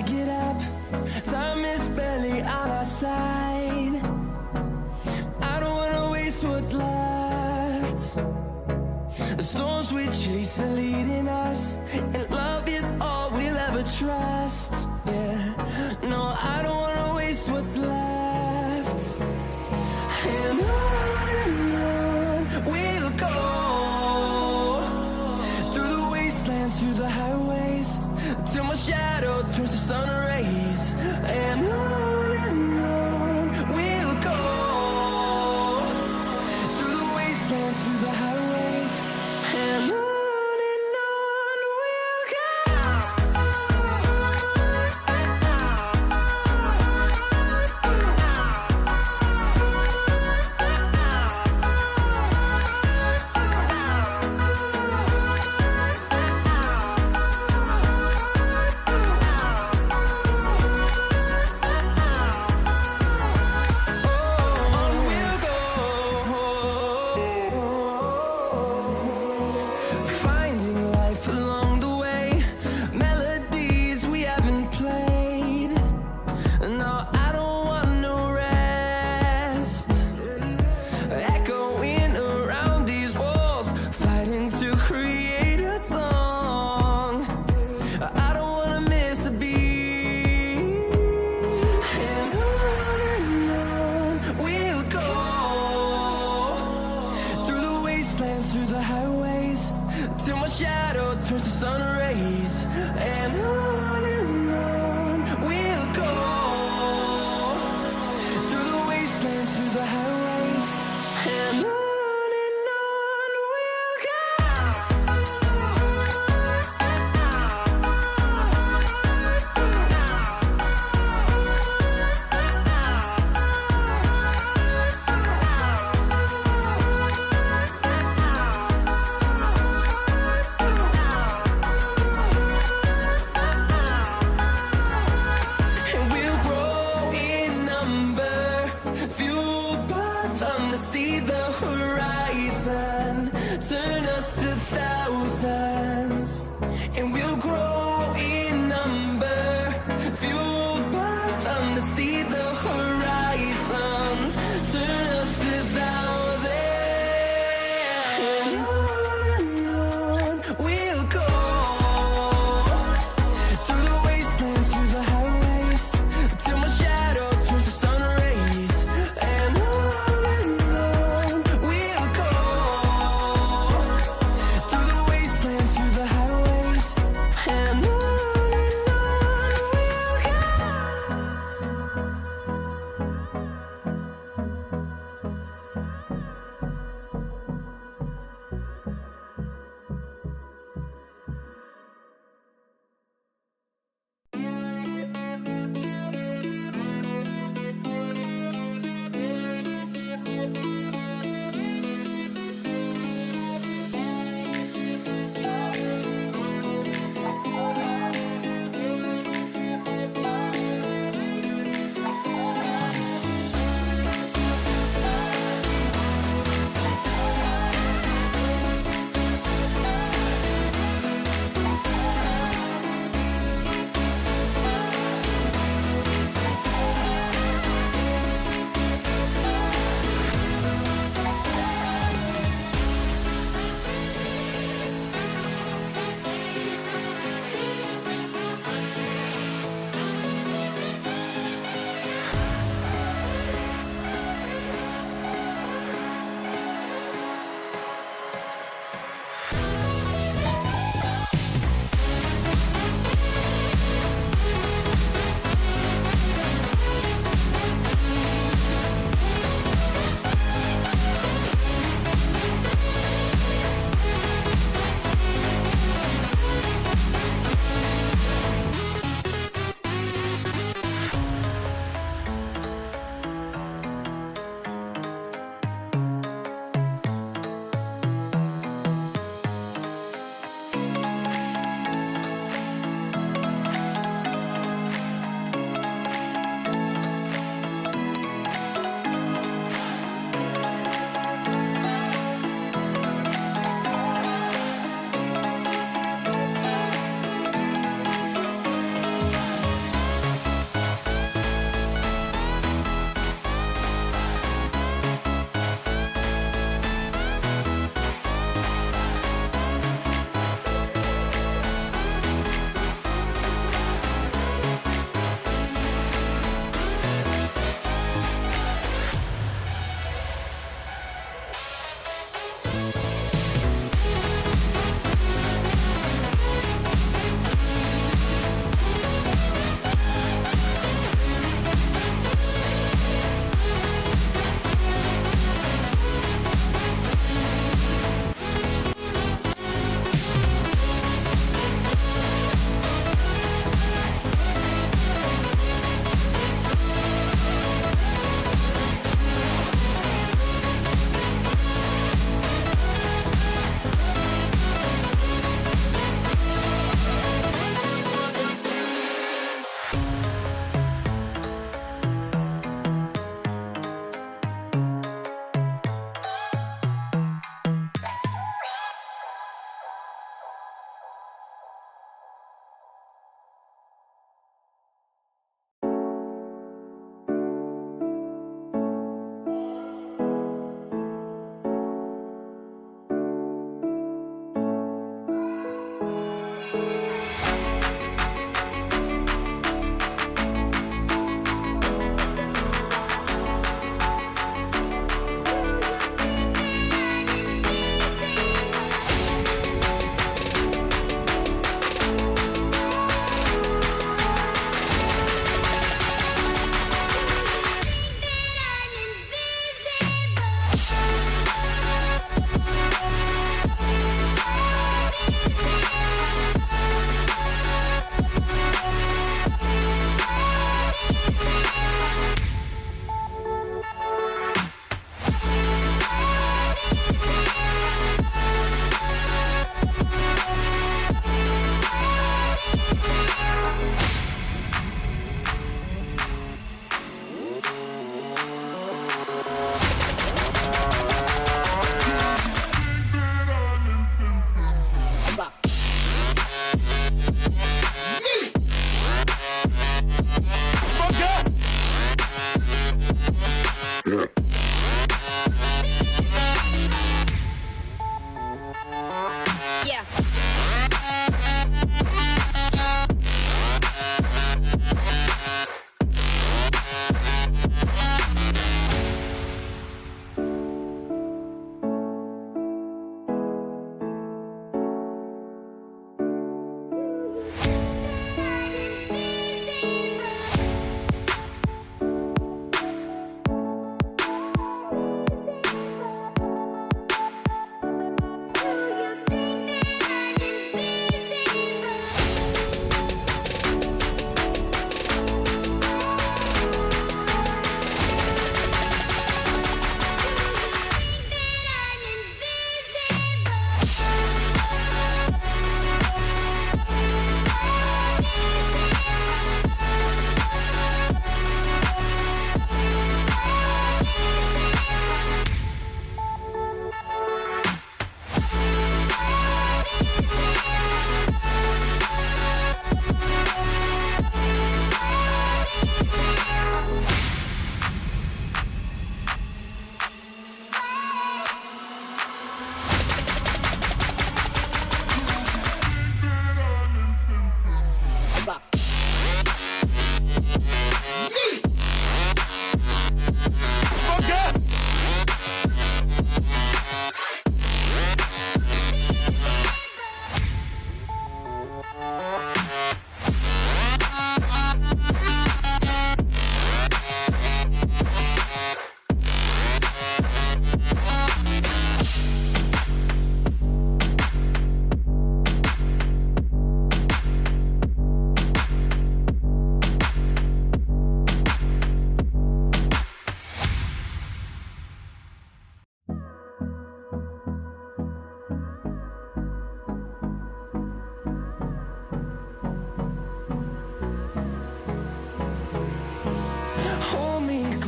get up. Time is barely on our side. I don't wanna waste what's left. The storms we chase are leading us, and love is all we'll ever trust. Yeah, no, I don't wanna waste what's left. And on we'll go, through the wastelands, through the highways, till my shadow turns to sun rays. And on we'll go, through the wastelands, through the highways, and on we'll go. Through the highways, till my shadow turns to sun rays. And on we'll go, through the wastelands, through the highways, and on we'll go.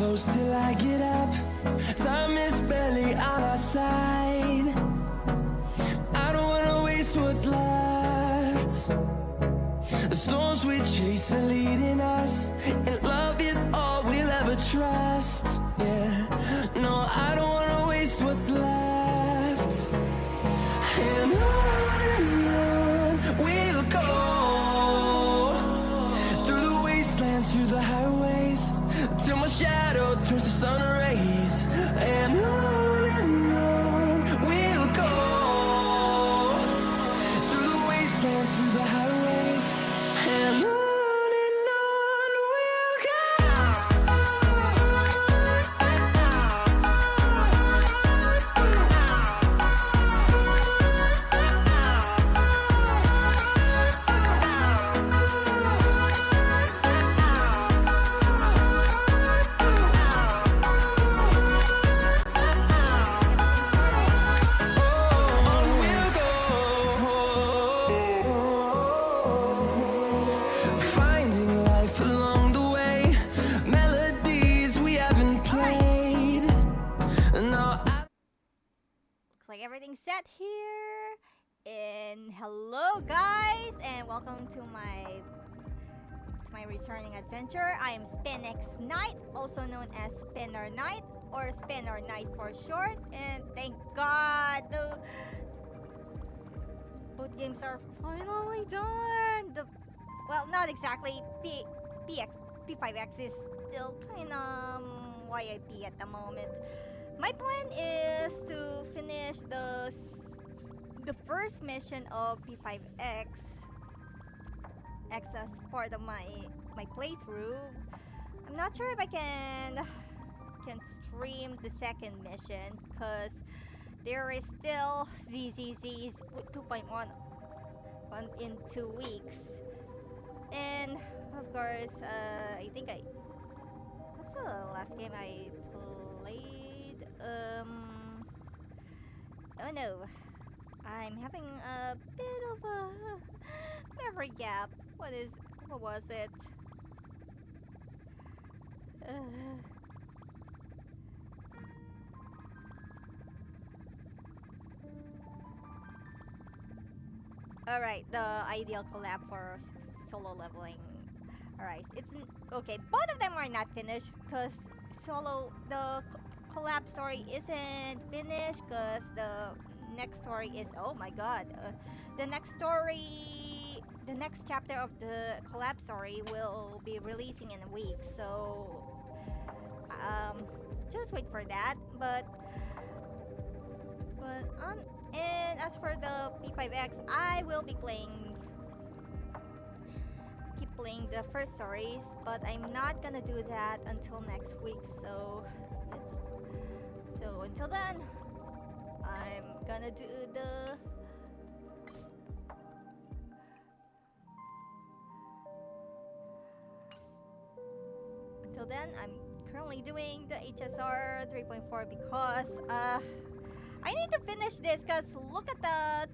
close till I get up. Time is barely on our side. I don't wanna waste what's left. The storms we chase are leading us, and love is all we'll ever trust. Yeah, no, I don't wanna waste what's left. And on we'll go, through the wastelands, through the highways, till my shadow turns to sun rays. And on we'll go, through the wastelands, through the highways, and on we'll go. On we'll go, finding life along the way, melodies we haven't played. No, Looks like everything's set here. And hello guys, and welcome to my returning adventure. I am Spinx Knight, also known as Spinner Knight or Spinner Knight for short. And thank God both games are finally done. Well, not exactly. P5X is still kind of YIP at the moment. My plan is to finish the first mission of P5X as part of my playthrough. I'm not sure if I can stream the second mission because there is still ZZZ's 2.1 in 2 weeks. And of course, I think what's the last game I played? Oh no, I'm having a bit of a memory gap. What was it? Alright, the ideal collab for solo leveling. Alright, okay. Both of them are not finished because the collab story isn't finished because the next story is, oh my god, the next chapter of the collab story will be releasing in a week. So just wait for that. And as for the P5X, I will be keep playing the first stories, but I'm not gonna do that until next week. So until then, I'm gonna do Until then, I'm currently doing the HSR 3.4 because I need to finish this because look at the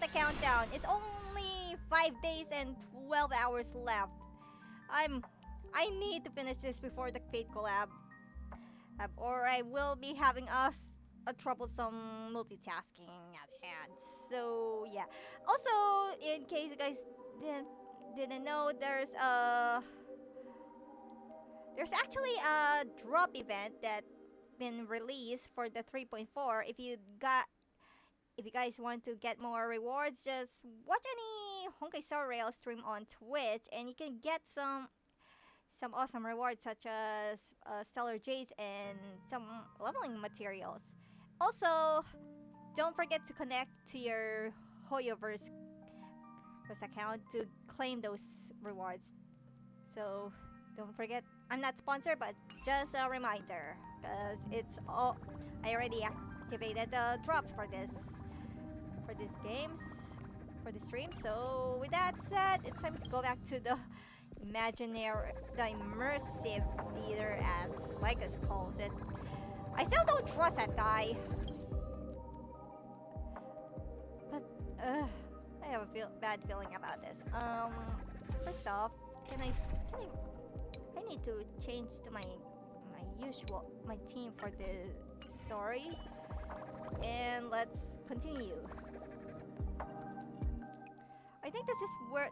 countdown. It's only 5 days and 12 hours left. I need to finish this before the Fate collab, or I will be having a troublesome multitasking at hand. So yeah. Also, in case you guys didn't know, there's actually a drop event that been released for the 3.4. If you guys want to get more rewards, just watch any Honkai Star Rail stream on Twitch and you can get some awesome rewards such as Stellar Jades and some leveling materials. Also, don't forget to connect to your Hoyoverse account to claim those rewards. So don't forget, I'm not sponsored, but just a reminder, because I already activated the drops for this stream. So with that said, it's time to go back to the immersive theater, as Lycus calls it. I still don't trust that guy, but I have a bad feeling about this. First off, I need to change to my my team for the story, and let's continue. I think this is where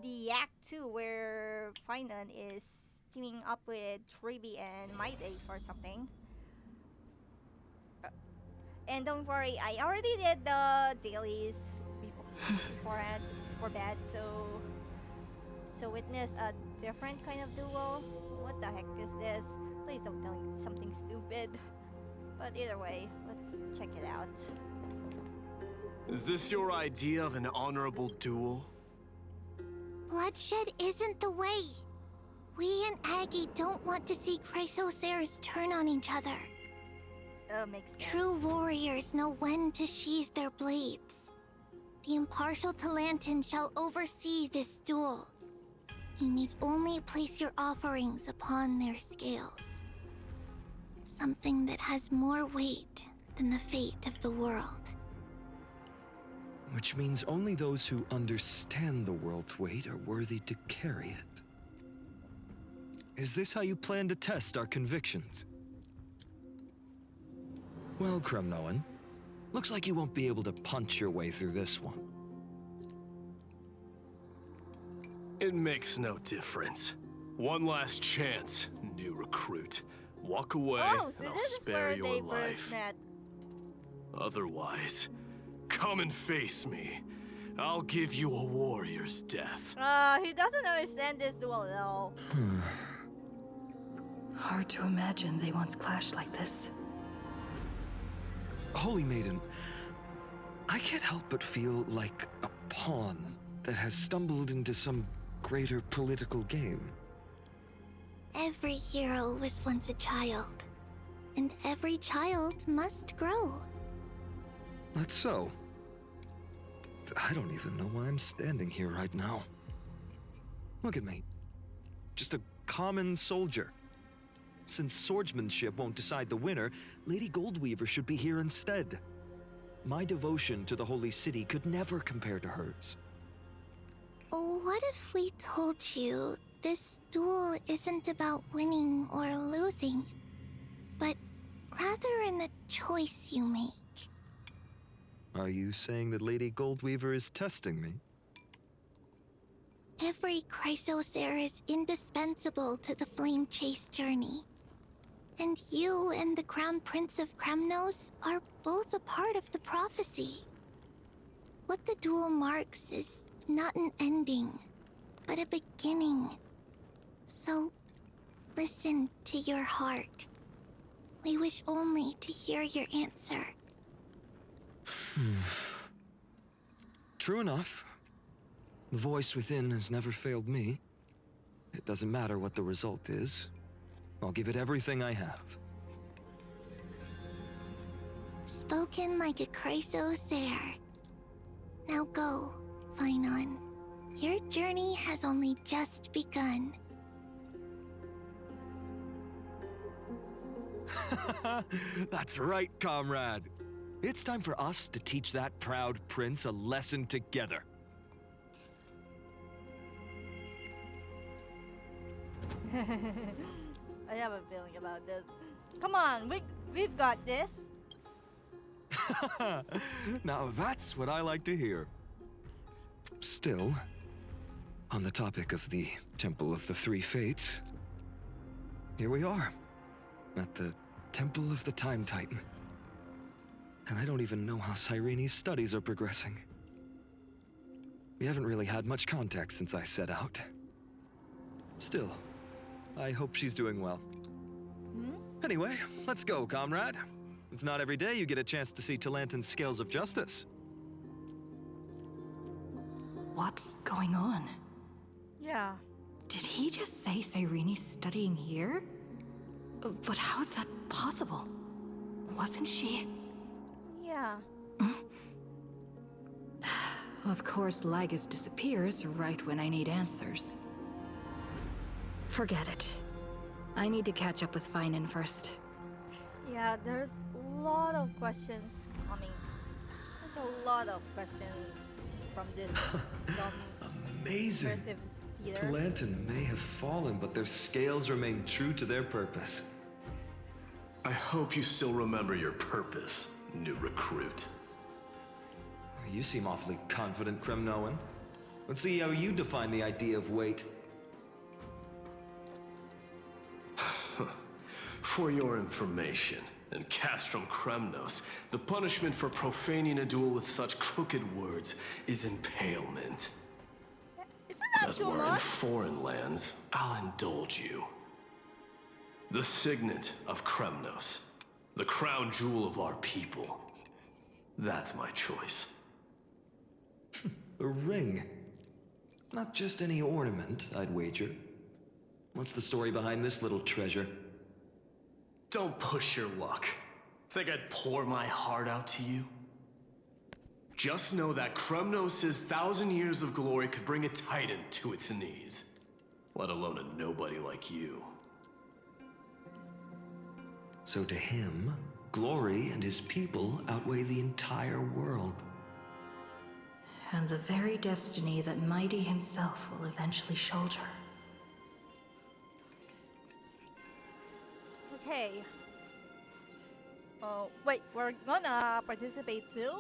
the act 2 where Finan is teaming up with Triby and My Day for something. And don't worry, I already did the dailies beforehand before bed, so witness a different kind of duo. What the heck is this? Please don't tell me something stupid. But either way, let's check it out. Is this your idea of an honorable duel? Bloodshed isn't the way. We and Aggie don't want to see Chrysoceres turn on each other. Makes sense. True warriors know when to sheathe their blades. The impartial Talantan shall oversee this duel. You need only place your offerings upon their scales. Something that has more weight than the fate of the world. Which means only those who understand the world's weight are worthy to carry it. Is this how you plan to test our convictions? Well, Kremnoan, looks like you won't be able to punch your way through this one. It makes no difference. One last chance, new recruit. Walk away, Oh, so and I'll this is spare where your they life. first met. Otherwise, come and face me. I'll give you a warrior's death. He doesn't understand this duel at all. Hard to imagine they once clashed like this. Holy Maiden, I can't help but feel like a pawn that has stumbled into some greater political game. Every hero was once a child, and every child must grow. That's so. I don't even know why I'm standing here right now. Look at me. Just a common soldier. Since swordsmanship won't decide the winner, Lady Goldweaver should be here instead. My devotion to the Holy City could never compare to hers. What if we told you this duel isn't about winning or losing, but rather in the choice you make? Are you saying that Lady Goldweaver is testing me? Every Chrysocere is indispensable to the Flame Chase journey. And you and the Crown Prince of Kremnos are both a part of the prophecy. What the duel marks is not an ending, but a beginning. So, listen to your heart. We wish only to hear your answer. True enough. The voice within has never failed me. It doesn't matter what the result is. I'll give it everything I have. Spoken like a Chrysocere. Now go, Finon. Your journey has only just begun. That's right, comrade. It's time for us to teach that proud prince a lesson together. I have a feeling about this. Come on, we've got this. Now that's what I like to hear. Still, on the topic of the Temple of the Three Fates, here we are, at the Temple of the Time Titan. And I don't even know how Cyrene's studies are progressing. We haven't really had much contact since I set out. Still, I hope she's doing well. Anyway, let's go, comrade. It's not every day you get a chance to see Talantan's scales of justice. What's going on? Yeah. Did he just say Cyrene's studying here? But how's that possible? Wasn't she? Yeah. Of course, Lygus disappears right when I need answers. Forget it. I need to catch up with Finan first. Yeah, there's a lot of questions coming. There's a lot of questions from this dumb, Amazing. immersive theater. Talantan may have fallen, but their scales remain true to their purpose. I hope you still remember your purpose, new recruit. You seem awfully confident, Kremnoan. Let's see how you define the idea of weight. For your information, in Castrum Kremnos, the punishment for profaning a duel with such crooked words is impalement. Isn't that As too we're in much? foreign lands, I'll indulge you. The signet of Kremnos, the crown jewel of our people. That's my choice. A ring. Not just any ornament, I'd wager. What's the story behind this little treasure? Don't push your luck. Think I'd pour my heart out to you? Just know that Kremnos' 1,000 years of glory could bring a titan to its knees. Let alone a nobody like you. So to him, glory and his people outweigh the entire world. And the very destiny that Mighty himself will eventually shoulder. Okay. Oh, wait, we're gonna participate too?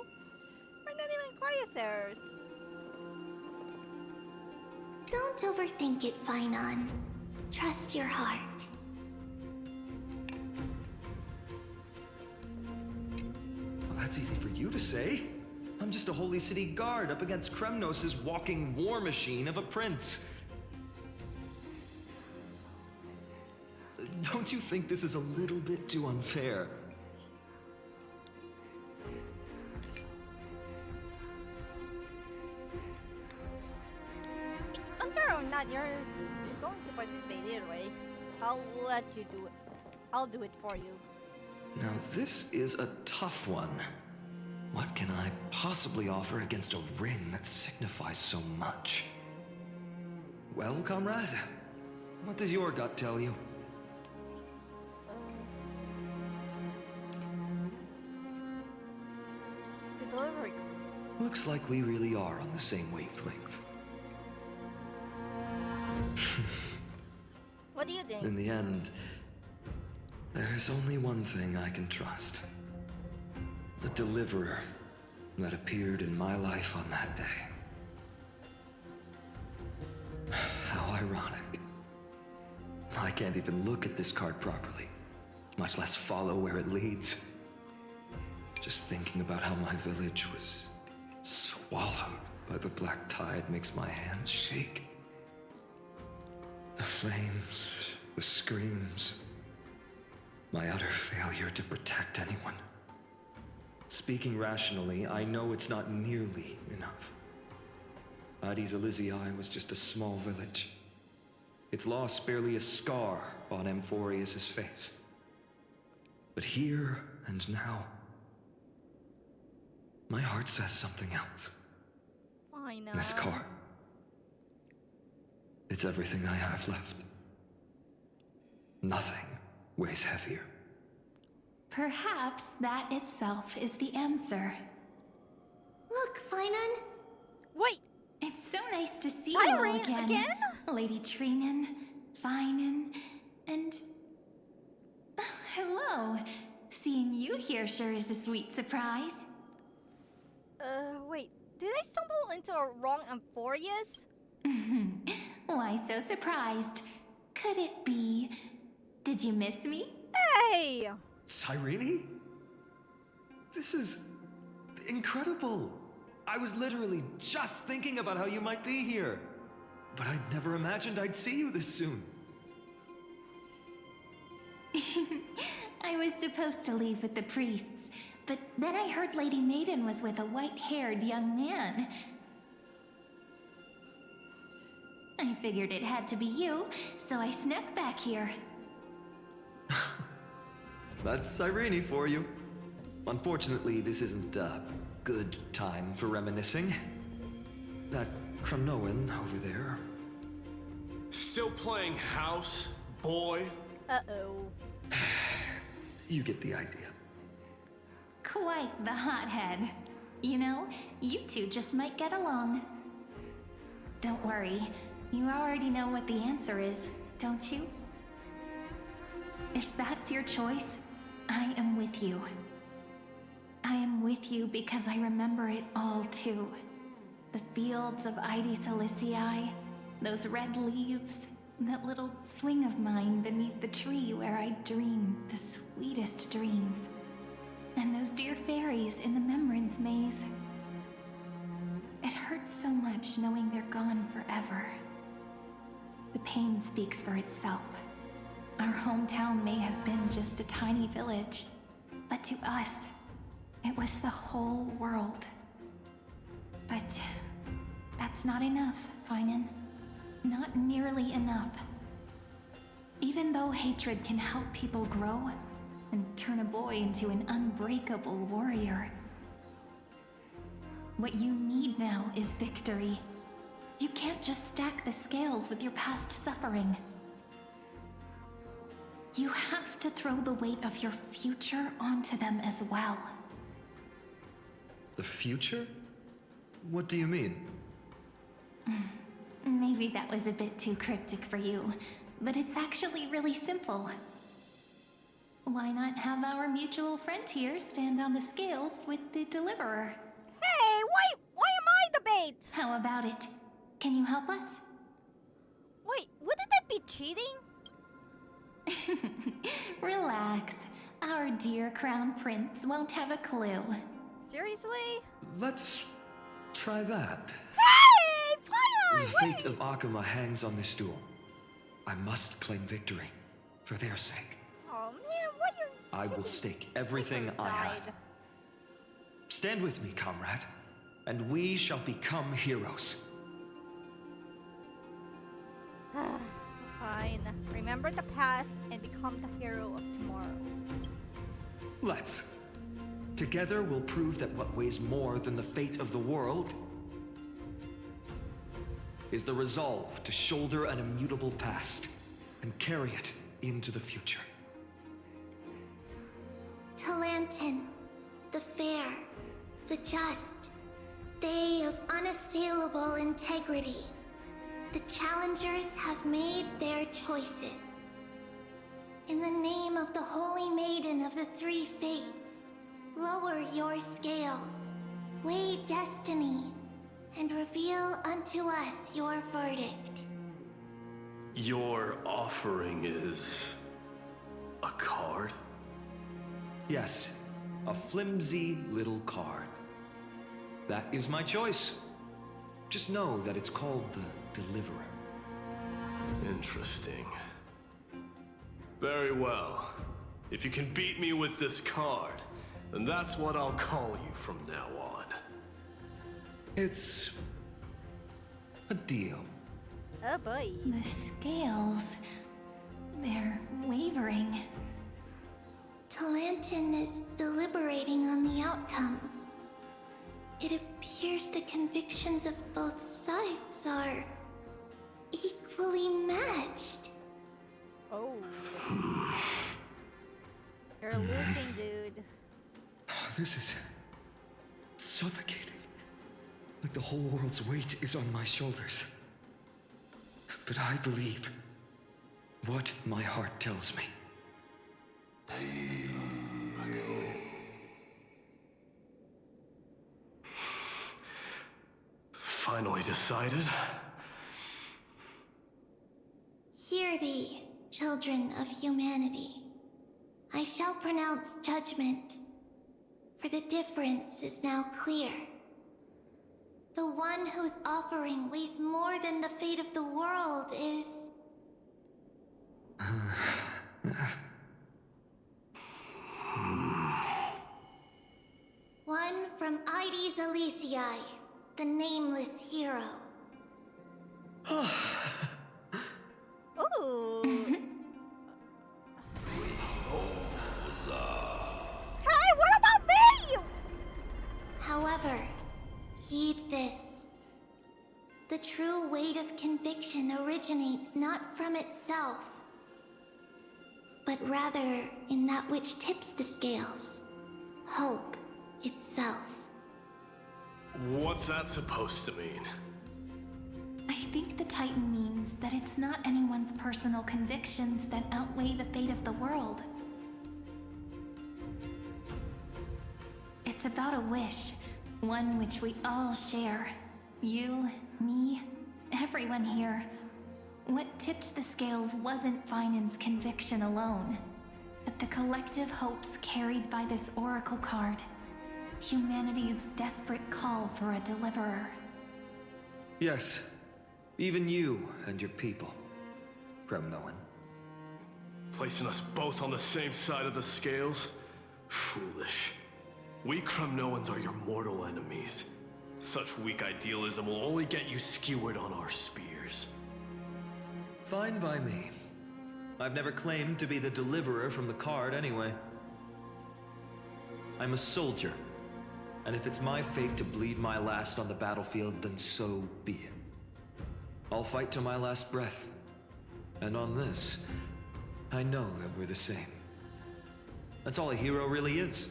We're not even Quasars. Don't overthink it, Finon. Trust your heart. Well, that's easy for you to say. I'm just a Holy City guard up against Kremnos' walking war machine of a prince. Don't you think this is a little bit too unfair? Unfair or not, you're going to participate anyway. I'll let you do it. I'll do it for you. Now this is a tough one. What can I possibly offer against a ring that signifies so much? Well, comrade, what does your gut tell you? The delivery. Looks like we really are on the same wavelength. What do you think? In the end, there's only one thing I can trust. The deliverer that appeared in my life on that day. How ironic. I can't even look at this card properly, much less follow where it leads. Just thinking about how my village was swallowed by the black tide makes my hands shake. The flames, the screams, my utter failure to protect anyone. Speaking rationally, I know it's not nearly enough. Addis Elysiae was just a small village. Its loss barely a scar on Amphorius' face. But here and now, my heart says something else. I know. This car. It's everything I have left. Nothing weighs heavier. Perhaps that itself is the answer. Look, Finon. Wait, It's so nice to see you all Irene again? Lady Trinan, Finan, and... hello. Seeing you here sure is a sweet surprise. wait. Did I stumble into a wrong Amphorius? Why so surprised? Could it be... Did you miss me? Hey! Cyrene? This is incredible. I was literally just thinking about how you might be here. But I'd never imagined I'd see you this soon. I was supposed to leave with the priests, but then I heard Lady Maiden was with a white-haired young man. I figured it had to be you, so I snuck back here. That's Cyrene for you. Unfortunately, this isn't a good time for reminiscing. That Kremnoan over there. Still playing house, boy? Uh-oh. You get the idea. Quite the hothead. You know, you two just might get along. Don't worry, you already know what the answer is, don't you? If that's your choice, I am with you. I am with you because I remember it all too. The fields of Ide Silicii, those red leaves, that little swing of mine beneath the tree where I dream the sweetest dreams. And those dear fairies in the Memorance Maze. It hurts so much knowing they're gone forever. The pain speaks for itself. Our hometown may have been just a tiny village, but to us, it was the whole world. But that's not enough, Finan. Not nearly enough. Even though hatred can help people grow and turn a boy into an unbreakable warrior, what you need now is victory. You can't just stack the scales with your past suffering. You have to throw the weight of your future onto them as well. The future? What do you mean? Maybe that was a bit too cryptic for you, but it's actually really simple. Why not have our mutual friend here stand on the scales with the deliverer? Hey, why am I the bait? How about it? Can you help us? Wait, wouldn't that be cheating? Relax. Our dear Crown Prince won't have a clue. Seriously? Let's try that. Hey, The Finan! fate of Akuma hangs on this duel. I must claim victory, for their sake. Oh man, what you? I will stake everything I have. Stand with me, comrade, and we shall become heroes. Fine. Remember the past and become the hero of tomorrow. Let's. Together we'll prove that what weighs more than the fate of the world is the resolve to shoulder an immutable past and carry it into the future. Talantin, the fair, the just, they of unassailable integrity. The challengers have made their choices. In the name of the Holy Maiden of the Three Fates, lower your scales, weigh destiny, and reveal unto us your verdict. Your offering is a card? Yes, a flimsy little card. That is my choice. Just know that it's called the Deliverer. Interesting. Very well. If you can beat me with this card, then that's what I'll call you from now on. It's a deal. Oh boy. The scales, they're wavering. Talantin is deliberating on the outcome. It appears the convictions of both sides are equally matched. Oh. You're losing, dude. This is suffocating. Like the whole world's weight is on my shoulders. But I believe what my heart tells me. Finally decided? Hear thee, children of humanity. I shall pronounce judgment, for the difference is now clear. The one whose offering weighs more than the fate of the world is... one from Ide Silicii, the nameless hero. Ooh. Hey, what about me? However, heed this. The true weight of conviction originates not from itself, but rather in that which tips the scales, hope itself. What's that supposed to mean? I think the Titan means that it's not anyone's personal convictions that outweigh the fate of the world. It's about a wish, one which we all share. You, me, everyone here. What tipped the scales wasn't Finan's conviction alone, but the collective hopes carried by this oracle card. Humanity's desperate call for a deliverer. Yes, even you and your people, Kremnoan. Placing us both on the same side of the scales? Foolish. We Kremnoans are your mortal enemies. Such weak idealism will only get you skewered on our spears. Fine by me. I've never claimed to be the deliverer from the card anyway. I'm a soldier, and if it's my fate to bleed my last on the battlefield, then so be it. I'll fight to my last breath. And on this, I know that we're the same. That's all a hero really is.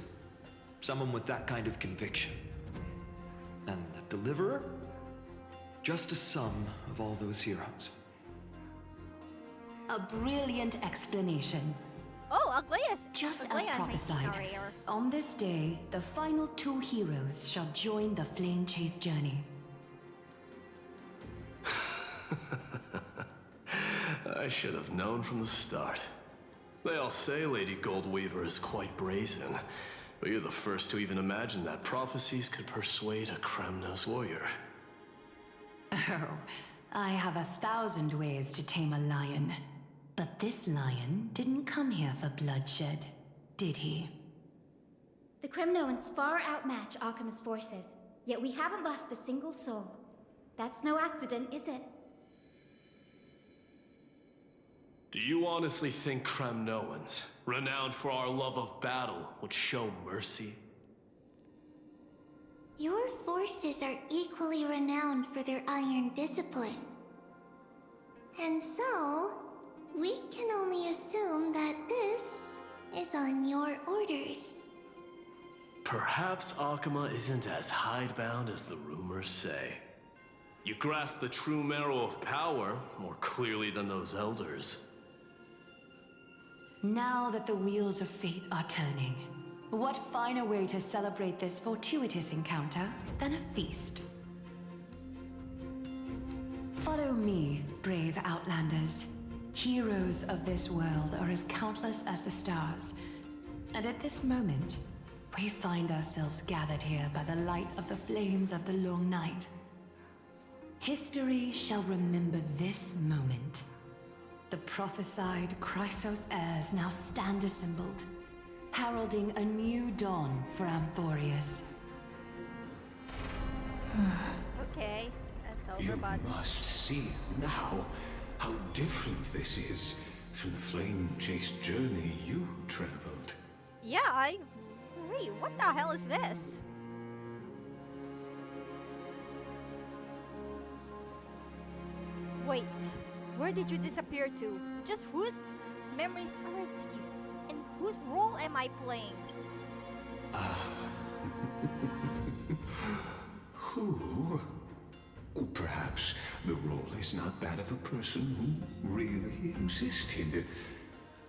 Someone with that kind of conviction. And the deliverer? Just a sum of all those heroes. A brilliant explanation. Oh, Aglaeus! Just as Aglaeus, I see prophesied, narrator. on this day, the final two heroes shall join the flame chase journey. I should have known from the start. They all say Lady Goldweaver is quite brazen, but you're the first to even imagine that prophecies could persuade a Kremnos warrior. Oh, I have 1,000 ways to tame a lion. But this lion didn't come here for bloodshed, did he? The Kremnoans far outmatch Akama's forces, yet we haven't lost a single soul. That's no accident, is it? Do you honestly think Kremnoans, renowned for our love of battle, would show mercy? Your forces are equally renowned for their iron discipline. And so, we can only assume that this is on your orders. Perhaps Akama isn't as hidebound as the rumors say. You grasp the true marrow of power more clearly than those elders. Now that the wheels of fate are turning, what finer way to celebrate this fortuitous encounter than a feast? Follow me, brave Outlanders. Heroes of this world are as countless as the stars. And at this moment, we find ourselves gathered here by the light of the flames of the long night. History shall remember this moment. The prophesied Chrysos heirs now stand assembled, heralding a new dawn for Amphorius. Okay, that's over, You but... must see now how different this is from the flame-chased journey you traveled. Yeah, I agree. What the hell is this? Wait, where did you disappear to? Just whose memories are these? And whose role am I playing? Who? Perhaps the role is not that of a person who really existed.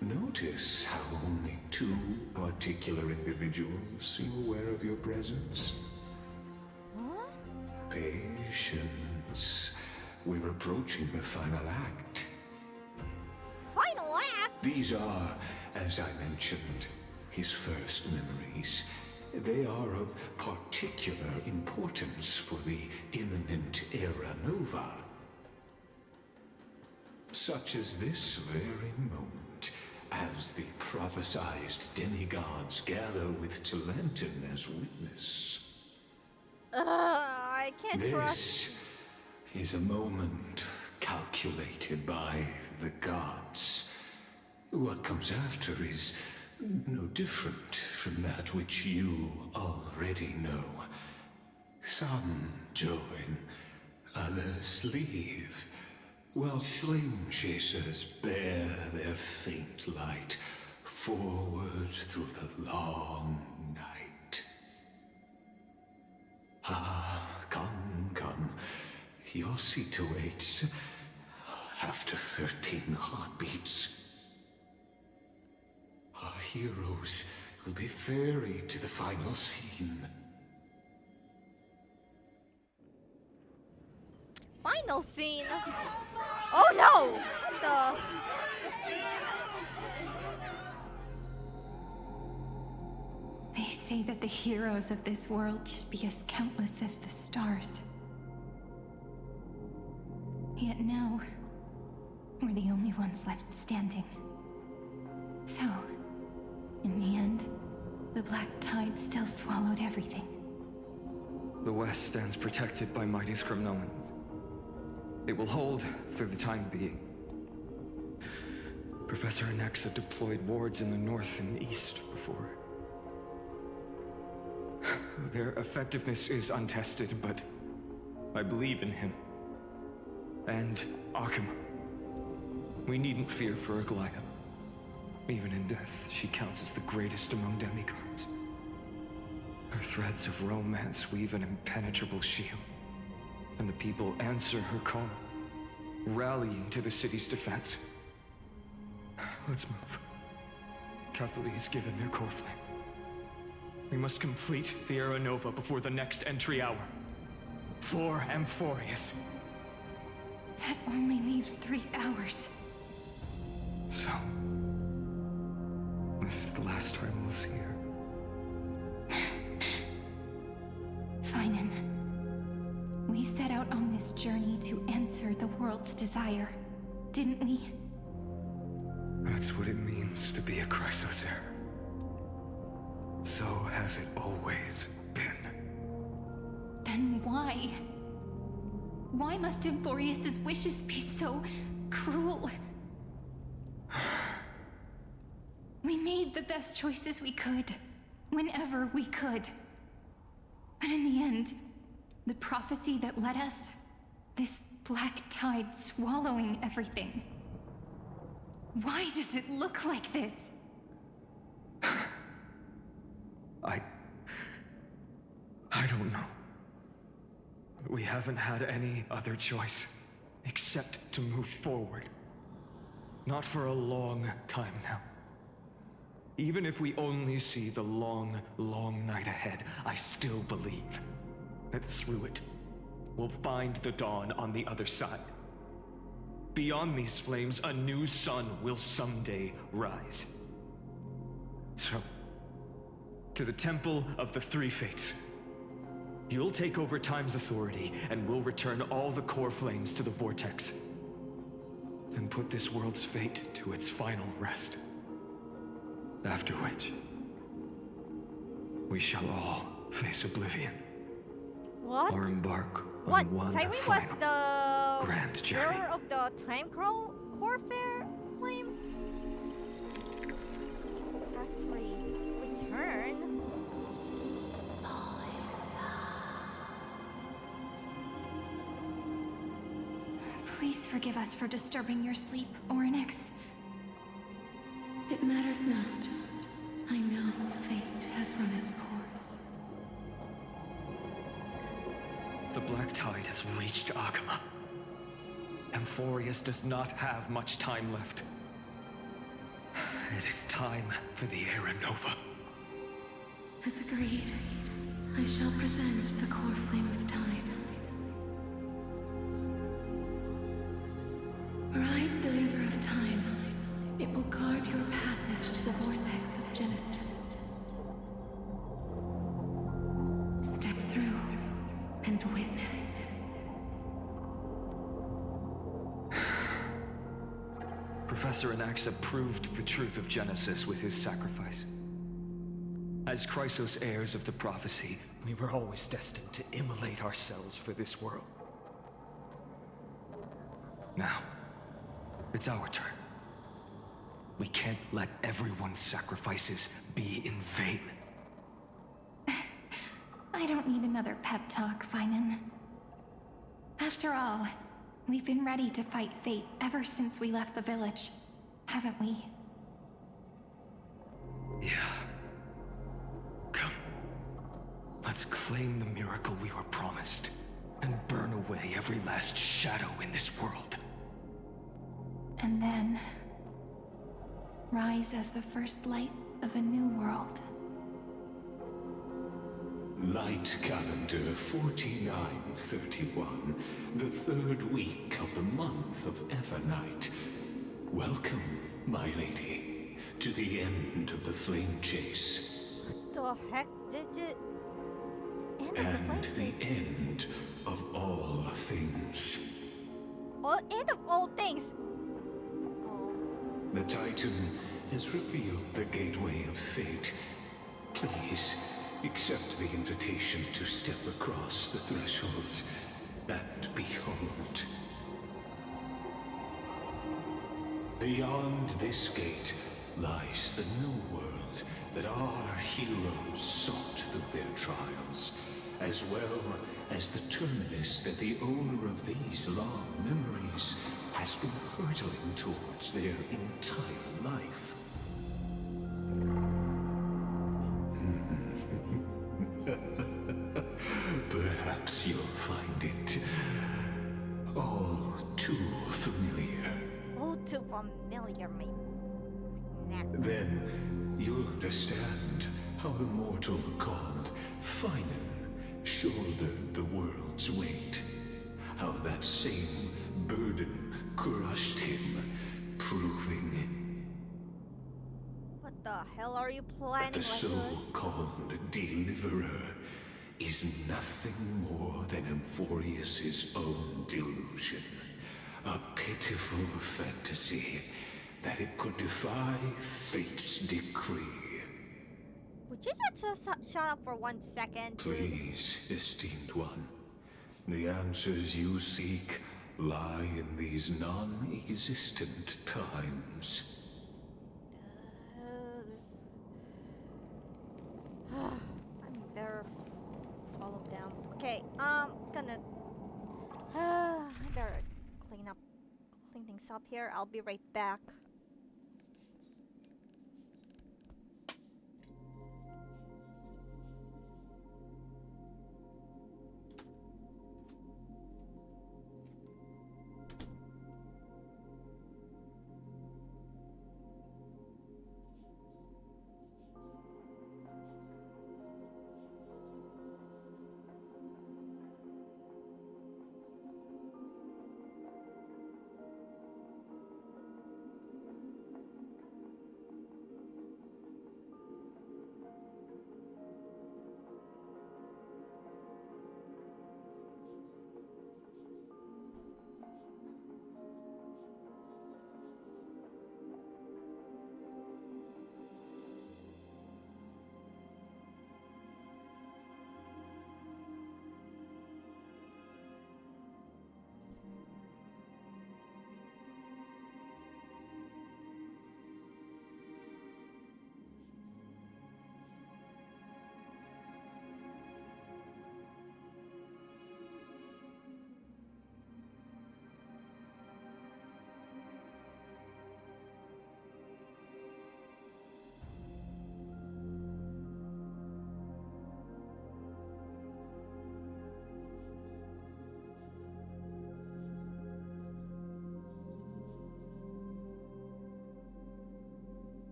Notice how only two particular individuals seem aware of your presence. Huh? Patience. We're approaching the final act. Final act? These are, as I mentioned, his first memories. They are of particular importance for the imminent era nova. Such as this very moment, as the prophesized demigods gather with Talenton as witness. I can't trust... This is a moment calculated by the gods. What comes after is no different from that which you already know. Some join, others leave, while flame chasers bear their faint light forward through the long night. Ah, come, come. Your seat awaits after 13 heartbeats. Our heroes will be ferried to the final scene. Final scene. Oh no! What the? They say that the heroes of this world should be as countless as the stars. Yet now, we're the only ones left standing. So, in the end, the black tide still swallowed everything. The West stands protected by mighty Skrymnoans. It will hold for the time being. Professor Anexa deployed wards in the north and east before. Their effectiveness is untested, but I believe in him. And Akuma. We needn't fear for Aglaya. Even in death, she counts as the greatest among demigods. Her threads of romance weave an impenetrable shield, and the people answer her call, rallying to the city's defense. Let's move. Catholic is given their core flame. We must complete the Era Nova before the next entry hour. For Amphorius. That only leaves 3 hours. So, this is the last time we'll see her. Finan, we set out on this journey to answer the world's desire, didn't we? That's what it means to be a Chrysosaur. So has it always been. Then why? Why must Amphorius' wishes be so cruel? We made the best choices we could, whenever we could. But in the end, the prophecy that led us, this black tide swallowing everything. Why does it look like this? I don't know. We haven't had any other choice, except to move forward. Not for a long time now. Even if we only see the long, long night ahead, I still believe that through it, we'll find the dawn on the other side. Beyond these flames, a new sun will someday rise. So, to the Temple of the Three Fates. You'll take over Time's authority, and we'll return all the core flames to the Vortex. Then put this world's fate to its final rest. After which, we shall all face oblivion. What? Or embark What? on one Cyrene was final the grand journey. bearer of the time core flame? Factory return? Please forgive us for disturbing your sleep, Oryx. It matters not. I know fate has run its course. The black tide has reached Akuma. Amphorius does not have much time left. It is time for the Era Nova. As agreed, I shall present the core flame of time. Ride the river of time. It will guard your passage to the vortex of Genesis. Step through and witness. Professor Anexa proved the truth of Genesis with his sacrifice. As Chrysos heirs of the prophecy, we were always destined to immolate ourselves for this world. Now, it's our turn. We can't let everyone's sacrifices be in vain. I don't need another pep talk, Finan. After all, we've been ready to fight fate ever since we left the village, haven't we? Yeah. Come. Let's claim the miracle we were promised, and burn away every last shadow in this world. And then rise as the first light of a new world. Light calendar 4931, the third week of the month of Evernight. Welcome, my lady, to the end of the flame chase. What the heck did you... And the end of all things. End of all things! The Titan has revealed the gateway of fate. Please, accept the invitation to step across the threshold and behold. Beyond this gate lies the new world that our heroes sought through their trials, as well as the terminus that the owner of these long memories has been hurtling towards their entire life. Perhaps you'll find it all too familiar. All too familiar, mate. Then you'll understand how the mortal called Finan shouldered the world's weight. How that same burden crushed him, proving What the hell are you planning that the like this? so-called Deliverer is nothing more than Emphorius's own delusion. A pitiful fantasy that it could defy fate's decree. Would you just shut up for 1 second? Please, esteemed one. The answers you seek lie in these non-existent times. I'm better follow them. Okay, gonna I better clean things up here. I'll be right back.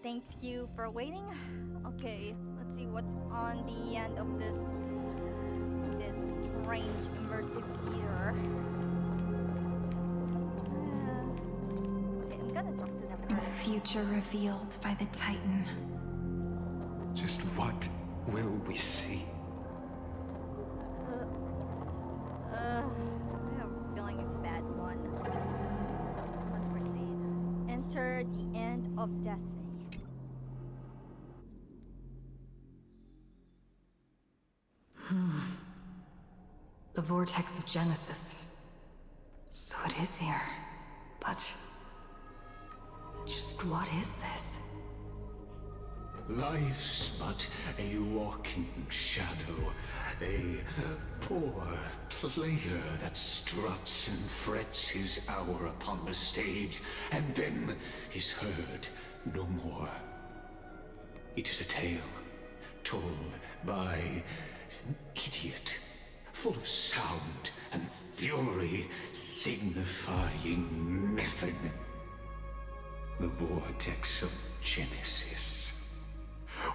Thank you for waiting. Okay, let's see what's on the end of this strange immersive theater. Okay, I'm gonna talk to them The first. future revealed by the Titan. Just what will we see? I have a feeling it's a bad one. Let's proceed. Enter the end of destiny. The vortex of Genesis. So it is here. But... just what is this? Life's but a walking shadow, a poor player that struts and frets his hour upon the stage, and then is heard no more. It is a tale told by an idiot, full of sound and fury, signifying nothing. The vortex of Genesis,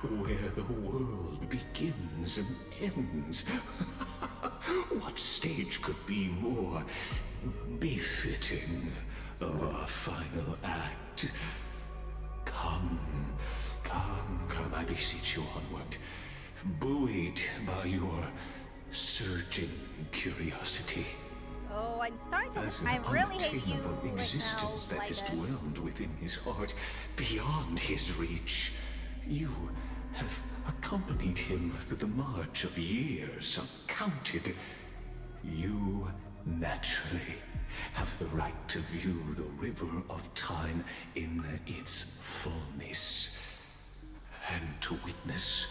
where the world begins and ends. What stage could be more befitting of our final act? Come, I beseech you onward, buoyed by your surging curiosity. Oh, I'm starting to. As I an really hate you unattainable right existence now, that has Lygus. dwelled within his heart, beyond his reach, you have accompanied him through the march of years uncounted. You naturally have the right to view the river of time in its fullness, and to witness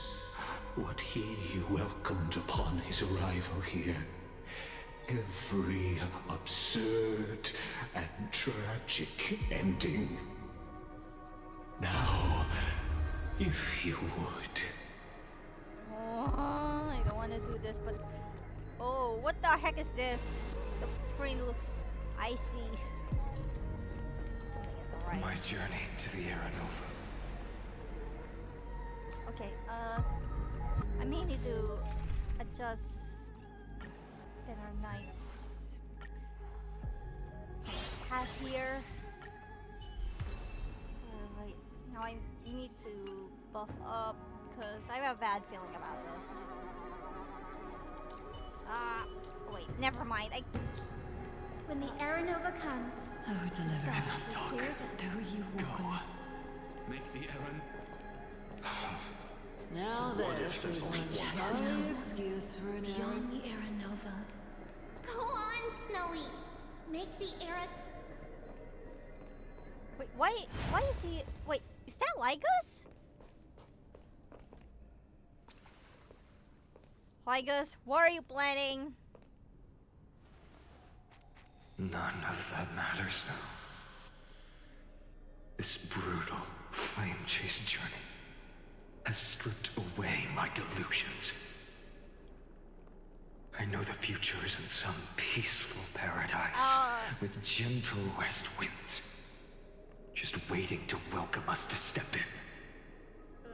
what he welcomed upon his arrival here. Every absurd and tragic ending. Now, if you would. Oh, I don't want to do this, but oh, what the heck is this? The screen looks icy. Something is alright. My journey to the Aranova. Okay, I may need to adjust spend our nights path here. Right now I need to buff up because I have a bad feeling about this. Wait, never mind. When the Aranova comes, Oh, deliver. Enough talk. Though you walk Go. Make the errand. Now So what if this there's is only one one jolly excuse for an errand. beyond the Aranova. Go on, Snowy. Make the era. Wait, why is he? Wait, is that Lygus? Lygus, what are you planning? None of that matters now. This brutal flame chase journey has stripped away my delusions. I know the future is in some peaceful paradise with gentle west winds, just waiting to welcome us to step in.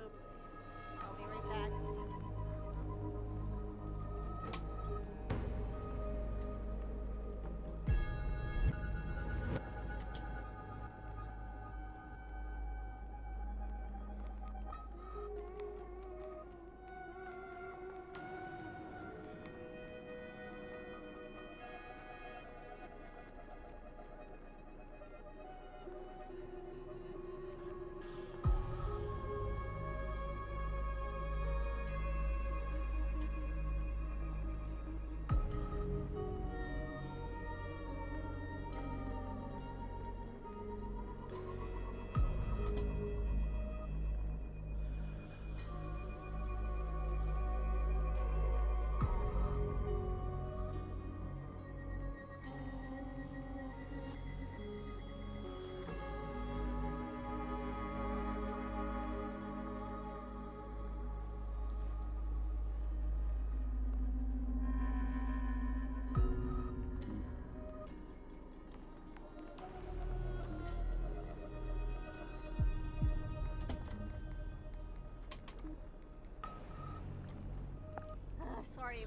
I'll be right back.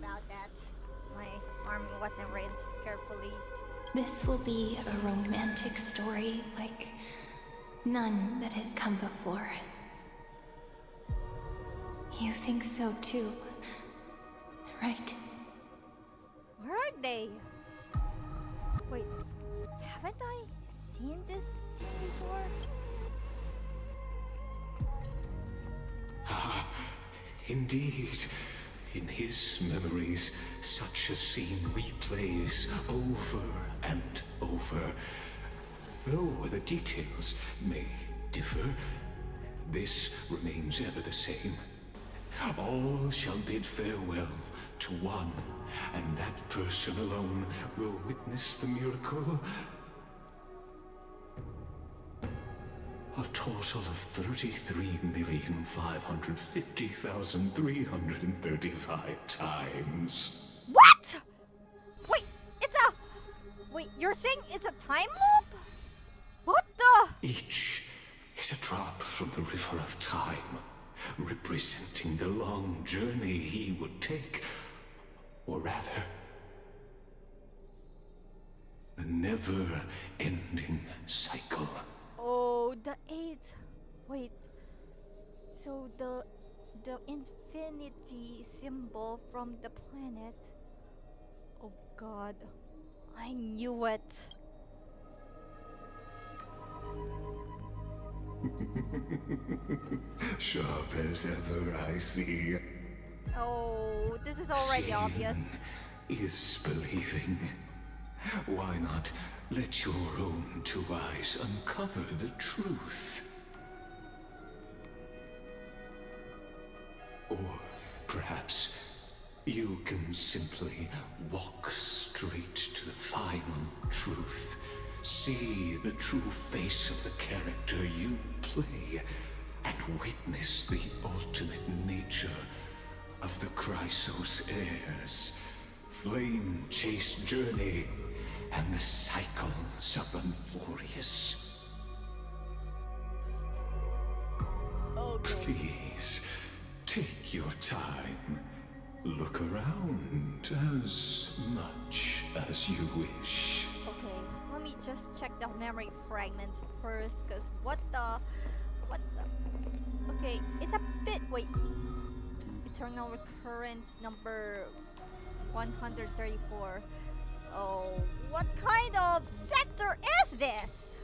about that. My arm wasn't rinsed carefully. This will be a romantic story like none that has come before. You think so too, right? Where are they? Wait, haven't I seen this scene before? Ah, indeed. In his memories, such a scene replays over and over. Though the details may differ, this remains ever the same. All shall bid farewell to one, and that person alone will witness the miracle. A total of 33,550,335 times. What? Wait, Wait, you're saying it's a time loop? What the? Each is a drop from the river of time, representing the long journey he would take. Or rather, a never-ending cycle. Oh, the 8. Wait. So the infinity symbol from the planet. Oh god. I knew it. Sharp as ever, I see. Oh, this is already obvious. Is believing. Why not let your own two eyes uncover the truth? Or perhaps you can simply walk straight to the final truth. See the true face of the character you play, and witness the ultimate nature of the Chrysos heirs, flame-chase journey, and the cycles of Unforius. Okay. Please, take your time. Look around as much as you wish. Okay, let me just check the memory fragments first, cause what the? Okay, it's a bit, wait. Eternal recurrence number 134. Oh, what kind of sector is this?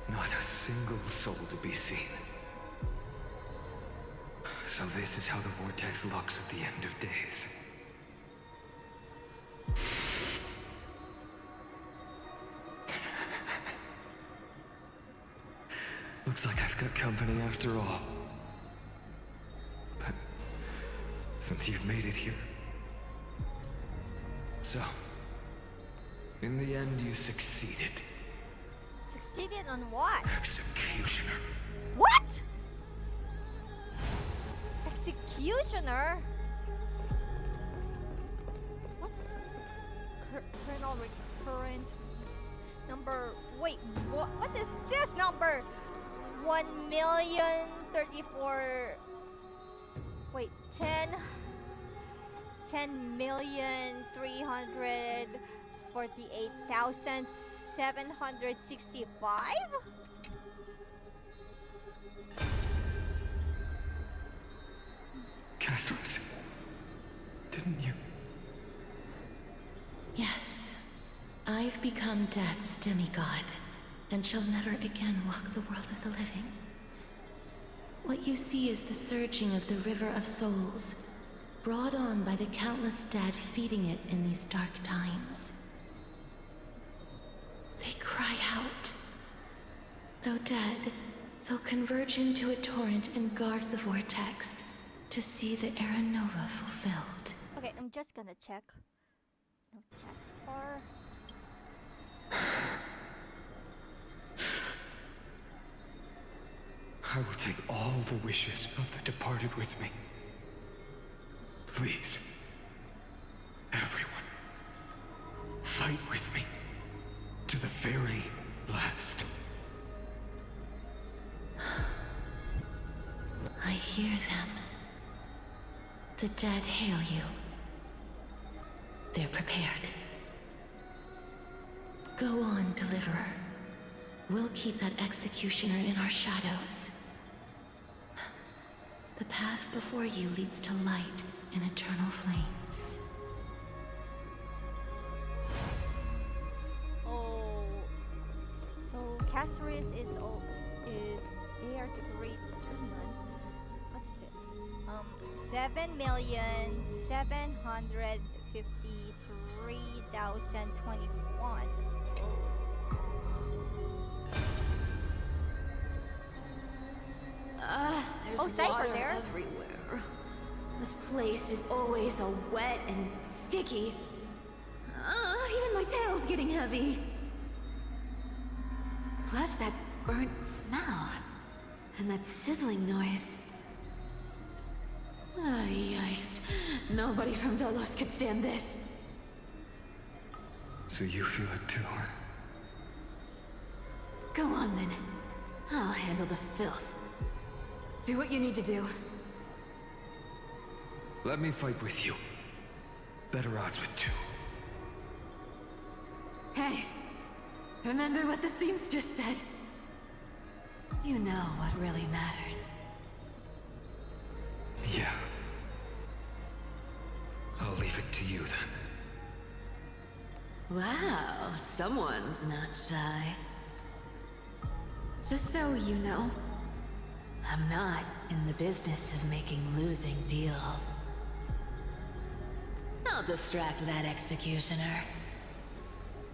Not a single soul to be seen. So this is how the vortex looks at the end of days. Looks like I've got company after all. But since you've made it here... So, in the end you succeeded. Succeeded on what? Executioner. What? Executioner? What's eternal recurrence number? Wait, what is this number? 1,034. Wait, 10,348,765? Castros, didn't you? Yes. I've become Death's demigod, and shall never again walk the world of the living. What you see is the surging of the river of souls, brought on by the countless dead feeding it in these dark times. They cry out. Though dead, they'll converge into a torrent and guard the vortex to see the Era Nova fulfilled. Okay, I'm just gonna check. No chat for. I will take all the wishes of the departed with me. Please, everyone, fight with me to the very last. I hear The dead hail you. They're prepared. Go on, Deliverer. We'll keep that executioner in our shadows. The path before you leads to light and eternal flames. Oh, so Castoris is there to create. What is this? 7,753,021. There's Oh, Cypher water there. everywhere. This place is always so wet and sticky. Even my tail's getting heavy. Plus that burnt smell. And that sizzling noise. Yikes. Nobody from Dolos could stand this. So you feel it too? Go on then. I'll handle the filth. Do what you need to do. Let me fight with you. Better odds with two. Hey, remember what the seamstress said? You know what really matters. Yeah. I'll leave it to you then. Wow, someone's not shy. Just so you know, I'm not in the business of making losing deals. I'll distract that executioner.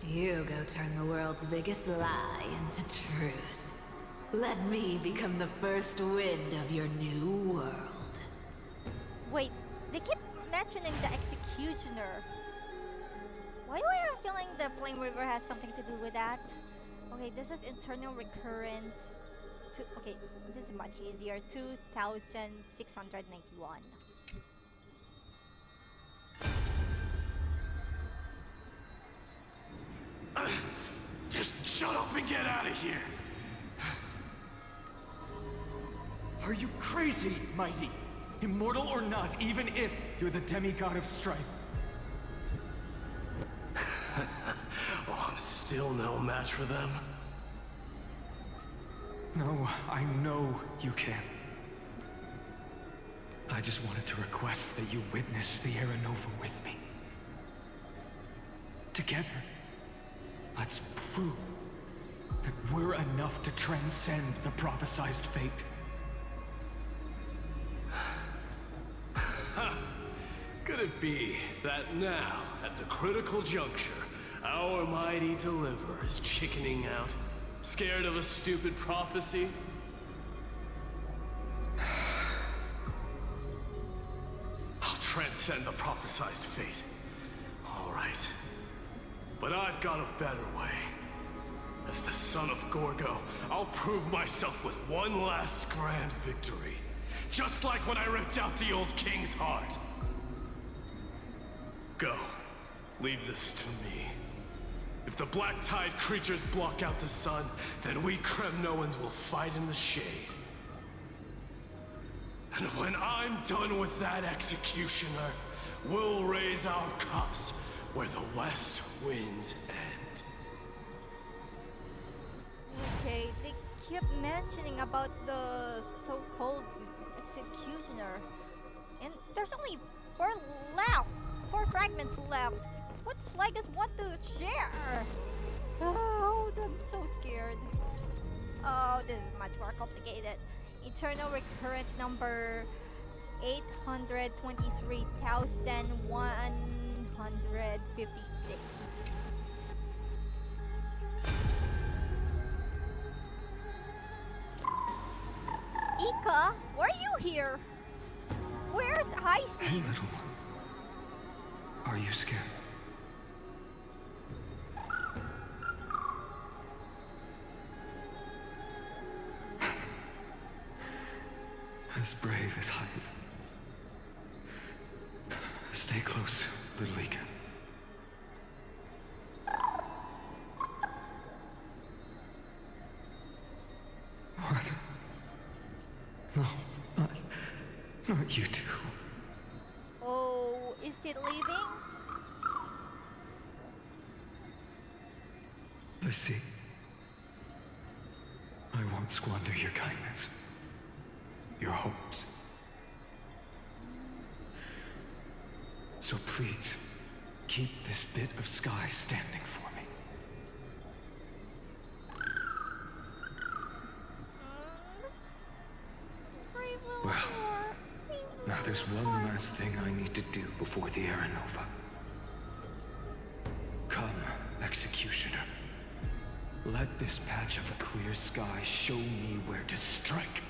You go turn the world's biggest lie into truth. Let me become the first wind of your new world. Wait, they keep mentioning the executioner. Why do I have a feeling the Flame River has something to do with that? Okay, this is internal recurrence. Okay, this is much easier. 2,691. Just shut up and get out of here! Are you crazy, Mighty? Immortal or not, even if you're the demigod of strife. Oh, I'm still no match for them. No, I know you can. I just wanted to request that you witness the Aranova with me. Together, let's prove that we're enough to transcend the prophesized fate. Could it be that now, at the critical juncture, our mighty deliverer is chickening out? Scared of a stupid prophecy? I'll transcend the prophesized fate. All right. But I've got a better way. As the son of Gorgo, I'll prove myself with one last grand victory. Just like when I ripped out the old king's heart. Go. Leave this to me. If the black tide creatures block out the sun, then we Kremnoans will fight in the shade. And when I'm done with that executioner, we'll raise our cups where the west winds end. Okay, they keep mentioning about the so-called executioner. And there's only 4 left. 4 fragments left. What does Lygus want to share? Oh, I'm so scared. Oh, this is much more complicated. Eternal recurrence number 823,156. Ika, why are you here? Where's Hey, Icy? little one. Are you scared? As brave as Hyde. Stay close, little Ika. What? No, not you two. it leaving? I see. I won't squander your kindness. Your hopes. So please, keep this bit of sky standing for me. Well, now there's one last thing I need to do before the Era Nova. Come, Executioner. Let this patch of a clear sky show me where to strike.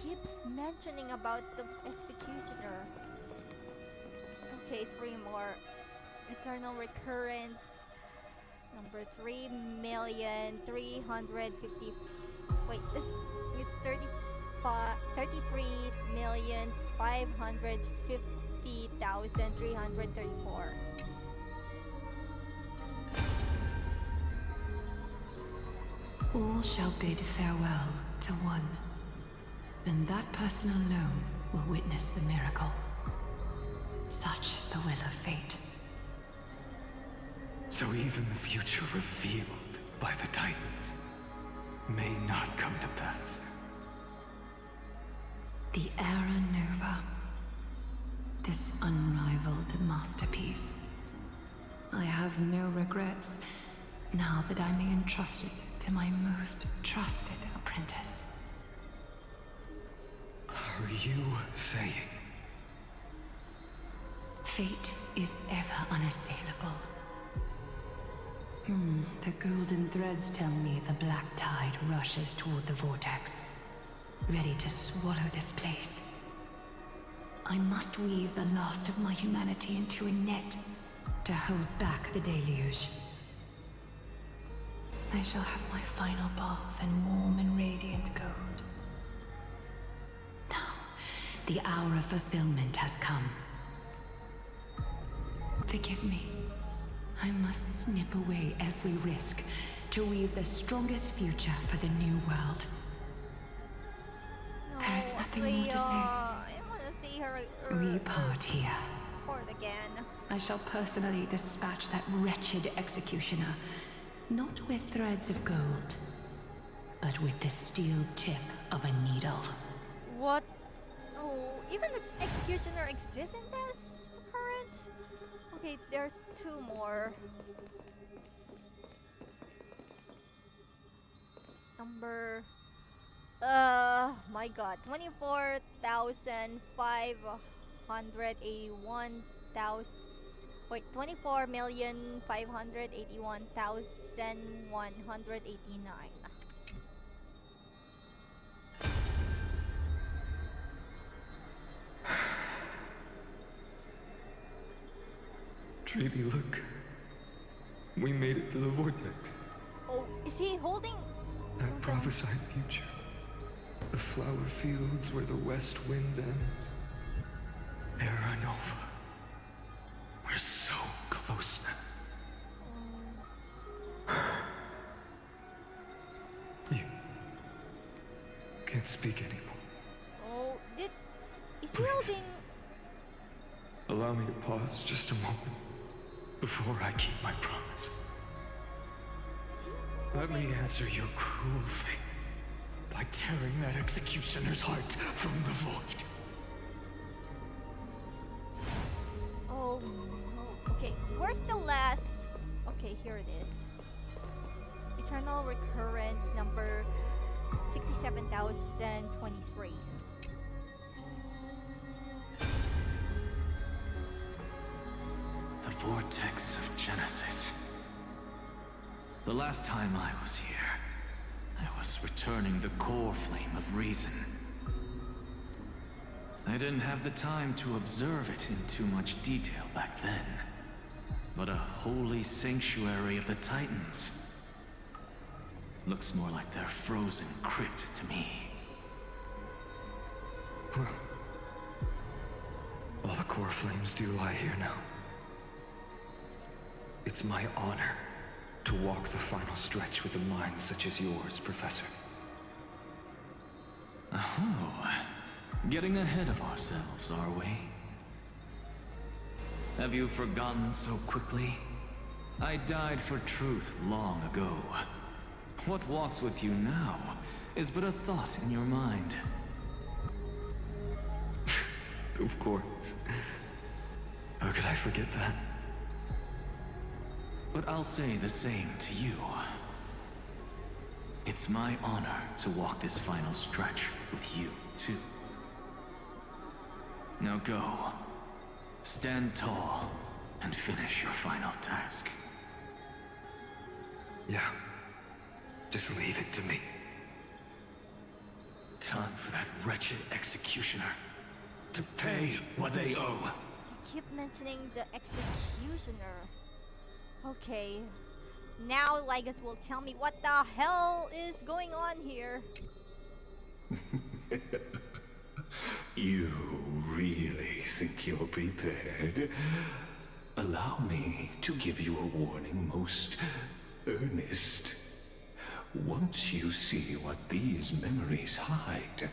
He keeps mentioning about the Executioner. Okay, 3 more. Eternal Recurrence. Number 3,350. Wait, it's 33,550,334. All shall bid farewell to one, and that person alone will witness the miracle. Such is the will of fate. So even the future revealed by the Titans may not come to pass. The Era Nova. This unrivaled masterpiece. I have no regrets now that I'm entrusted to my most trusted apprentice. Are you saying? Fate is ever unassailable. The golden threads tell me the black tide rushes toward the vortex, ready to swallow this place. I must weave the last of my humanity into a net to hold back the deluge. I shall have my final bath in warm and radiant gold. Now, the hour of fulfillment has come. Forgive me. I must snip away every risk to weave the strongest future for the new world. There is nothing more to say. I want to see her. We part here. Part again. I shall personally dispatch that wretched executioner, not with threads of gold, but with the steel tip of a needle. What? Oh, even the Executioner exists in this current? Okay, there's 2 more. Number... my god. 24,581,000... Wait, 24,581,189. Treaty, look. We made it to the vortex. Oh, is he holding? That prophesied future. The flower fields where the west wind ends. Era Nova. We're so close now. You can't speak anymore. Oh, is he holding? Allow me to pause just a moment before I keep my promise. Let me answer your cruel fate by tearing that executioner's heart from the void. Oh no. Okay, where's the last? Okay, here it is. Eternal Recurrence number 67,023. The vortex of Genesis. The last time I was here, I was returning the core flame of reason. I didn't have the time to observe it in too much detail back then. But a holy sanctuary of the Titans. Looks more like their frozen crypt to me. Well, all the core flames do lie here now. It's my honor to walk the final stretch with a mind such as yours, Professor. Oh, Getting ahead of ourselves, are we? Have you forgotten so quickly? I died for truth long ago. What walks with you now is but a thought in your mind. Of course. How could I forget that? But I'll say the same to you. It's my honor to walk this final stretch with you, too. Now go. Stand tall and finish your final task. Yeah. Just leave it to me. Time for that wretched executioner to pay what they owe. They keep mentioning the executioner. Okay. Now Lygus will tell me what the hell is going on here. You really think you're prepared? Allow me to give you a warning, most earnest. Once you see what these memories hide,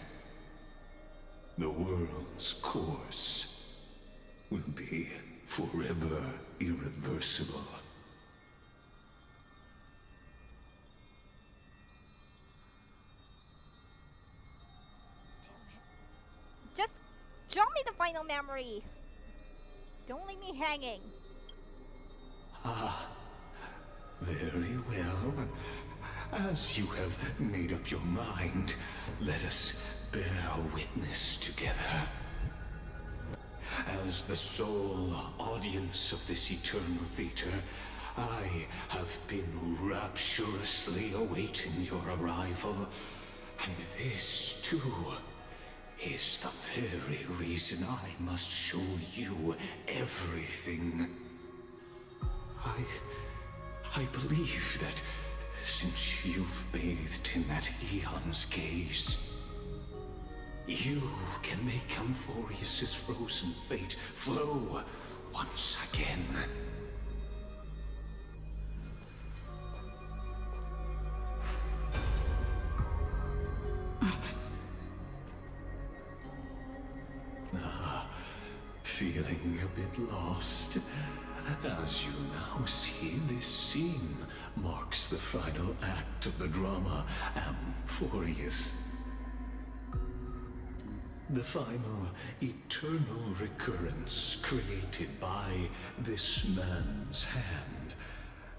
the world's course will be forever irreversible. Just show me the final memory. Don't leave me hanging. Ah, very well. As you have made up your mind, let us bear witness together. As the sole audience of this eternal theater, I have been rapturously awaiting your arrival. And this, too, is the very reason I must show you everything. I believe that since you've bathed in that eon's gaze, you can make Amphorius's frozen fate flow once again. Feeling a bit lost? As you now see, this scene marks the final act of the drama Amphorius. The final eternal recurrence created by this man's hand,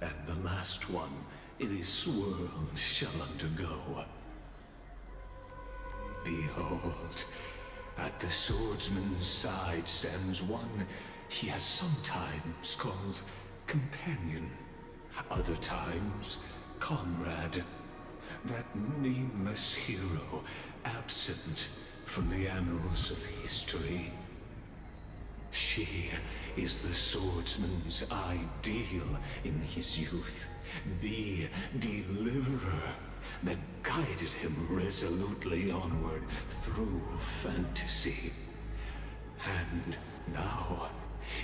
and the last one this world shall undergo. Behold, at the swordsman's side stands one he has sometimes called companion, other times comrade, that nameless hero absent from the annals of history. She is the swordsman's ideal in his youth, the deliverer that guided him resolutely onward through fantasy. And now,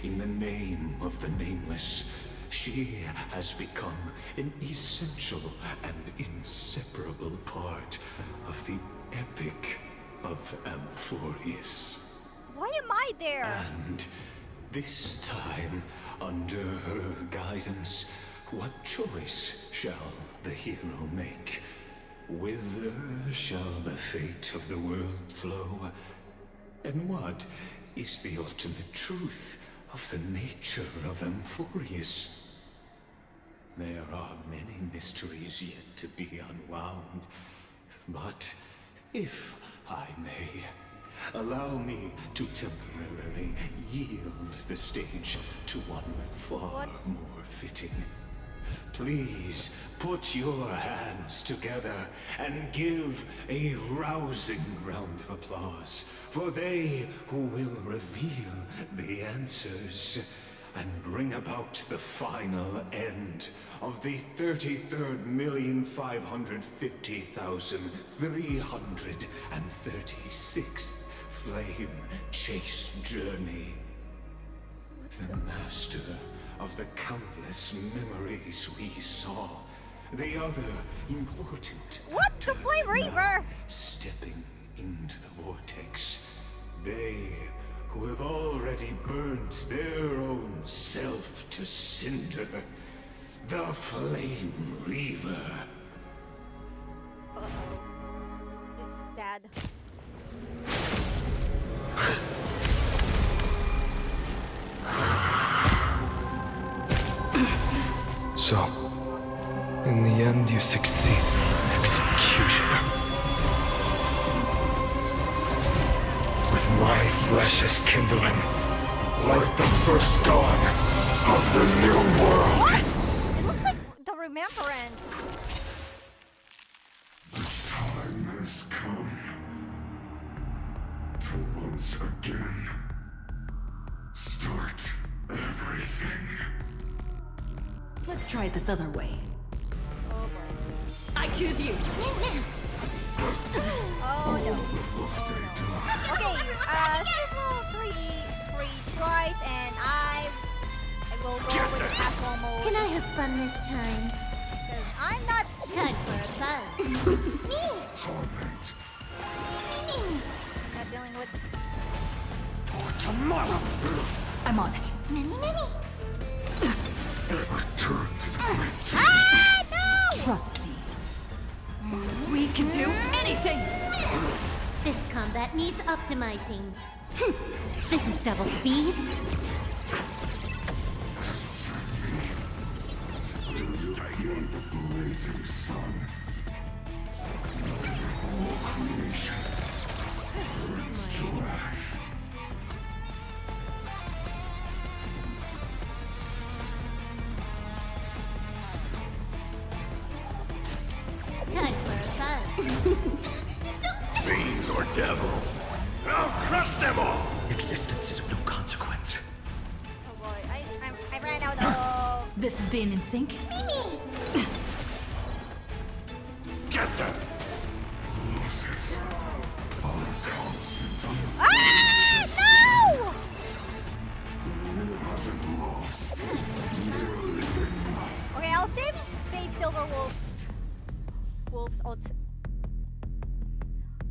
in the name of the Nameless, she has become an essential and inseparable part of the epic of Amphorius. Why am I there? And this time, under her guidance, what choice shall the hero make? Whither shall the fate of the world flow? And what is the ultimate truth of the nature of Amphorius? There are many mysteries yet to be unwound, but if I may, allow me to temporarily yield the stage to one far more fitting. Please put your hands together and give a rousing round of applause for they who will reveal the answers and bring about the final end of the 33,550,336th flame chase journey. The master of the countless memories we saw. The other important What the Flame Reaver? stepping into the vortex They who have already burnt their own self to cinder. The Flame Reaver. Uh-oh. This is bad. So, in the end, you succeed. Executioner. With my flesh as kindling, like the first dawn of the new world. What? It looks like the remembrance. The time has come to once again start everything. Let's try it this other way. Oh boy. I choose you. Oh no. Oh no. Okay, several three tries, and I will go with the casual mode. Can I have fun this time? Because I'm not Time for a buzz. Me! Torment. Me! I'm not dealing with. For tomorrow. I'm on it. Many. Return to the great. Ah no! Trust me. We can do anything! This combat needs optimizing. This is double speed. The blazing sun. All creation burns to ash. Time for a buzz. Fiends or devils, I'll crush them all! Existence is of no consequence. Oh boy, I ran out of. This is being in sync. Mimi! Get them! Losses are constant. Ah no! You haven't lost. Merely not. Okay, I'll save Silver Wolf's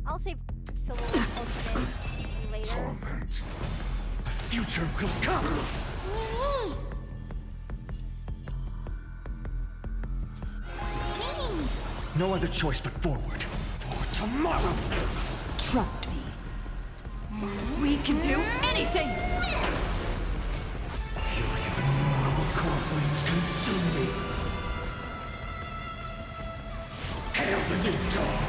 I'll save Silver Wolf's ultimate later. Torment. A future will come. Mimi! No other choice but forward. For tomorrow. Trust me. We can do anything! Fury of innumerable core flames consume me. Hail the new dawn.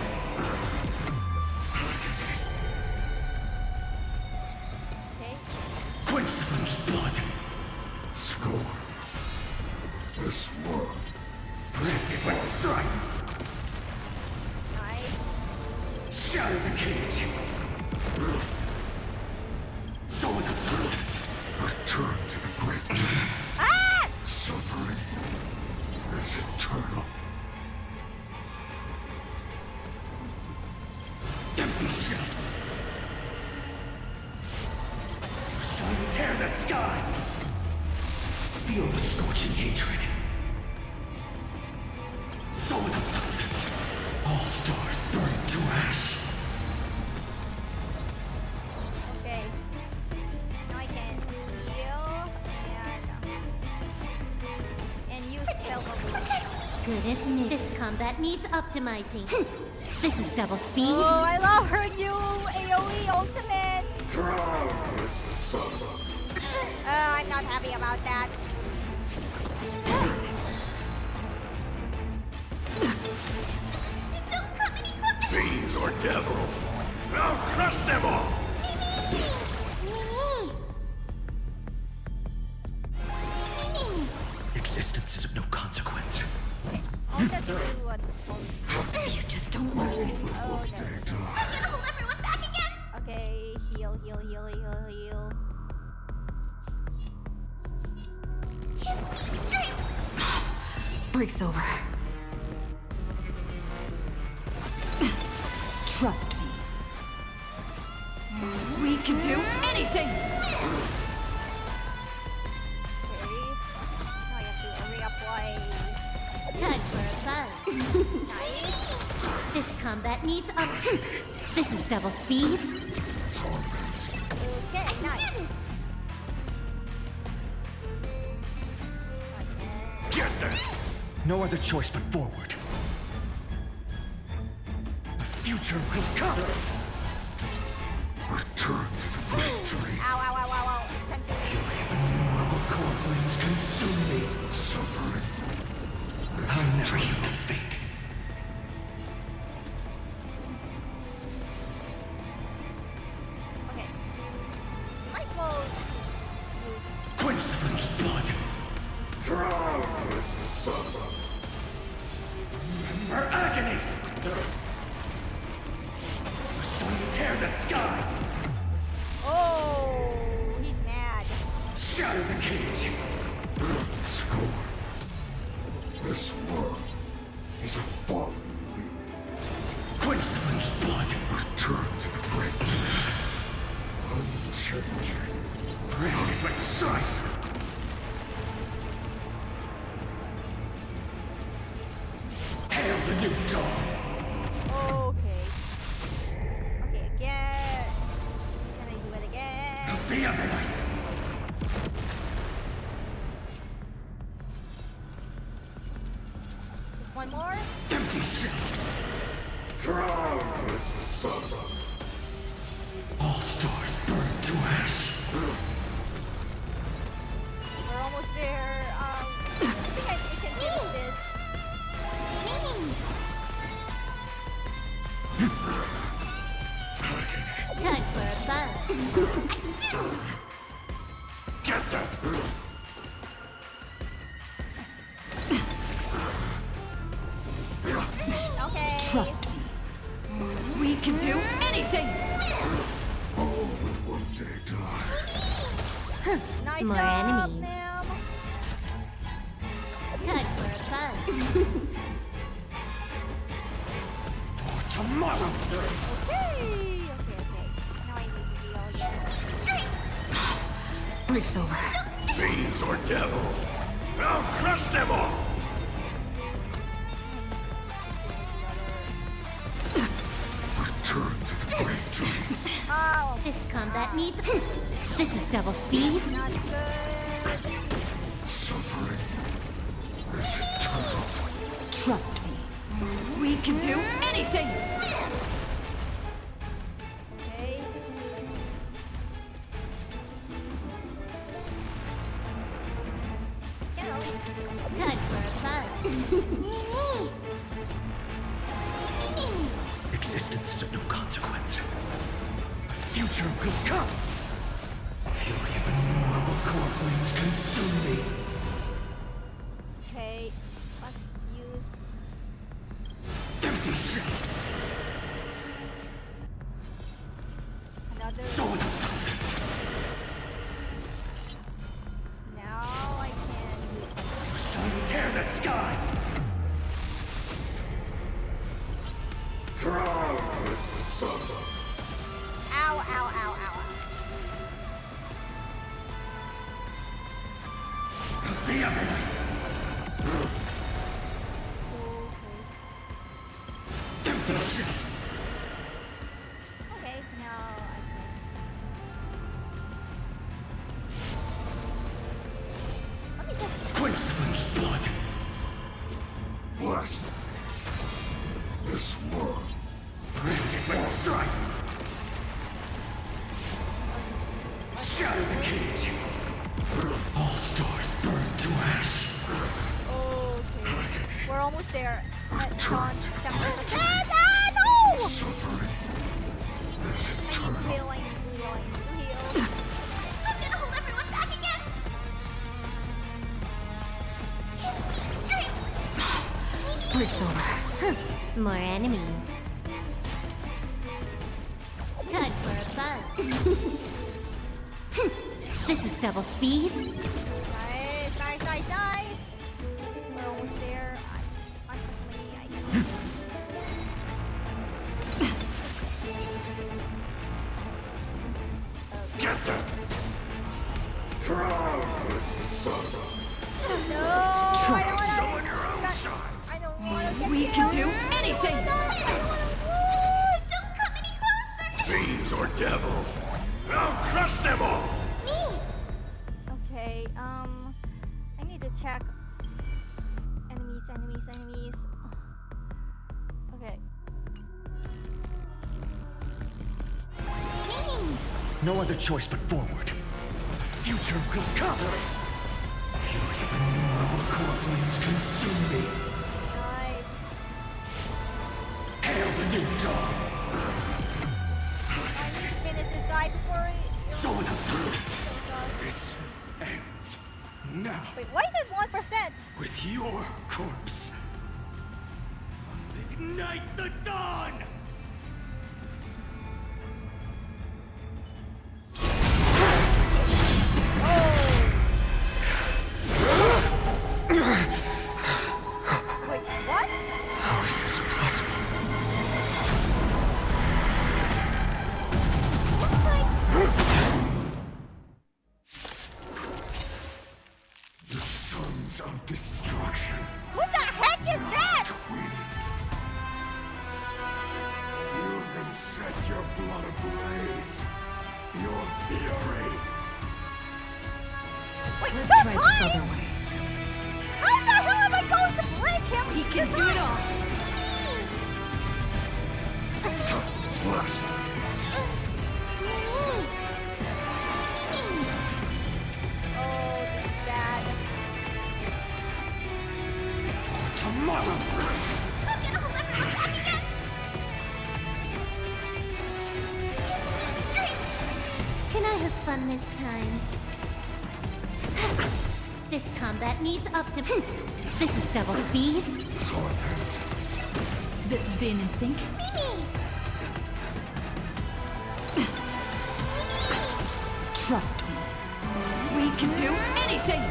Okay. Quench the foe's blood. Scorn. This world. Lifted with strife. Nice. Shatter the cage. So without substance. Return to the great tree. Ah! Suffering is eternal. Empty shell. Sun, tear the sky. Feel the scorching hatred. So without substance. All stars burn to ash. Okay. Now I can heal and use Silver Wolf. Good, isn't it? This combat needs optimizing. This is double speed. Oh, I love her new AoE ultimate. I'm not happy about that. Don't come any closer! Fiends or devils, I'll crush them all! Mimi! Existence is of no consequence. I'll just do what. You just don't learn. Oh, no. I'm gonna hold everyone back again! Okay, heal. Give me strength! Break's over. Trust me. We can do anything! Okay. Now I have to reapply. Time for a buzz. This combat needs up. This is double speed. Torment No other choice but forward. The future will come! Return to the victory. Ow, ow, ow, ow, ow. Time to... Fury of innumerable core flames consume me. Suffering. I'll never yield to fate. Okay. Might as well use... Quench the flame's blood. Remember agony! The sun tear the sky! Oh, he's mad. Shatter the cage! Let's go. This world is a fallen leaf. Quench the flame's blood! Return to the bridge. Unchanging. Branded with strife! Hail the new dawn! Okay. Okay, again. Can I do it again? The Ammonite! Just one more? Empty shell! Drown the sun. All stars burn to ash! We're almost there. I think I can finish this. Time for a buzz. Get them. Okay. Trust me. We can do anything! All will one day die. Nice More job, enemies. ma'am. Time for a buzz. For tomorrow! Okay. Now I need to deal again. Break's over. Fiends or devils. I'll crush them all. Return to the great tree. Oh, This combat needs. This is double speed. not good. Suffering is eternal. Trust me. We can do anything! Okay. Get out. Time for a buzz. Mimi! Mimi! Existence is of no consequence. A future will come! Fury of innumerable core flames consume me! Okay. Let's use... Empty shell! another... Sword of substance! Now I can use... The sun tear the sky! Drown the sun. Ow, ow, ow, ow. The Ammonite! Okay. Empty shell! Okay, now I can... Let me just... Quench the flame's blood! Bless this world. Branded with strife! Shatter the cage! All stars burn to ash! Okay. We're almost there. Return Dawn, to the September. victory. Ah, no! Suffering is I need to eternal. heal, I need to heal, I need to heal. I'm gonna hold everyone back again! Give me strength! Break's over. More enemies. Time for a buzz. This is double speed. Nice, nice, nice, nice! We're almost there. Unfortunately, I can... Get them. Drown the sun. No! I Trust don't wanna... Go on your own side. I don't wanna get We can killed. do anything! I don't wanna... Ooh, Don't come any closer! Fiends or devils. I'll crush them all. Okay, I need to check enemies enemies. Okay. No other choice but forward. The future will come. Fury of innumerable core flames consume me. Nice. Hail the new dawn. I need to finish this guy before he... So without silence, this ends now. Wait, why is it 1%? With your corpse. Ignite the dawn! Wait, what? How is this possible? The sons of destruction. What the heck is that? You can set your blood ablaze. Your fury. Wait, Let's two try this times? other way. How the hell am I going to break him? He can do it all. Blast. Oh, this is bad. Tomorrow. Can I have fun this time? This combat needs optim. This is double speed. This is being in sync. Trust me. We can do anything!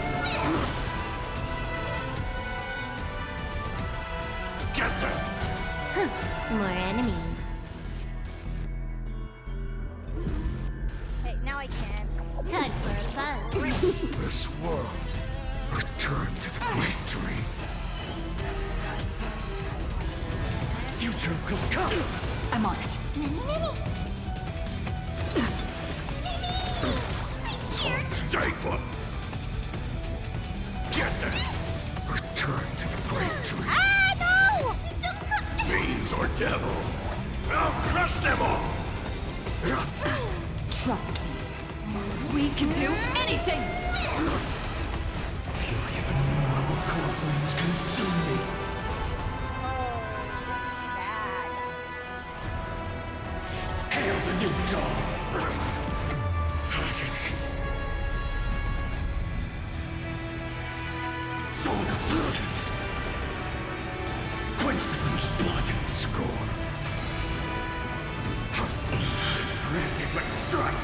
Get them. More enemies. Okay, now I can. Time for a fun. This world. Return to the great dream. Future will come. I'm on it. Stay put. Get them. Return to the great dream. Ah, no! Fiends or devils. I'll crush them all. Trust me. We can do anything! Fury of innumerable core flames consume me. Hail the new dawn. So without silence. Quench the fool's blood and scorn. Frantic but strike.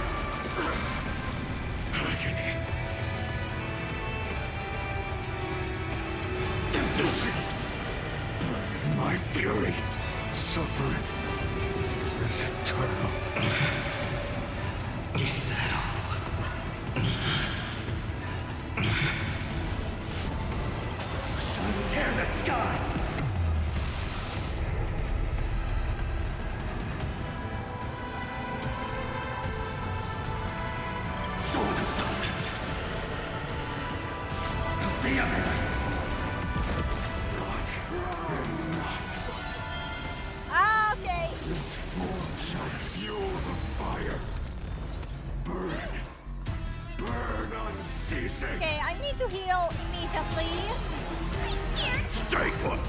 My fury, suffering, is eternal. Is that all? Sun, tear the sky! Sword of substance. The eminent. Ah, okay. This form shall fuel the fire. Burn. Burn unceasing. Okay, I need to heal immediately. Stay put.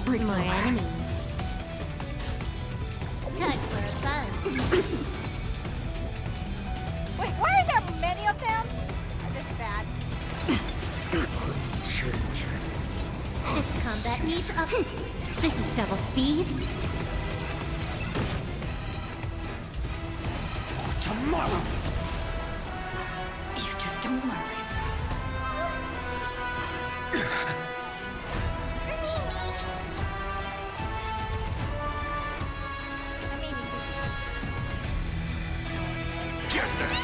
Bring More some enemies. Time for a fun. Wait, why are there many of them? This is bad. Changing. This combat needs up. This is double speed. Tomorrow! You just don't worry. Get them.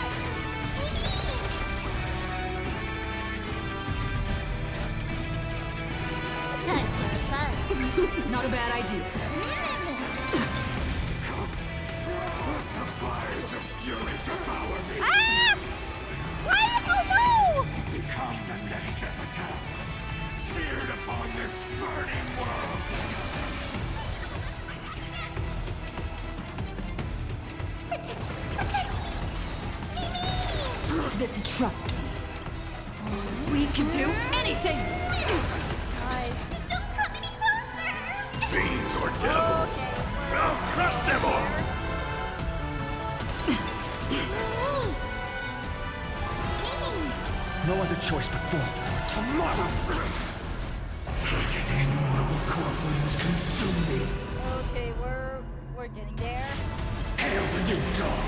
Time for a fun. Not a bad idea. The fires of fury devour me. Ah! Why? Oh no! Become Trust me. We can do anything! Nice. Don't come any closer! Fiends or devils! I'll crush them all! No other choice but forward. Tomorrow! Innumerable core flames consume me. Okay, we're getting there. Hail the new dawn!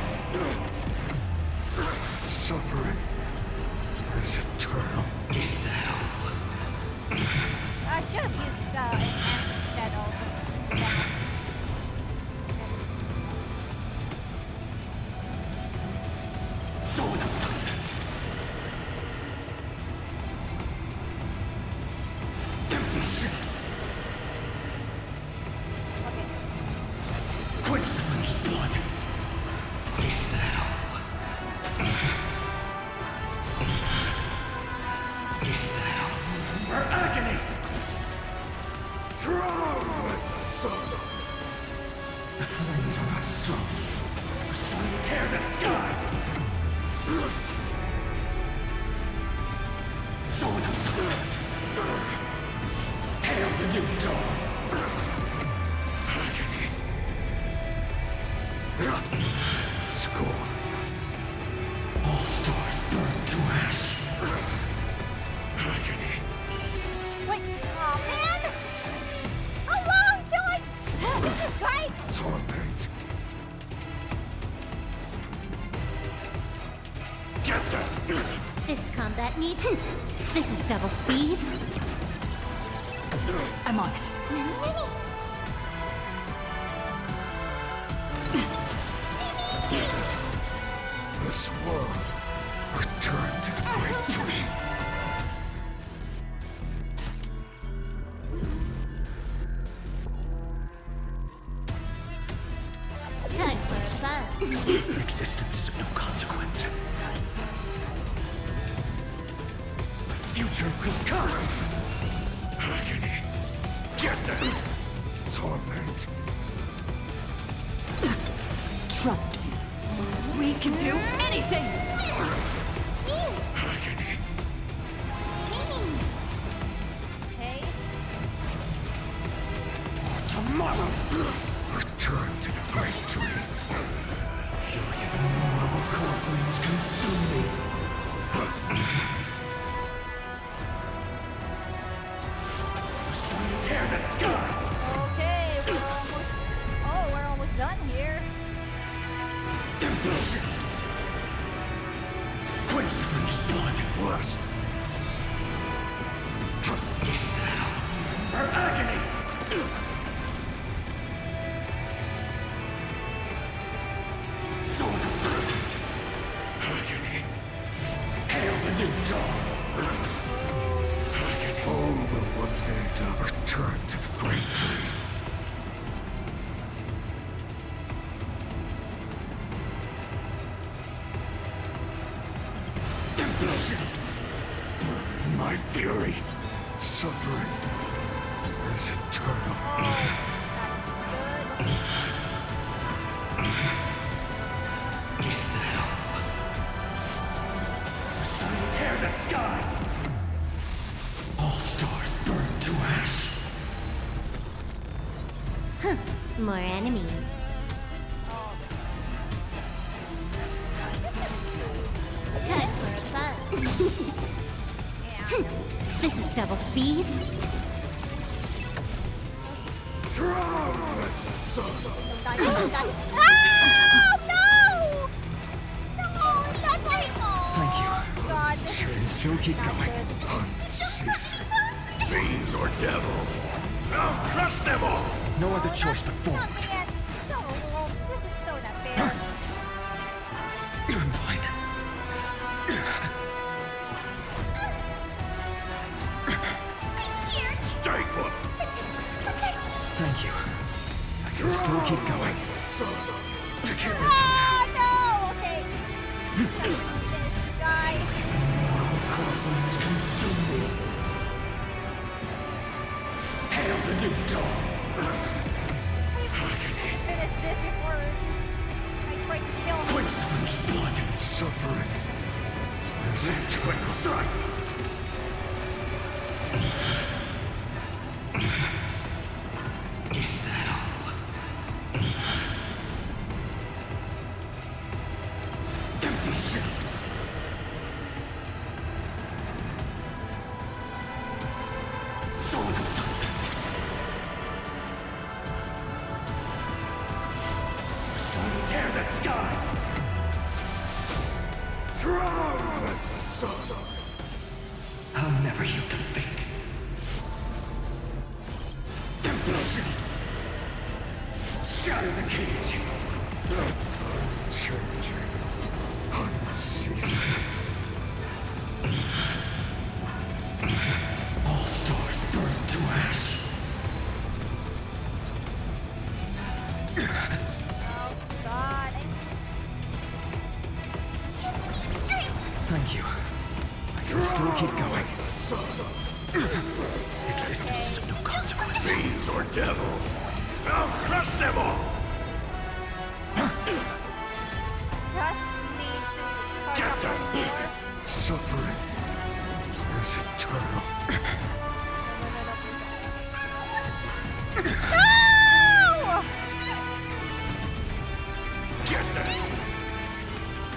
Suffering is eternal. Is that all? I should have used enhanced instead of that. So without substance. Empty shell. Okay. Quench the flame's blood. Is that all? Is that all? Her agony! Drown the sun! The flames are not strong. The sun tear the sky! So without substance. Hail the new dawn! Scorn. All stars burn to ash. Wait, oh man! How long till I beat this guy? Torment. Get them! This combat need. This is double speed. I'm on it. This world return to the great dream. Time for a fun. Existence is of no consequence. The future will come. Agony. Get them. Torment. Trust me. We can do anything! Okay. For tomorrow, return to the great dream. Fury of innumerable core flames consume me. The sun tear the sky. Okay, we're almost done here. Empty shell. Quench the flame's blood. Lust. Is that all? Her agony. So without substance. Agony. Hail the new dawn. All will one day return to the great dream. Empty shell. My fury, suffering is eternal. Is that all? The sun tear the sky. All stars burn to ash. More enemies. Time for a fun. This is double speed. Drown the sun. Oh no! No, that's right. Thank you. God. And still keep going. Unceasing. Fiends or devils. I'll crush them all. No other choice but forward. Man, so this is so not fair. I'm fine. Stay put. Thank you. I can still keep going. Ah, no! Okay. Finish this guy. Innumerable core flames consume me. Hail the new dawn. Empty shell. Solid substance. So tear the sky. Drown the sun. I'll never yield to fate. Empty shell. Shatter the cage. Unchanging. Unceasing. All stars burn to ash. Oh God! Thank you. I can still keep going. Existence is of no consequence. Fiends or devils, I'll crush them all! Just need to charge up my sword. Suffering is eternal. No! Get them!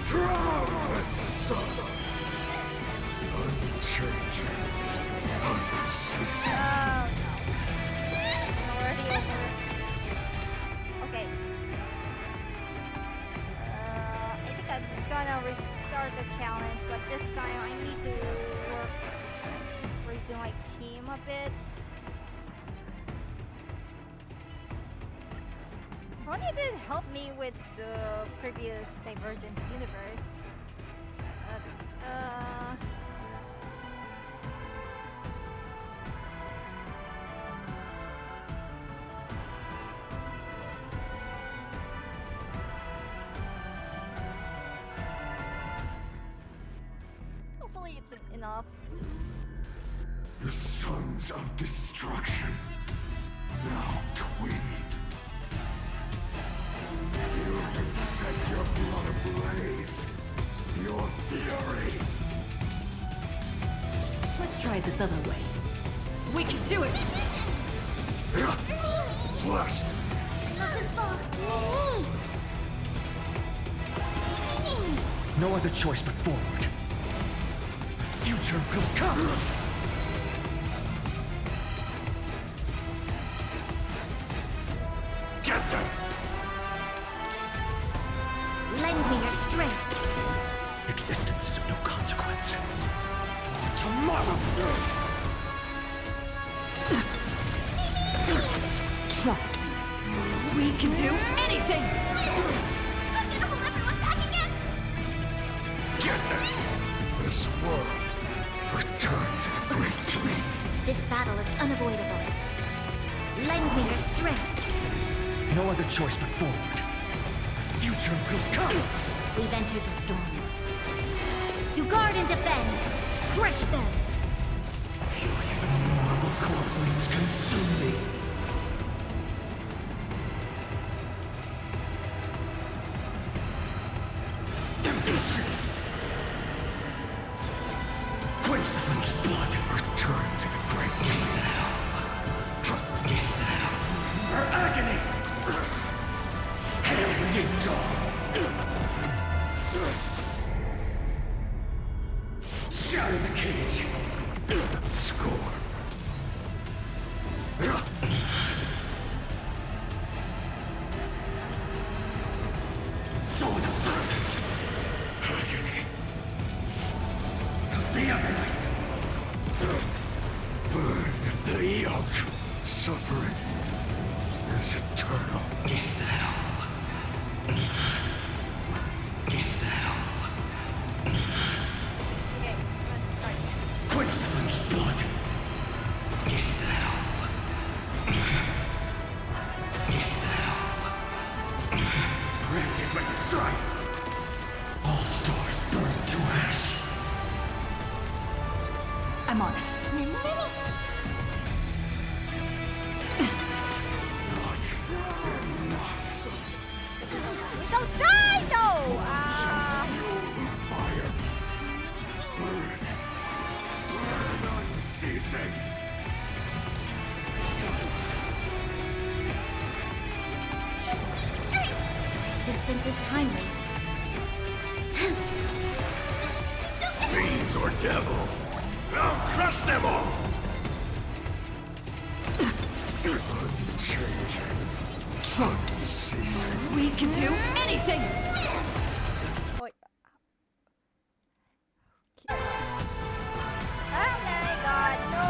Drown the sun! Unchanging, unceasing. Oh no. I'm already over. Okay. I think I'm gonna restart the challenge, but this time I need to redo my team a bit. Bronya did help me with the previous Divergent universe. Hopefully it's enough. The sons of destruction, now twinned. You can set your blood ablaze. Your fury. Let's try it this other way. We can do it! Flush. No other choice but forward. The future will come! Get them! Lend me your strength. Existence is of no consequence. For tomorrow! Trust me. We can do anything! I'm gonna hold everyone back again. Get them! This world return to the great tree. This battle is unavoidable. Lend me your strength. No other choice but forward. The future will come! We've entered the storm. To guard and defend. Crush them. Fury of innumerable core flames consume me. Empty ship. Quench the flame's blood. Return to the great tree. Is that her agony? Hail the new dawn. Shatter the cage. Score. Solid substance. Agony. The Everlight. Burn the yoke. Suffering is eternal. Is that all? Is that all? Okay, let's start. Quench the flame's blood. Is that all? Is that all? Branded with strife. All stars burn to ash. I'm on it. Don't die though! Fire. Burn. Burn unceasing. Resistance is timely. devil! I'll crush them all! Trust me. We can do anything! Wait. Oh my god, no!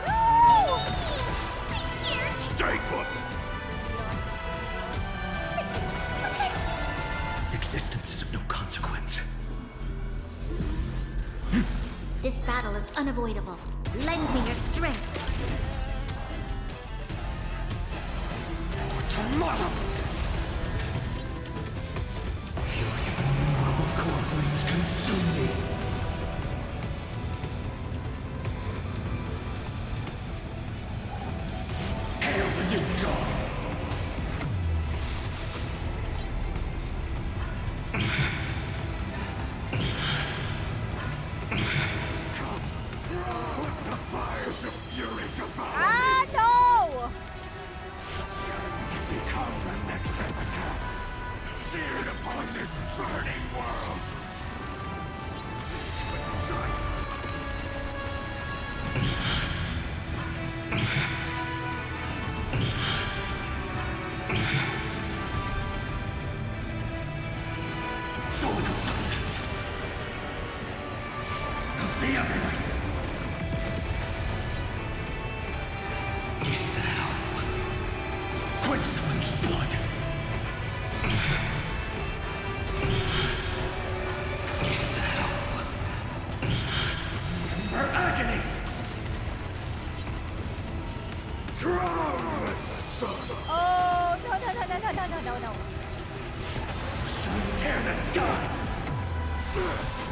No! Stay put! Existence is of no consequence. This battle is unavoidable. Lend me your strength. For tomorrow! Fury of innumerable core flames consume me. Hail the new dawn! Ah, no! Become the next epitaph, seared upon this burning world. So without substance. Of the evernight. Is that all? Quench the flame's blood. Is that all? Her agony! Drown the sun! Oh, no, no, no, no, no, no, no, no. Sun tear the sky!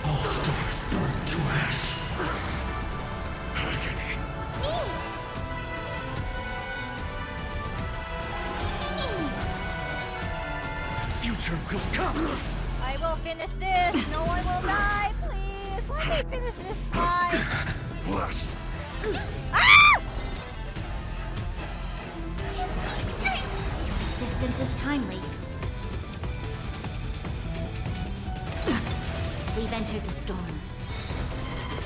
All stars burn to ash! Agony! Future will come! I will finish this. No one will die, please. Let me finish this fight. Plus, Ah! Your resistance is timely. We've entered the storm.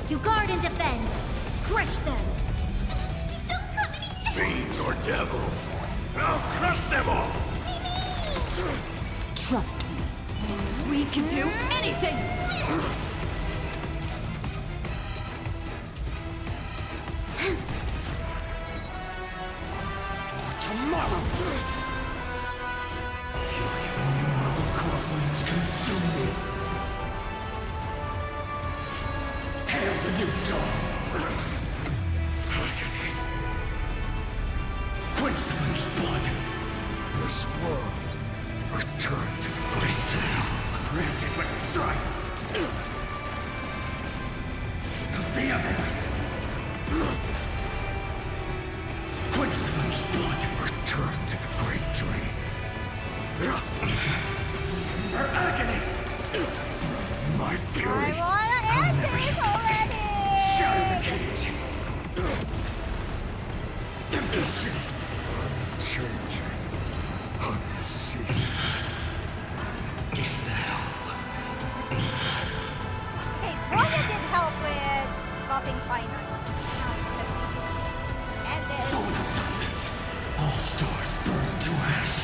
To guard and defend, crush them! fiends or devils, I'll crush them all! Trust me. We can do anything! For tomorrow! Fury of innumerable core flames consume me. Hail the new dawn! Agony! Quench the flame's blood! This world returned to the Race to hell, granted with strife! Of the evernight! Quench the flame's blood! return to the great dream. Her agony! My fury! I wanna end this already. Shatter the cage! Empty city! Changing, unceasing. Is that all? Hey, Roya did help with buffing Finer. And this. So without substance, all stars burn to ash.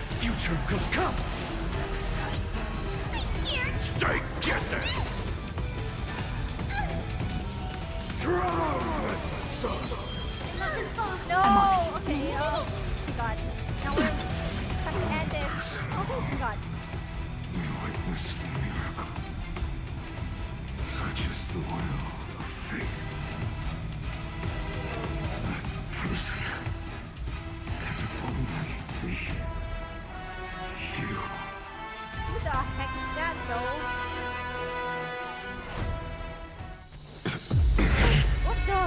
A future will come! Stay together! Drown the sun! No! I'm on it. Okay, oh god. Now we're gonna end this. Oh god. We witnessed the miracle. Such is the will of fate. That person can only be you. Who the heck is that though? What the?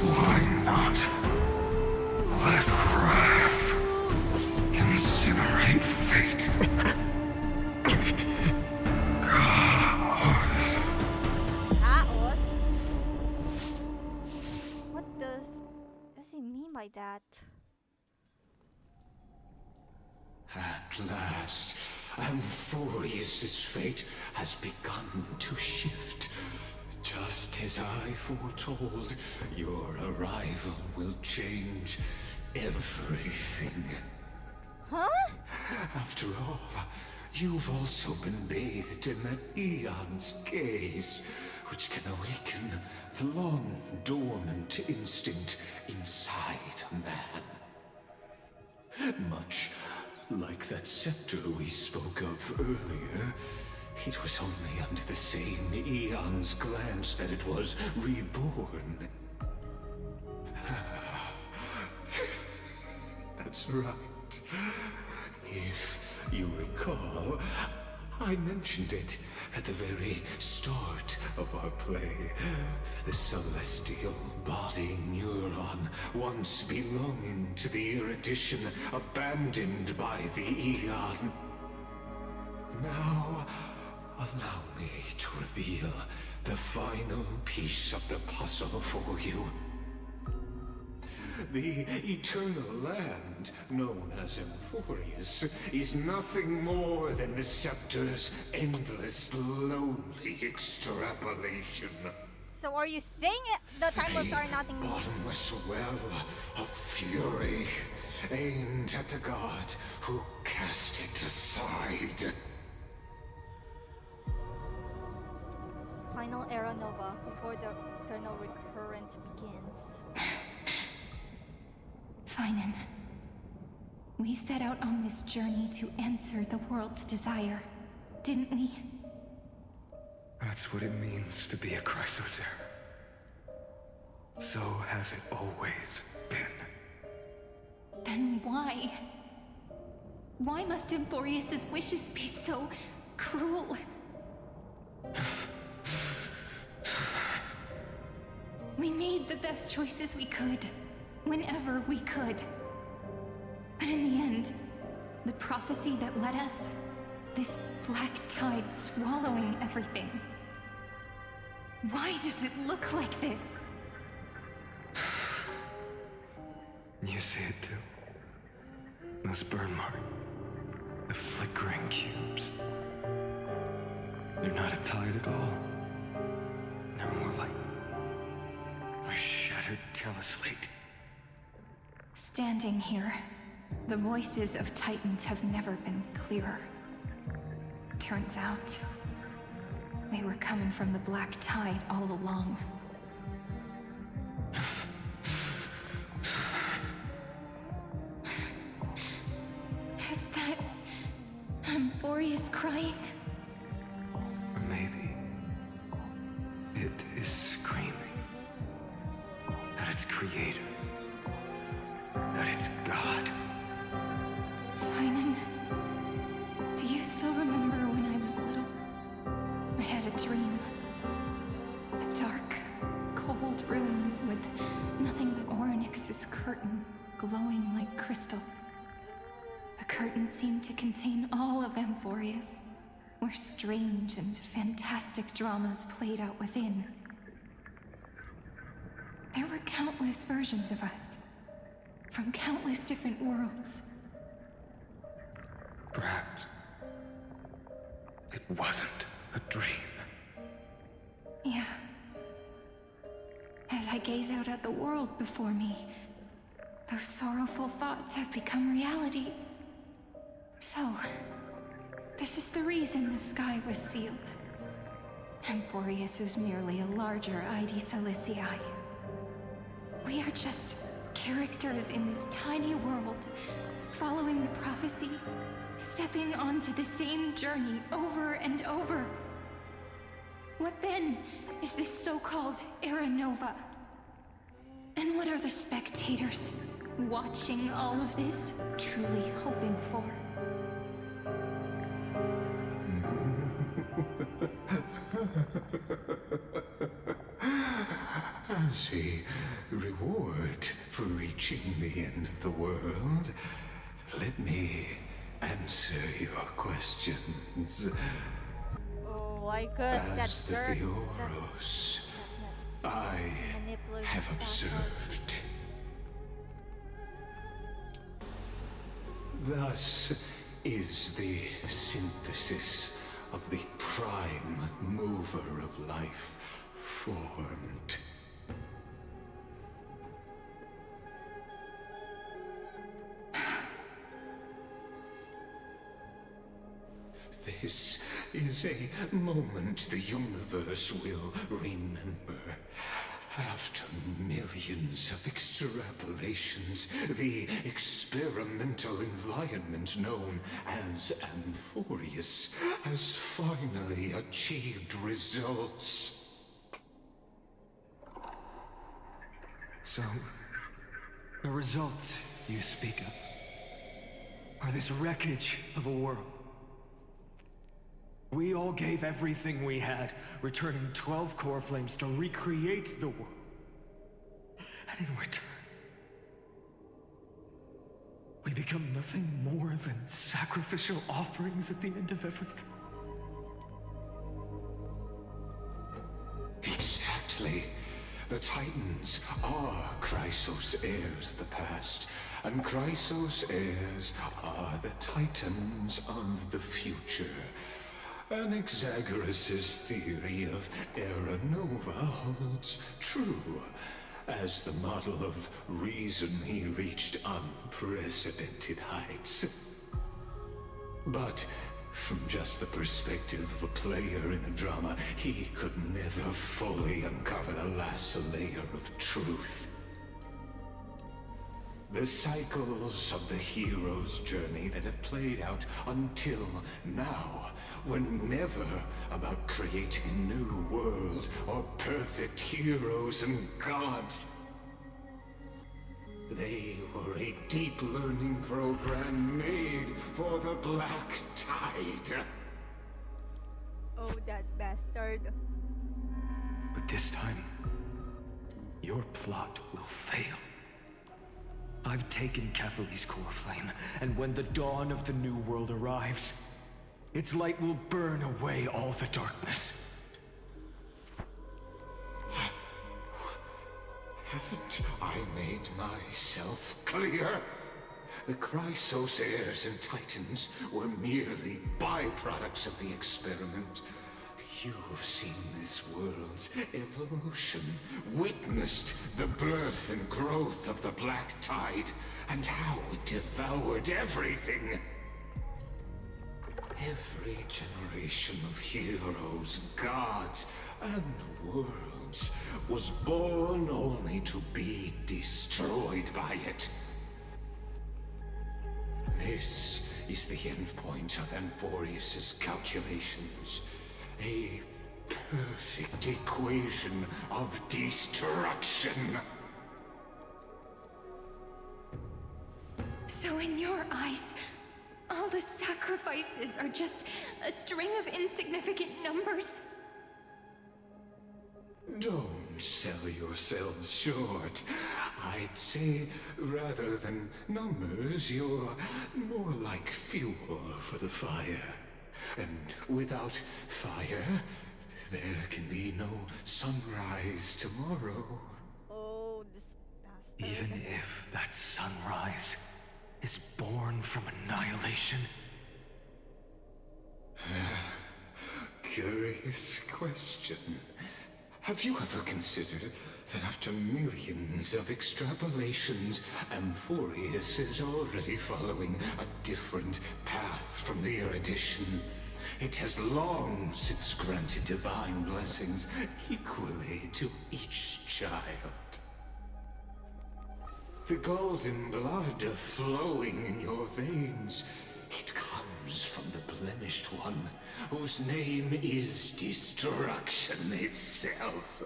Why not let wrath incinerate fate? that. At last, Amphorius's fate has begun to shift. Just as I foretold, your arrival will change everything. Huh? After all, you've also been bathed in that Eon's gaze, which can awaken the long-dormant instinct inside a man. Much like that scepter we spoke of earlier, it was only under the same Eon's glance that it was reborn. That's right. If you recall, I mentioned it at the very start of our play. The celestial body neuron, once belonging to the erudition abandoned by the Eon. Now, allow me to reveal the final piece of the puzzle for you. The eternal land, known as Amphorius, is nothing more than the scepter's endless, lonely extrapolation. So are you saying the timeless are nothing more? Bottomless well of fury, aimed at the god who cast it aside. Final era nova before the eternal recurrence begins. Finan, we set out on this journey to answer the world's desire, didn't we? That's what it means to be a Chrysosaur. So has it always been. Then why? Why must Amphorius's wishes be so cruel? We made the best choices we could, whenever we could. But in the end, the prophecy that led us, this black tide swallowing everything. Why does it look like this? You see it too. Those burn marks. The flickering cubes. They're not a tide at all. They're more like a shattered teleslate. Standing here, the voices of Titans have never been clearer. Turns out, they were coming from the black tide all along. Is that Amphorius crying? Or maybe it is screaming at its creator, at its god. Finan, do you still remember when I was little? I had a dream. A dark, cold room with nothing but Orynyx's curtain glowing like crystal. The curtain seemed to contain all of Amphorius, where strange and fantastic dramas played out within. There were countless versions of us, from countless different worlds. Perhaps it wasn't a dream. Yeah. As I gaze out at the world before me, those sorrowful thoughts have become reality. So, this is the reason the sky was sealed. Amphorius is merely a larger ID Silicii. We are just characters in this tiny world, following the prophecy, stepping onto the same journey over and over. What then is this so-called Era Nova? And what are the spectators watching all of this truly hoping for? As a reward for reaching the end of the world, let me answer your questions. Oh, I guess As that's the Theoros, I have observed Thus is the synthesis of the prime mover of life formed. This is a moment the universe will remember. After millions of extrapolations, the experimental environment known as Amphorius has finally achieved results. So, the results you speak of are this wreckage of a world. We all gave everything we had, returning 12 core flames to recreate the world. And in return, we become nothing more than sacrificial offerings at the end of everything. Exactly. The Titans are Chrysos heirs of the past, and Chrysos heirs are the Titans of the future. Anaxagoras' theory of Era Nova holds true. As the model of reason, he reached unprecedented heights. But from just the perspective of a player in the drama, he could never fully uncover the last layer of truth. The cycles of the hero's journey that have played out until now were never about creating a new world or perfect heroes and gods. They were a deep learning program made for the Black Tide. Oh, that bastard. But this time, your plot will fail. I've taken Catholi's core flame, and when the dawn of the new world arrives, its light will burn away all the darkness. Haven't I made myself clear? The Chrysos heirs and Titans were merely byproducts of the experiment. You have seen this world's evolution, witnessed the birth and growth of the Black Tide, and how it devoured everything. Every generation of heroes, gods, and worlds was born only to be destroyed by it. This is the endpoint of Amphorius' calculations. A perfect equation of destruction. So in your eyes, all the sacrifices are just a string of insignificant numbers? Don't sell yourselves short. I'd say, rather than numbers, you're more like fuel for the fire. And without fire, there can be no sunrise tomorrow. Oh, this bastard. Even if that sunrise is born from annihilation? Curious question. Have you ever considered that after millions of extrapolations, Amphorius is already following a different path from the erudition? It has long since granted divine blessings equally to each child. The golden blood flowing in your veins, it comes from the blemished one, whose name is destruction itself.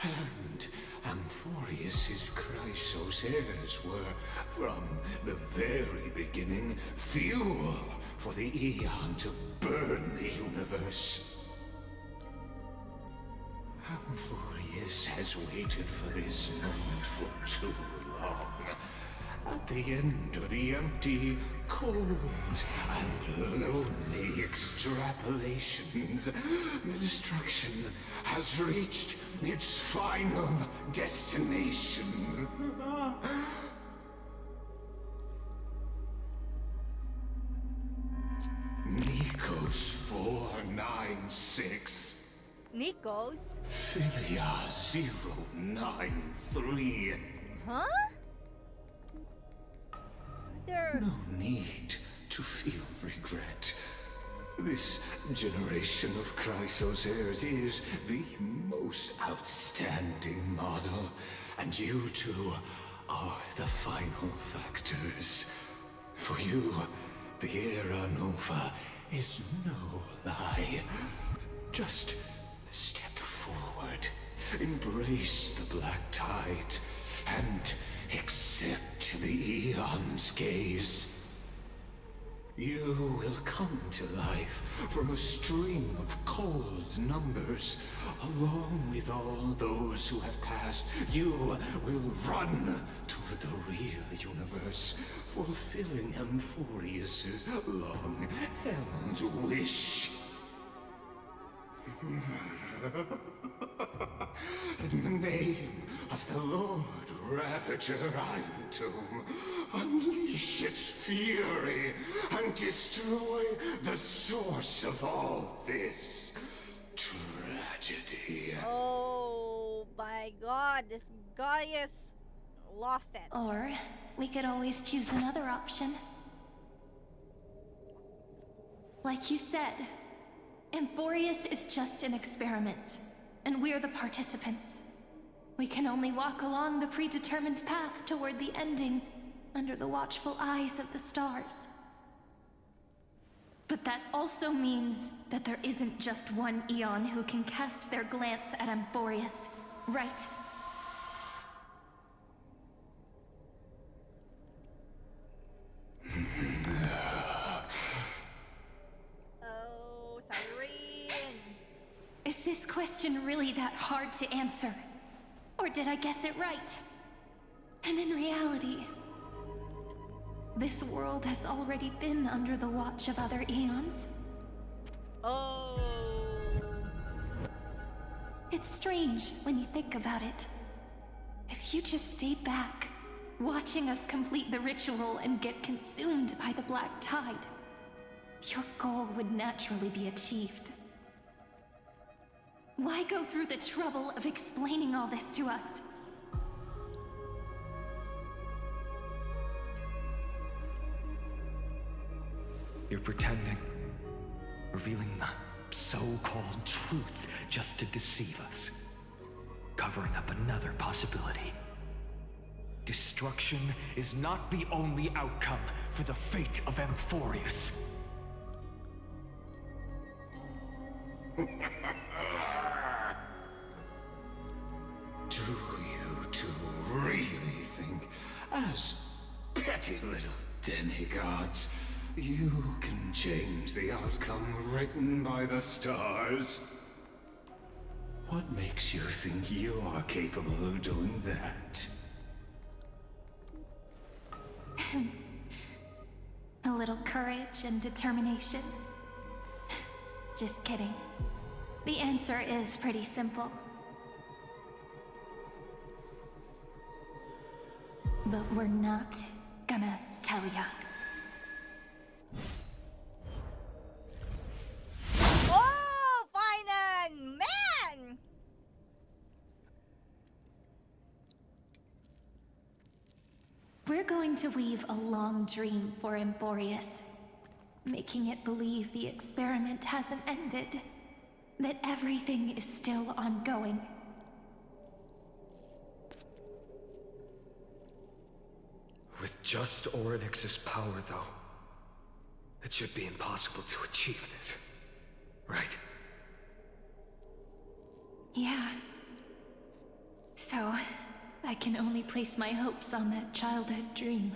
And Amphorius' Chrysos heirs were, from the very beginning, fuel for the Aeon to burn the universe. Amphorius has waited for this moment for too long. At the end of the empty, cold, and lonely extrapolations, the destruction has reached its final destination. 096. Nikos? Philia 093. Huh? There... No need to feel regret. This generation of Chrysos heirs is the most outstanding model, and you two are the final factors. For you, the Era Nova is no lie. Just step forward, embrace the black tide, and accept the Eon's gaze. You will come to life from a string of cold numbers. Along with all those who have passed, you will run toward the real universe, fulfilling Amphorius's long-held wish. In the name of the Lord Ravager Irontomb, unleash its fury and destroy the source of all this tragedy. Oh my god, this Gaius lost it. Or we could always choose another option. Like you said, Amphorius is just an experiment, and we're the participants. We can only walk along the predetermined path toward the ending, under the watchful eyes of the stars. But that also means that there isn't just one Eon who can cast their glance at Amphorius, right? Oh, Cyrene! Is this question really that hard to answer? Or did I guess it right? And in reality, this world has already been under the watch of other Eons. Oh. It's strange when you think about it. If you just stayed back, watching us complete the ritual and get consumed by the black tide, your goal would naturally be achieved. Why go through the trouble of explaining all this to us? You're pretending, revealing the so-called truth just to deceive us, covering up another possibility. Destruction is not the only outcome for the fate of Amphorius. Do you two really think, as petty little demigods, you can change the outcome written by the stars? What makes you think you are capable of doing that? A little courage and determination. Just kidding. The answer is pretty simple. But we're not gonna tell ya. Oh, Finan! Man! We're going to weave a long dream for Amphorius, making it believe the experiment hasn't ended, that everything is still ongoing. With just Oryx's power, though, it should be impossible to achieve this, right? Yeah. So, I can only place my hopes on that childhood dream.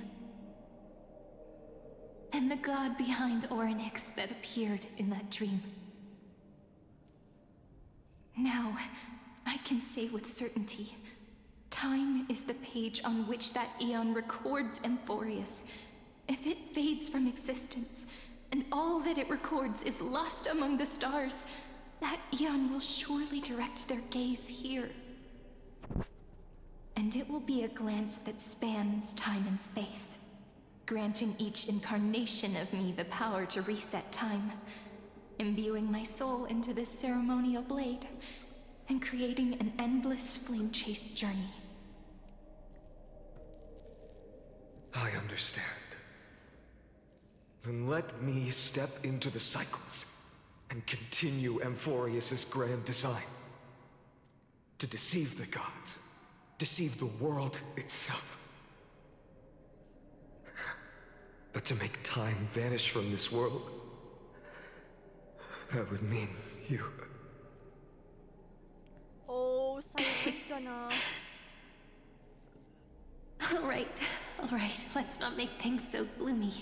And the god behind Oryx that appeared in that dream. Now, I can say with certainty, time is the page on which that Eon records Amphorius. If it fades from existence, and all that it records is lost among the stars, that Eon will surely direct their gaze here. And it will be a glance that spans time and space, granting each incarnation of me the power to reset time, imbuing my soul into this ceremonial blade, and creating an endless flame chase journey. I understand. Then let me step into the cycles and continue Amphorius's grand design. To deceive the gods, deceive the world itself. But to make time vanish from this world, that would mean you. Oh, Siren's gonna... All right, let's not make things so gloomy.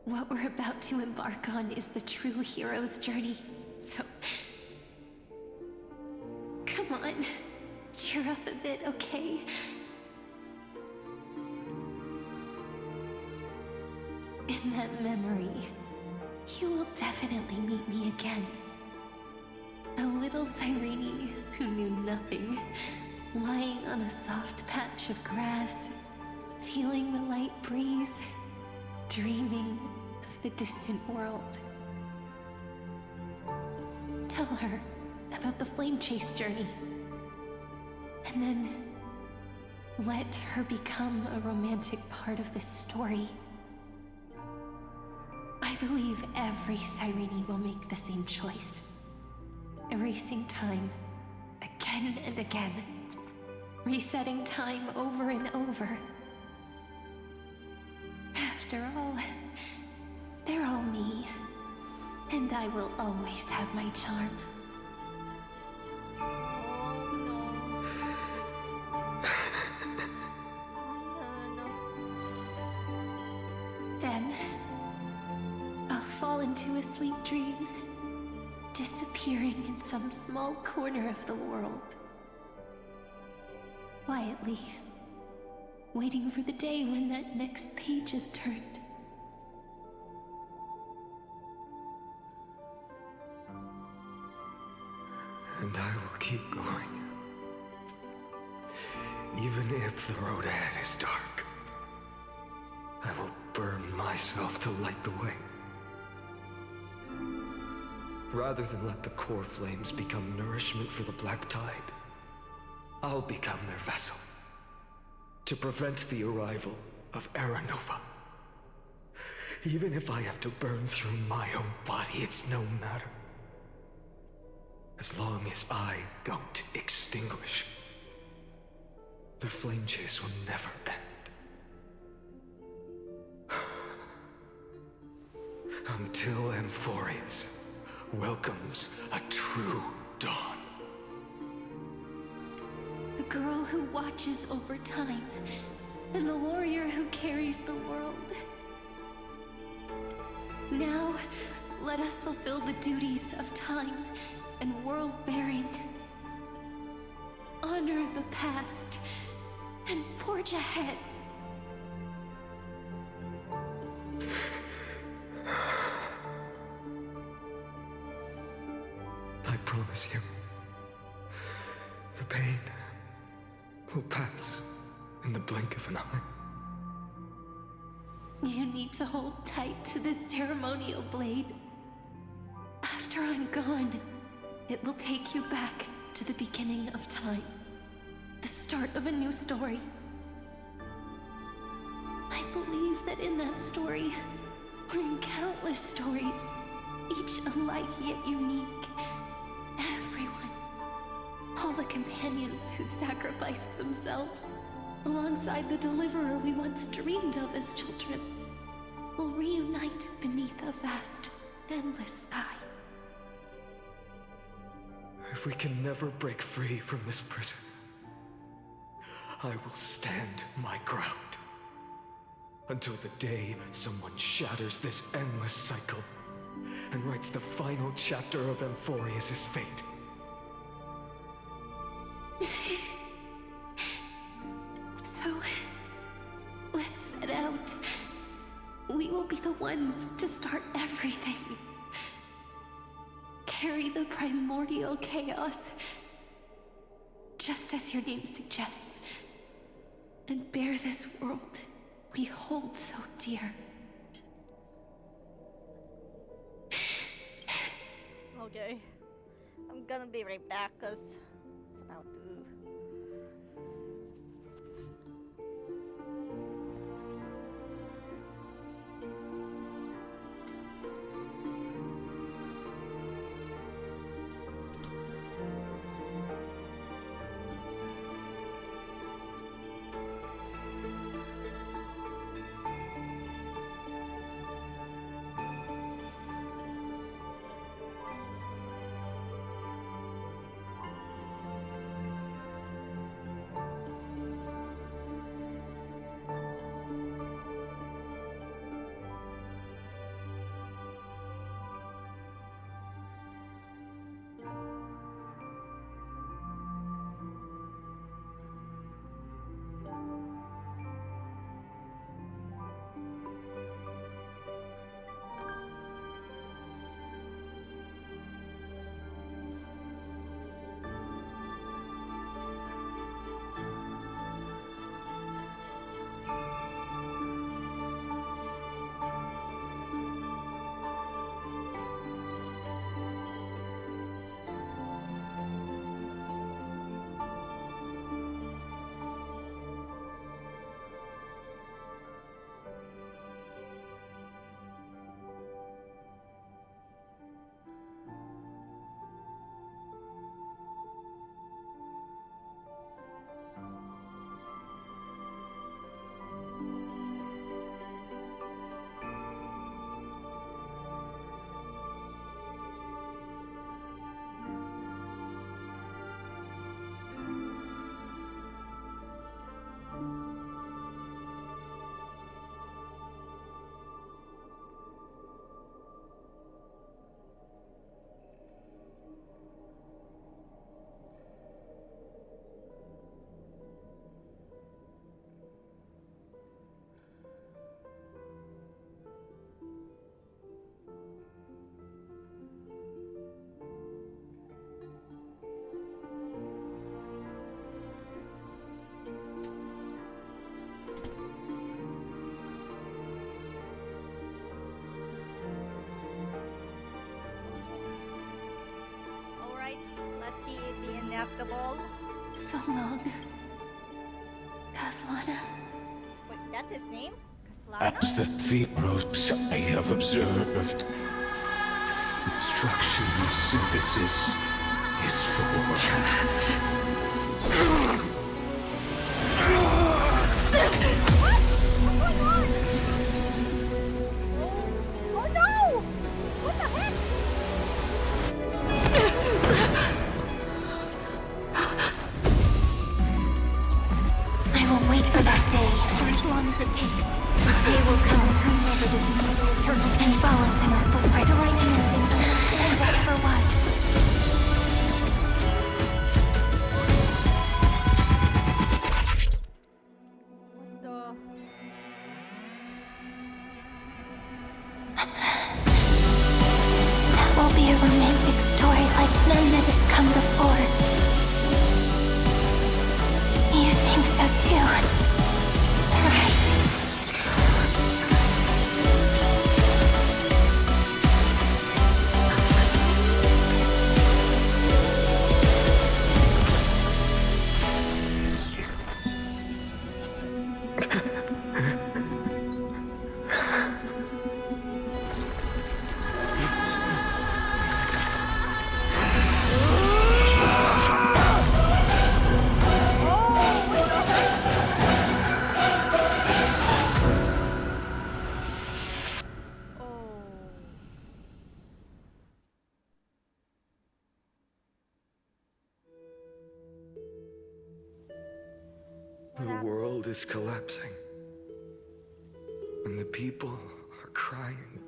What we're about to embark on is the true hero's journey, so... Come on, cheer up a bit, okay? In that memory, you will definitely meet me again. A little Cyrene who knew nothing, lying on a soft patch of grass, feeling the light breeze, dreaming of the distant world. Tell her about the flame chase journey, and then let her become a romantic part of this story. I believe every Cyrene will make the same choice. Erasing time again and again. Resetting time over and over. After all, they're all me. And I will always have my charm. Then, I'll fall into a sweet dream, disappearing in some small corner of the world. Quietly, waiting for the day when that next page is turned. And I will keep going. Even if the road ahead is dark, I will burn myself to light the way. Rather than let the core flames become nourishment for the Black Tide, I'll become their vessel. To prevent the arrival of Aranova. Even if I have to burn through my own body, it's no matter. As long as I don't extinguish, the flame chase will never end. Until Amphorius welcomes a true dawn. The girl who watches over time, and the warrior who carries the world. Now, let us fulfill the duties of time and world-bearing. Honor the past, and forge ahead. I promise you, the pain will pass in the blink of an eye. You need to hold tight to this ceremonial blade. After I'm gone, it will take you back to the beginning of time. The start of a new story. I believe that in that story, we're in countless stories, each alike yet unique. Everyone, all the companions who sacrificed themselves, alongside the deliverer we once dreamed of as children, will reunite beneath a vast, endless sky. If we can never break free from this prison, I will stand my ground. Until the day someone shatters this endless cycle and writes the final chapter of Amphorius' fate. So, let's set out. We will be the ones to start everything. Carry the primordial chaos, just as your name suggests, and bear this world we hold so dear. Okay. I'm gonna be right back because it's about to. Let's see the inevitable. So long. Kaslana. Wait, that's his name? Kaslana? As the Theros I have observed, instruction synthesis is formed. Oh no! What the heck? I will wait for that day, for as long as it takes. The day will come whenever this immortal eternal and follows in my footprint to write anything than whatever was. That will be a romantic story like none that has come before. You think so too, right? The world is collapsing. And the people are crying.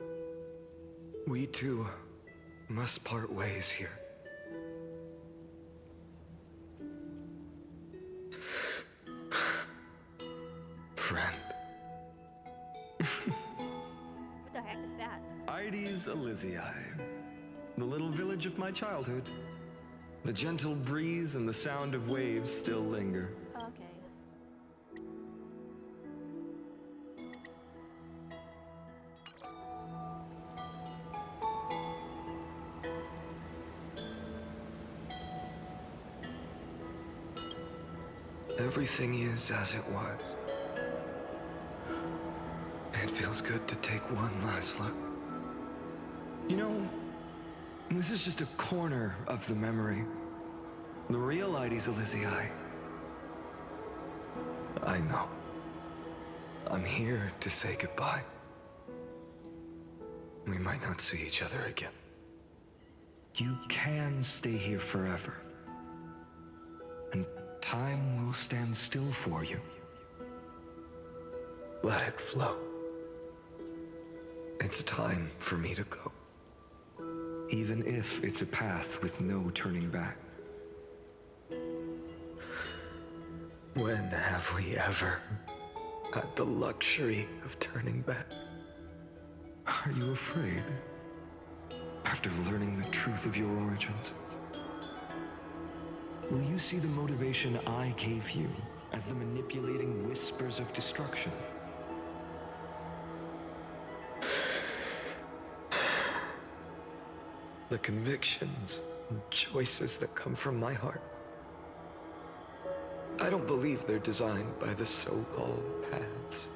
We too must part ways here. Friend. What the heck is that? Ides Elysiae, the little village of my childhood. The gentle breeze and the sound of waves still linger. Okay. everything is as it was. It feels good to take one last look. You know, this is just a corner of the memory. The real Ides Elysiae. I know. I'm here to say goodbye. We might not see each other again. You can stay here forever. And time will stand still for you. Let it flow. It's time for me to go. Even if it's a path with no turning back. When have we ever had the luxury of turning back? Are you afraid? After learning the truth of your origins? Will you see the motivation I gave you as the manipulating whispers of destruction? The convictions and choices that come from my heart. I don't believe they're designed by the so-called paths.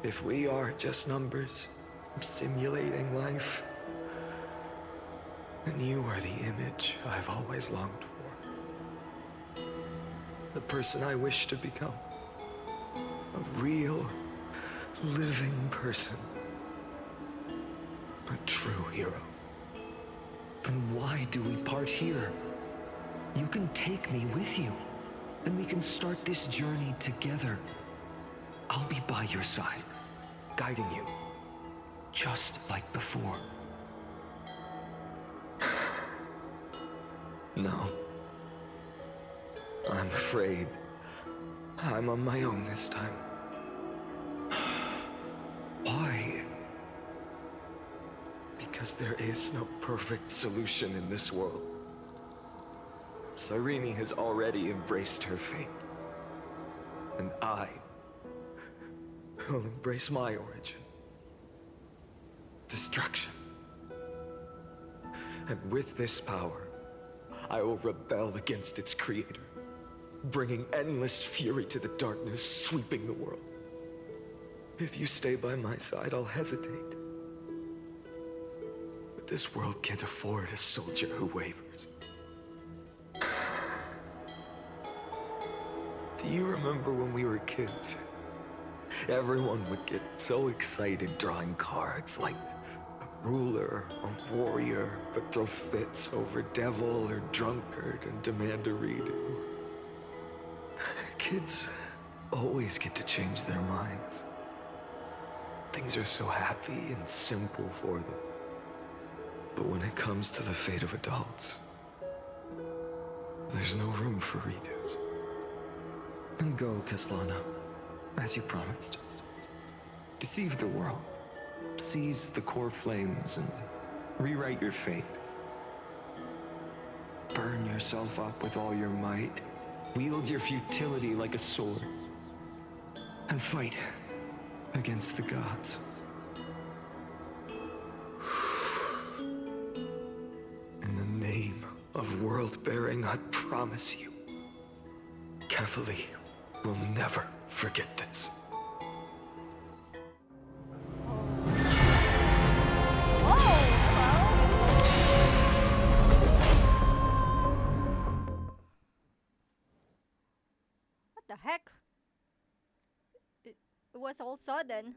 If we are just numbers simulating life, then you are the image I've always longed for. The person I wish to become. A real, living person. A true hero. Then why do we part here? You can take me with you, and we can start this journey together. I'll be by your side, guiding you, just like before. No. I'm afraid I'm on my own this time. Why? Because there is no perfect solution in this world. Cyrene has already embraced her fate. And I will embrace my origin. Destruction. And with this power, I will rebel against its creator, bringing endless fury to the darkness sweeping the world. If you stay by my side, I'll hesitate. But this world can't afford a soldier who wavers. Do you remember when we were kids? Everyone would get so excited drawing cards like ruler or warrior, but throw fits over devil or drunkard and demand a redo. Kids always get to change their minds. Things are so happy and simple for them. But when it comes to the fate of adults, there's no room for redos. And go, Kaslana, as you promised. Deceive the world. Seize the core flames and rewrite your fate. Burn yourself up with all your might. Wield your futility like a sword. And fight against the gods. In the name of world-bearing, I promise you, Kefali will never forget this. What the heck? It was all sudden.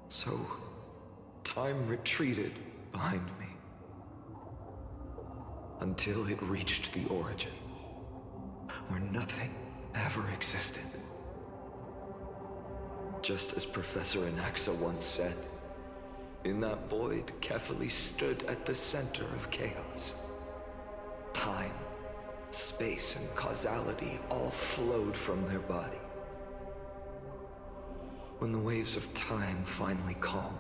So, time retreated behind me. Until it reached the origin, where nothing ever existed. Just as Professor Anaxa once said, in that void, Kefali stood at the center of chaos. Time, space, and causality all flowed from their body. When the waves of time finally calmed,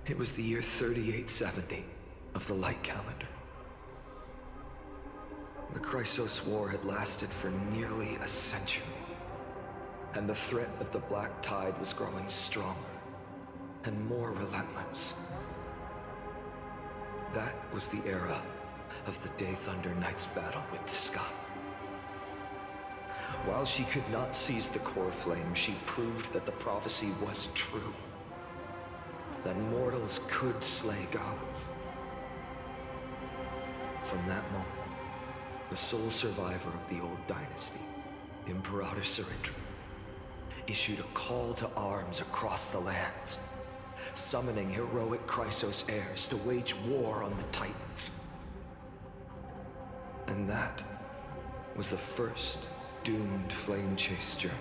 it was the year 3870 of the light calendar. The Chrysos War had lasted for nearly a century, and the threat of the Black Tide was growing stronger and more relentless. That was the era of the Day Thunder Knight's battle with the sky. While she could not seize the core flame, she proved that the prophecy was true. That mortals could slay gods. From that moment, the sole survivor of the old dynasty, Imperator Surindra, issued a call to arms across the lands, summoning heroic Chrysos heirs to wage war on the Titans. And that was the first doomed flame chase journey,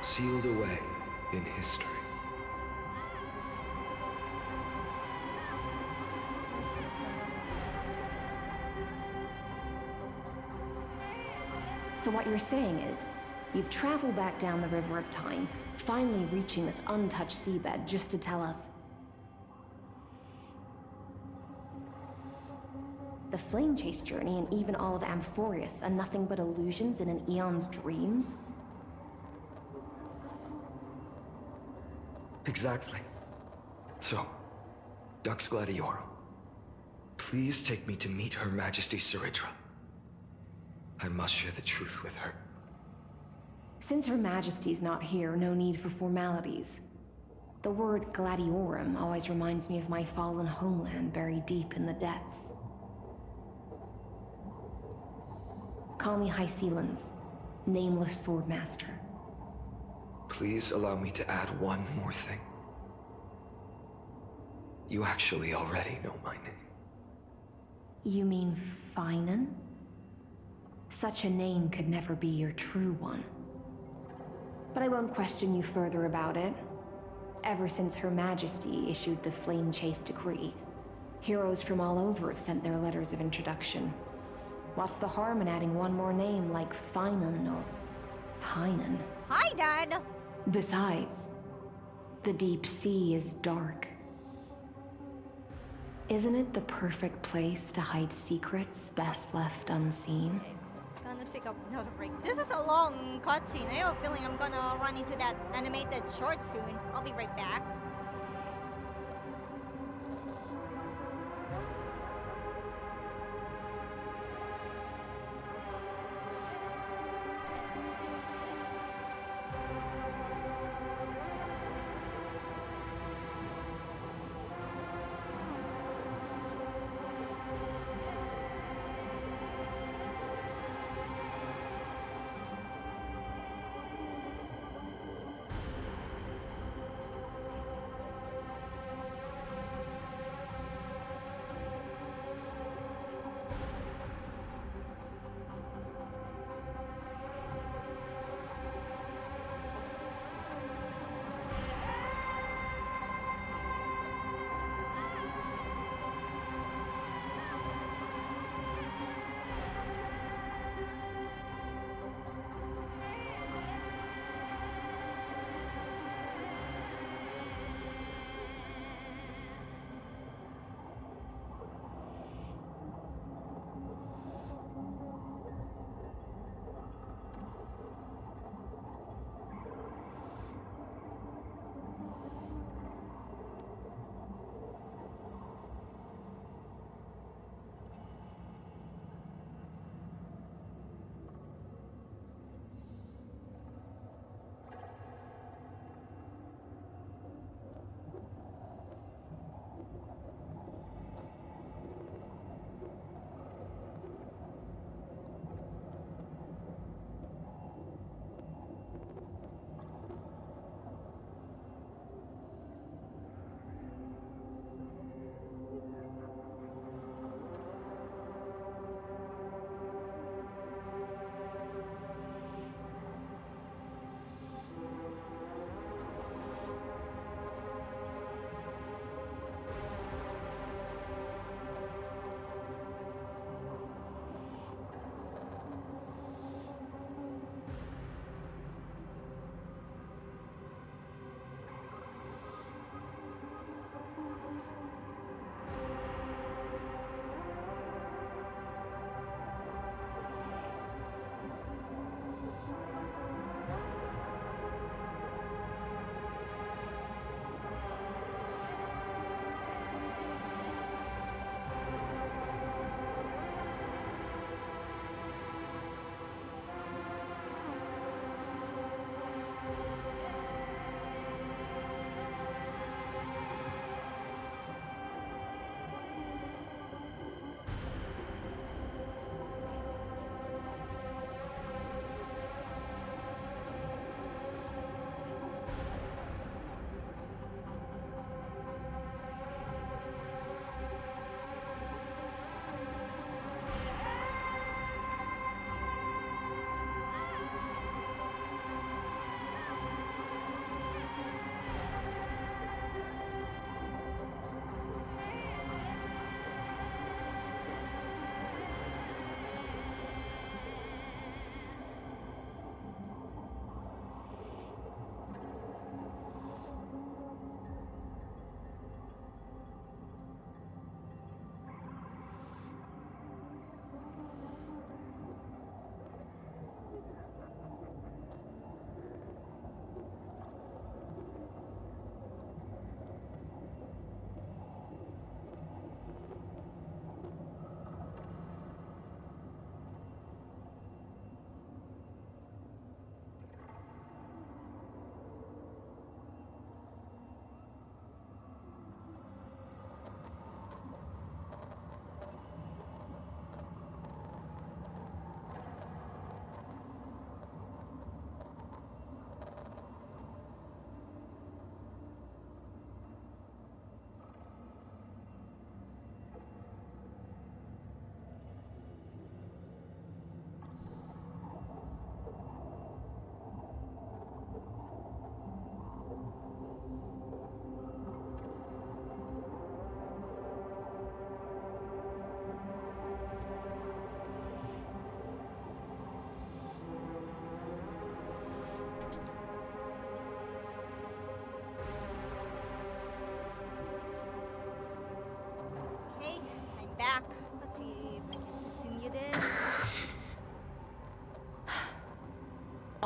sealed away in history. So what you're saying is, you've traveled back down the River of Time, finally reaching this untouched seabed just to tell us the flame chase journey and even all of Amphorius are nothing but illusions in an Eon's dreams? Exactly. So, Dux Gladiorum, please take me to meet Her Majesty Surindra. I must share the truth with her. Since Her Majesty's not here, no need for formalities. The word Gladiorum always reminds me of my fallen homeland buried deep in the depths. Call me High Sealans, Nameless Swordmaster. Please allow me to add one more thing. You actually already know my name. You mean Finan? Such a name could never be your true one. But I won't question you further about it. Ever since Her Majesty issued the Flame Chase Decree, heroes from all over have sent their letters of introduction. What's the harm in adding one more name like Finan or Pinan? Hi, Dad! Besides, the deep sea is dark. Isn't it the perfect place to hide secrets best left unseen? Okay, gonna take another break. This is a long cutscene. I have a feeling I'm gonna run into that animated short soon. I'll be right back.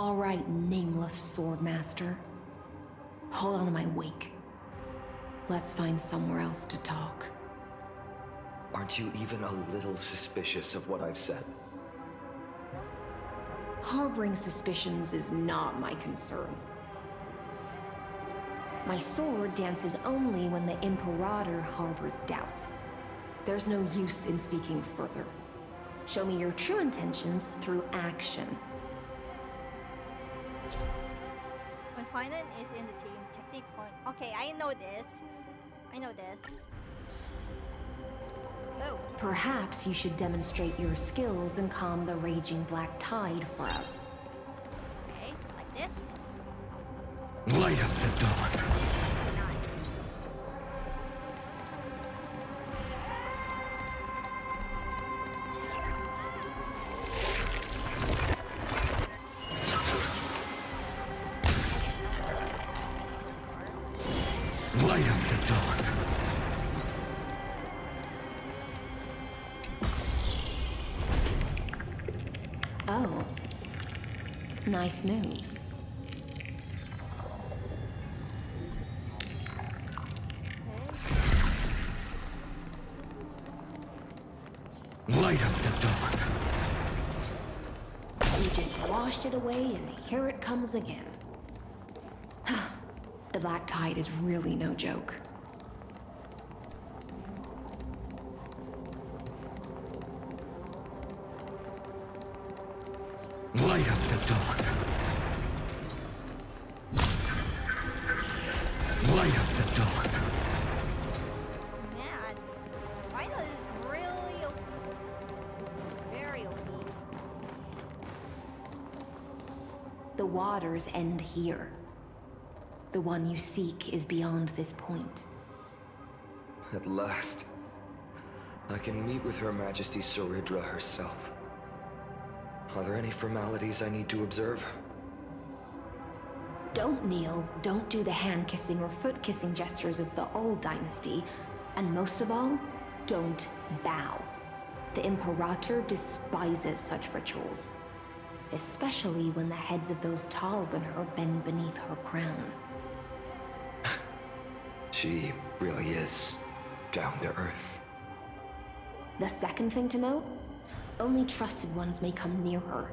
All right, nameless swordmaster. Hold on to my wake. Let's find somewhere else to talk. Aren't you even a little suspicious of what I've said? Harboring suspicions is not my concern. My sword dances only when the Imperator harbors doubts. There's no use in speaking further. Show me your true intentions through action. When Finan is in the team, technique point. Okay, I know this. I know this. Oh. Perhaps you should demonstrate your skills and calm the raging black tide for us. Okay, like this. Light up the dawn. Light up the dawn. Oh. Nice moves. Light up the dawn. You just washed it away and here it comes again. The black tide is really no joke. Light up the dawn. Light up the dawn. Man, Finan is really OP. Very OP. The waters end here. The one you seek is beyond this point. At last, I can meet with Her Majesty Saridra herself. Are there any formalities I need to observe? Don't kneel, don't do the hand-kissing or foot-kissing gestures of the old dynasty, and most of all, don't bow. The Imperator despises such rituals, especially when the heads of those taller than her bend beneath her crown. She really is down to earth. The second thing to note, only trusted ones may come near her.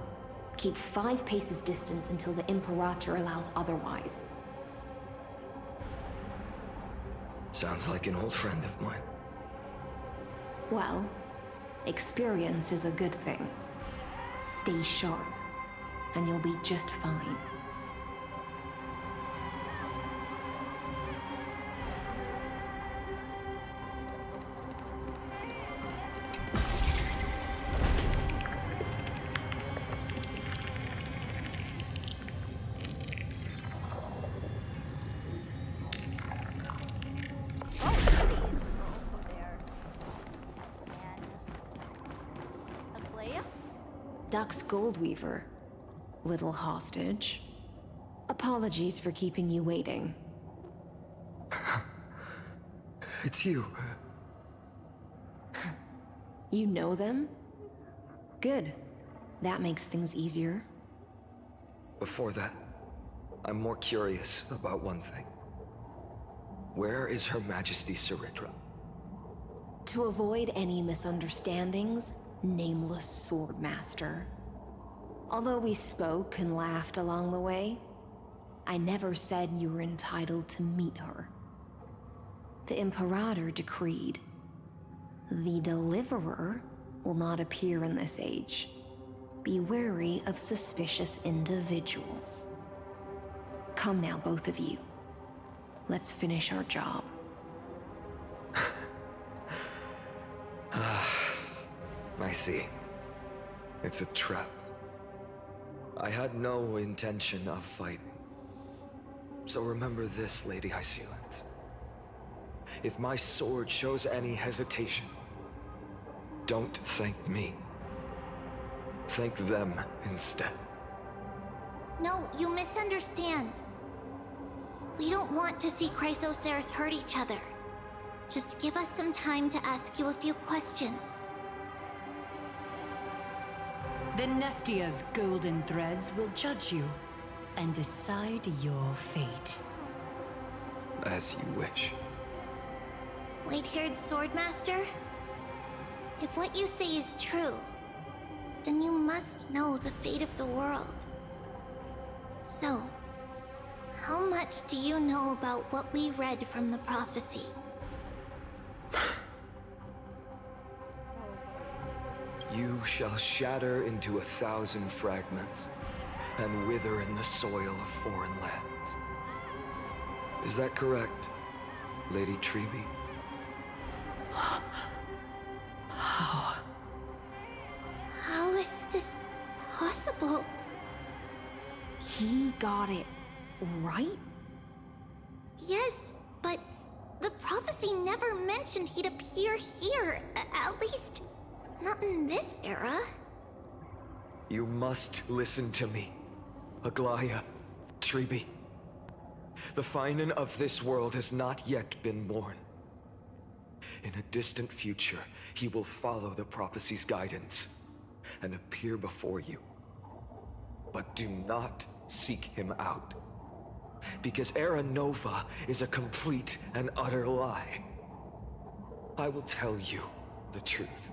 Keep 5 paces distance until the Imperator allows otherwise. Sounds like an old friend of mine. Well, experience is a good thing. Stay sharp, and you'll be just fine. Duck's Goldweaver, little hostage. Apologies for keeping you waiting. It's you. You know them? Good. That makes things easier. Before that, I'm more curious about one thing. Where is Her Majesty Saridra? To avoid any misunderstandings, nameless swordmaster. Although we spoke and laughed along the way, I never said you were entitled to meet her. The Imperator decreed, the Deliverer will not appear in this age. Be wary of suspicious individuals. Come now, both of you. Let's finish our job. I see. It's a trap. I had no intention of fighting. So remember this, Lady Hysealant. If my sword shows any hesitation, don't thank me. Thank them instead. No, you misunderstand. We don't want to see Chrysoceres hurt each other. Just give us some time to ask you a few questions. The Nestia's golden threads will judge you and decide your fate. As you wish. White-haired swordmaster? If what you say is true, then you must know the fate of the world. So, how much do you know about what we read from the prophecy? You shall shatter into 1,000 fragments and wither in the soil of foreign lands. Is that correct, Lady Treby? How? How is this possible? He got it right? Yes, but the prophecy never mentioned he'd appear here. At least, not in this era. You must listen to me, Aglaya, Treby. The Finan of this world has not yet been born. In a distant future, he will follow the prophecy's guidance and appear before you. But do not seek him out, because Era Nova is a complete and utter lie. I will tell you the truth,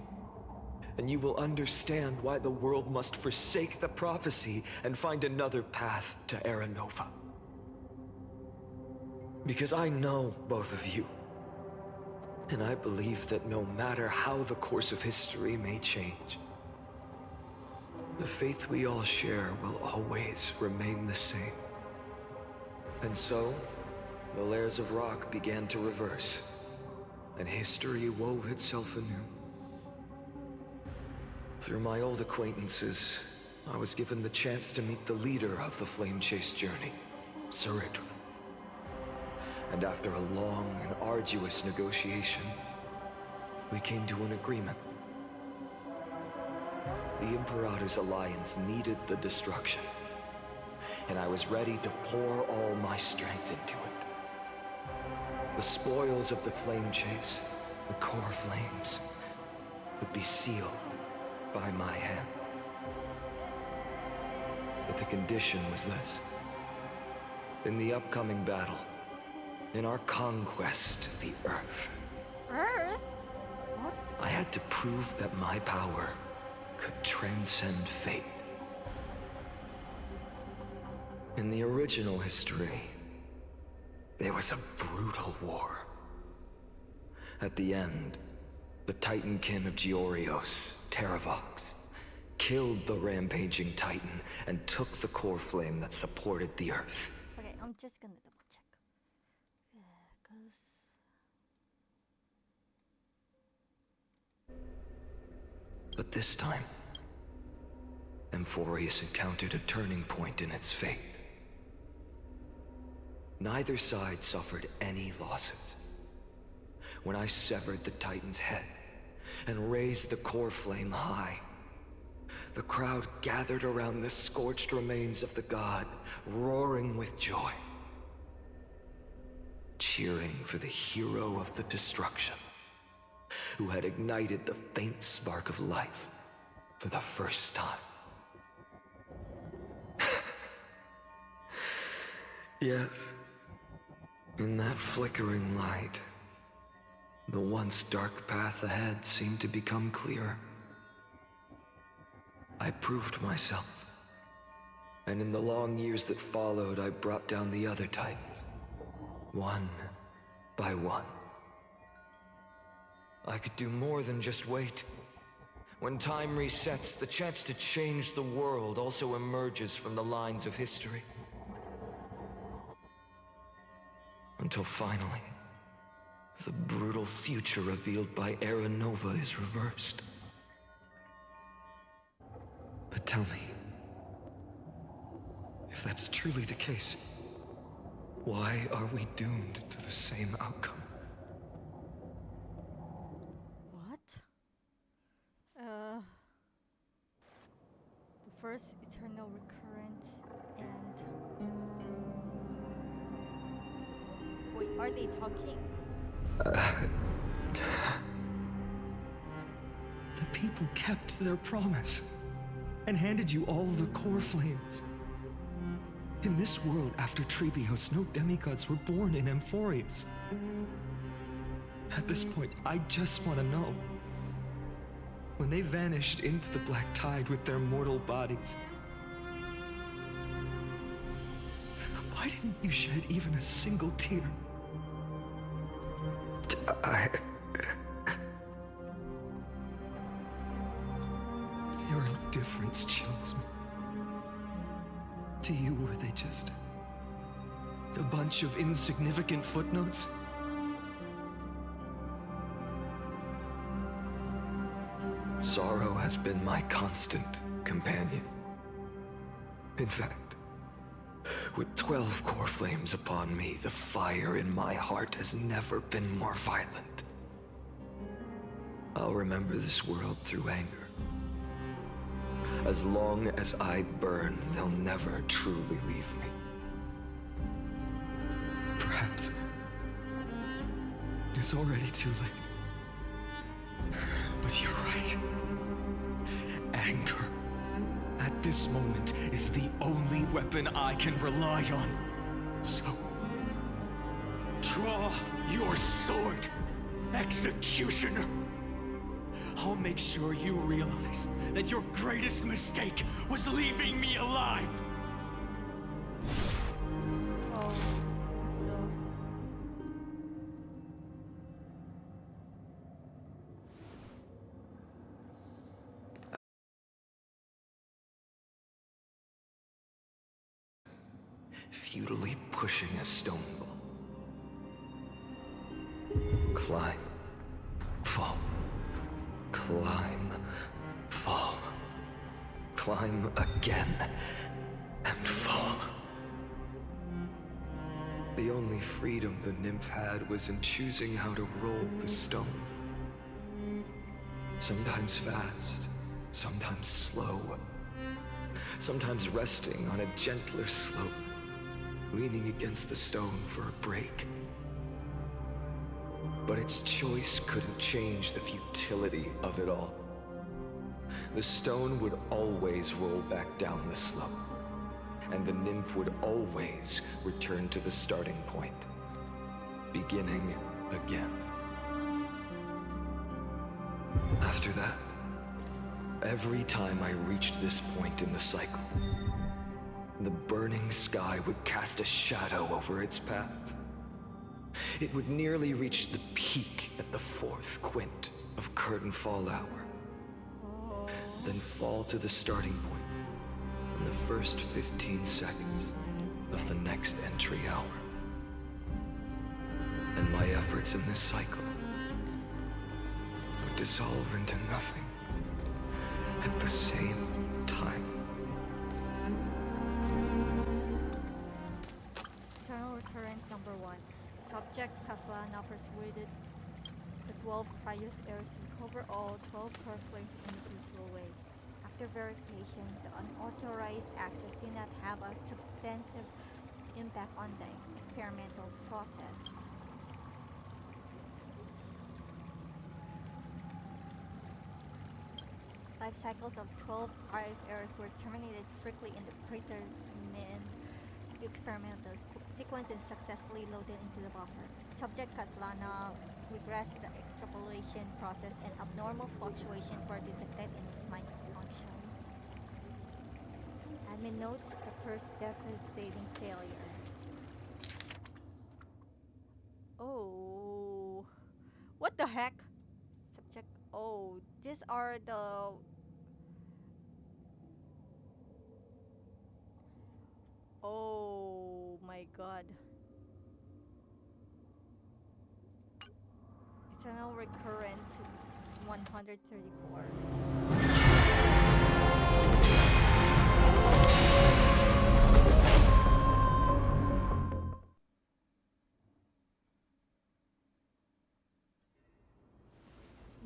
and you will understand why the world must forsake the prophecy and find another path to Era Nova. Because I know both of you, and I believe that no matter how the course of history may change, the faith we all share will always remain the same. And so, the layers of rock began to reverse, and history wove itself anew. Through my old acquaintances, I was given the chance to meet the leader of the Flame Chase journey, Sarit. And after a long and arduous negotiation, we came to an agreement. The Imperator's alliance needed the destruction, and I was ready to pour all my strength into it. The spoils of the Flame Chase, the core flames, would be sealed by my hand. But the condition was this. In the upcoming battle, in our conquest of the Earth, I had to prove that my power could transcend fate. In the original history, there was a brutal war. At the end, the Titankin of Georios, Terravox, killed the rampaging Titan and took the core flame that supported the Earth. Okay, I'm just gonna double check. But this time, Amphorius encountered a turning point in its fate. Neither side suffered any losses. When I severed the Titan's head and raised the core flame high, the crowd gathered around the scorched remains of the god, roaring with joy, cheering for the hero of the destruction, who had ignited the faint spark of life for the first time. Yes, in that flickering light, the once dark path ahead seemed to become clearer. I proved myself, and in the long years that followed, I brought down the other Titans, one by one. I could do more than just wait. When time resets, the chance to change the world also emerges from the lines of history. Until finally, the brutal future revealed by Era Nova is reversed. But tell me, if that's truly the case, why are we doomed to the same outcome? What? The first eternal recurrence and... Wait, are they talking? The people kept their promise. and handed you all the core flames. In this world after Trebios, no demigods were born in Amphorius. At this point, I just want to know. When they vanished into the black tide with their mortal bodies, why didn't you shed even a single tear? Your indifference chills me. To you, were they just a bunch of insignificant footnotes? Sorrow has been my constant companion. In fact, with 12 core flames upon me, the fire in my heart has never been more violent. I'll remember this world through anger. As long as I burn, they'll never truly leave me. Perhaps it's already too late. But you're right. Anger, at this moment, is the only weapon I can rely on. So, draw your sword, Executioner. I'll make sure you realize that your greatest mistake was leaving me alive. Futilely pushing a stone ball. Climb, fall, climb, fall, climb again, and fall. The only freedom the nymph had was in choosing how to roll the stone. Sometimes fast, sometimes slow, sometimes resting on a gentler slope, leaning against the stone for a break. But its choice couldn't change the futility of it all. The stone would always roll back down the slope, and the nymph would always return to the starting point, beginning again. After that, every time I reached this point in the cycle, the burning sky would cast a shadow over its path. It would nearly reach the peak at the 4th quint of curtain fall hour, then fall to the starting point in the first 15 seconds of the next entry hour. And my efforts in this cycle would dissolve into nothing at the same time. Eternal Recurrence number 1. Subject Kaslana persuaded the 12 Cryos heirs to recover all 12 core flames in a peaceful way. After verification, the unauthorized access did not have a substantive impact on the experimental process. Life cycles of 12 Cryos heirs were terminated strictly in the predetermined experimental sequence and successfully loaded into the buffer. Subject Kaslana regressed the extrapolation process and abnormal fluctuations were detected in his mind function. Admin notes the first devastating failure. Oh, what the heck? Subject, oh, these are the... Oh my god. Eternal Recurrence 134.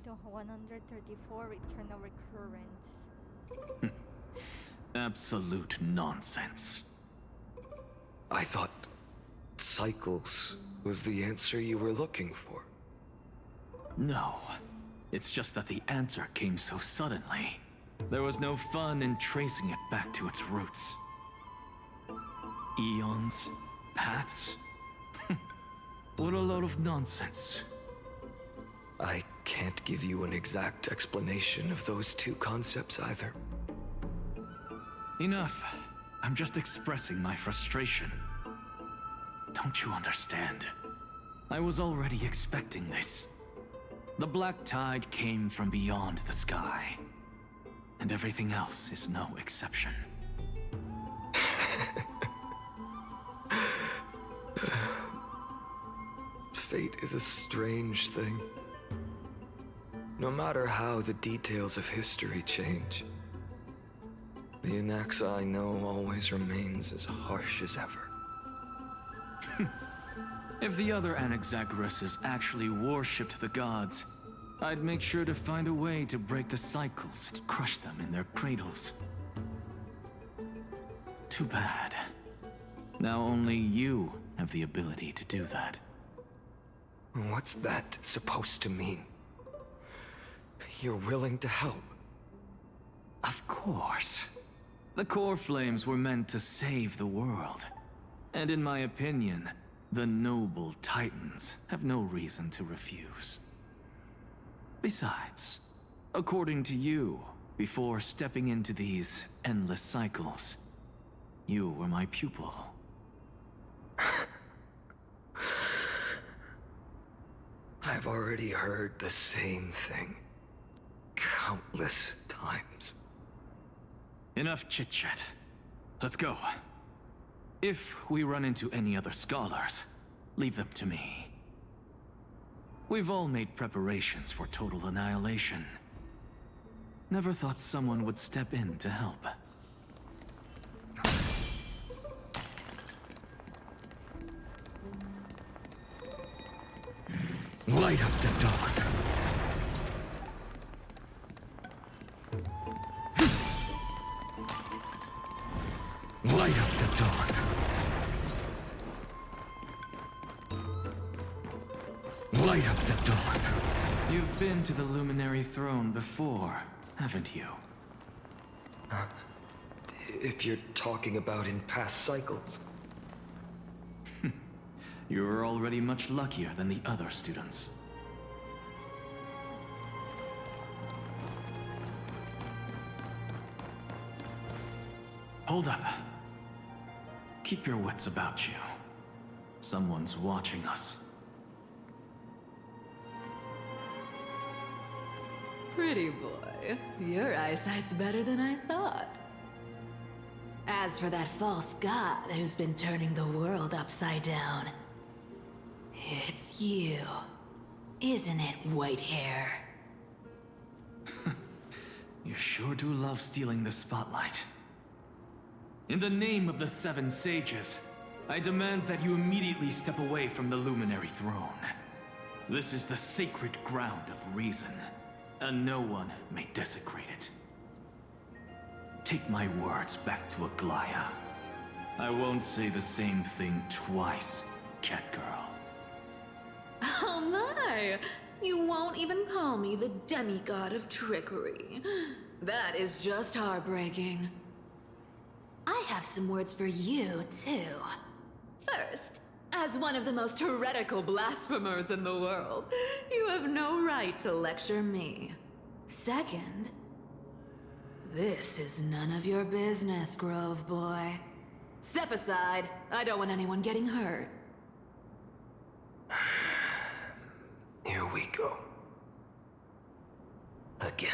The 134 Eternal Recurrence. Absolute nonsense. I thought cycles was the answer you were looking for. No. It's just that the answer came so suddenly. There was no fun in tracing it back to its roots. Eons? Paths? What a load of nonsense. I can't give you an exact explanation of those two concepts either. Enough. I'm just expressing my frustration. Don't you understand? I was already expecting this. The black tide came from beyond the sky. And everything else is no exception. Fate is a strange thing. No matter how the details of history change, the Anaxa I know always remains as harsh as ever. If the other Anaxagoras actually worshipped the gods, I'd make sure to find a way to break the cycles and crush them in their cradles. Too bad. Now only you have the ability to do that. What's that supposed to mean? You're willing to help? Of course. The core flames were meant to save the world. And in my opinion, the noble Titans have no reason to refuse. Besides, according to you, before stepping into these endless cycles, you were my pupil. I've already heard the same thing countless times. Enough chit-chat. Let's go. If we run into any other scholars, leave them to me. We've all made preparations for total annihilation. Never thought someone would step in to help. Light up the dawn. Light up the dawn. Light up the dawn. You've been to the Luminary Throne before, haven't you? If you're talking about in past cycles. You're already much luckier than the other students. Hold up. Keep your wits about you. Someone's watching us. Pretty boy, your eyesight's better than I thought. As for that false god who's been turning the world upside down, it's you, isn't it, white hair? You sure do love stealing the spotlight. In the name of the Seven Sages, I demand that you immediately step away from the Luminary Throne. This is the sacred ground of reason, and no one may desecrate it. Take my words back to Aglaya. I won't say the same thing twice, Catgirl. Oh my! You won't even call me the demigod of trickery. That is just heartbreaking. I have some words for you, too. First, as one of the most heretical blasphemers in the world, you have no right to lecture me. Second, this is none of your business, Grove Boy. Step aside. I don't want anyone getting hurt. Here we go. Again.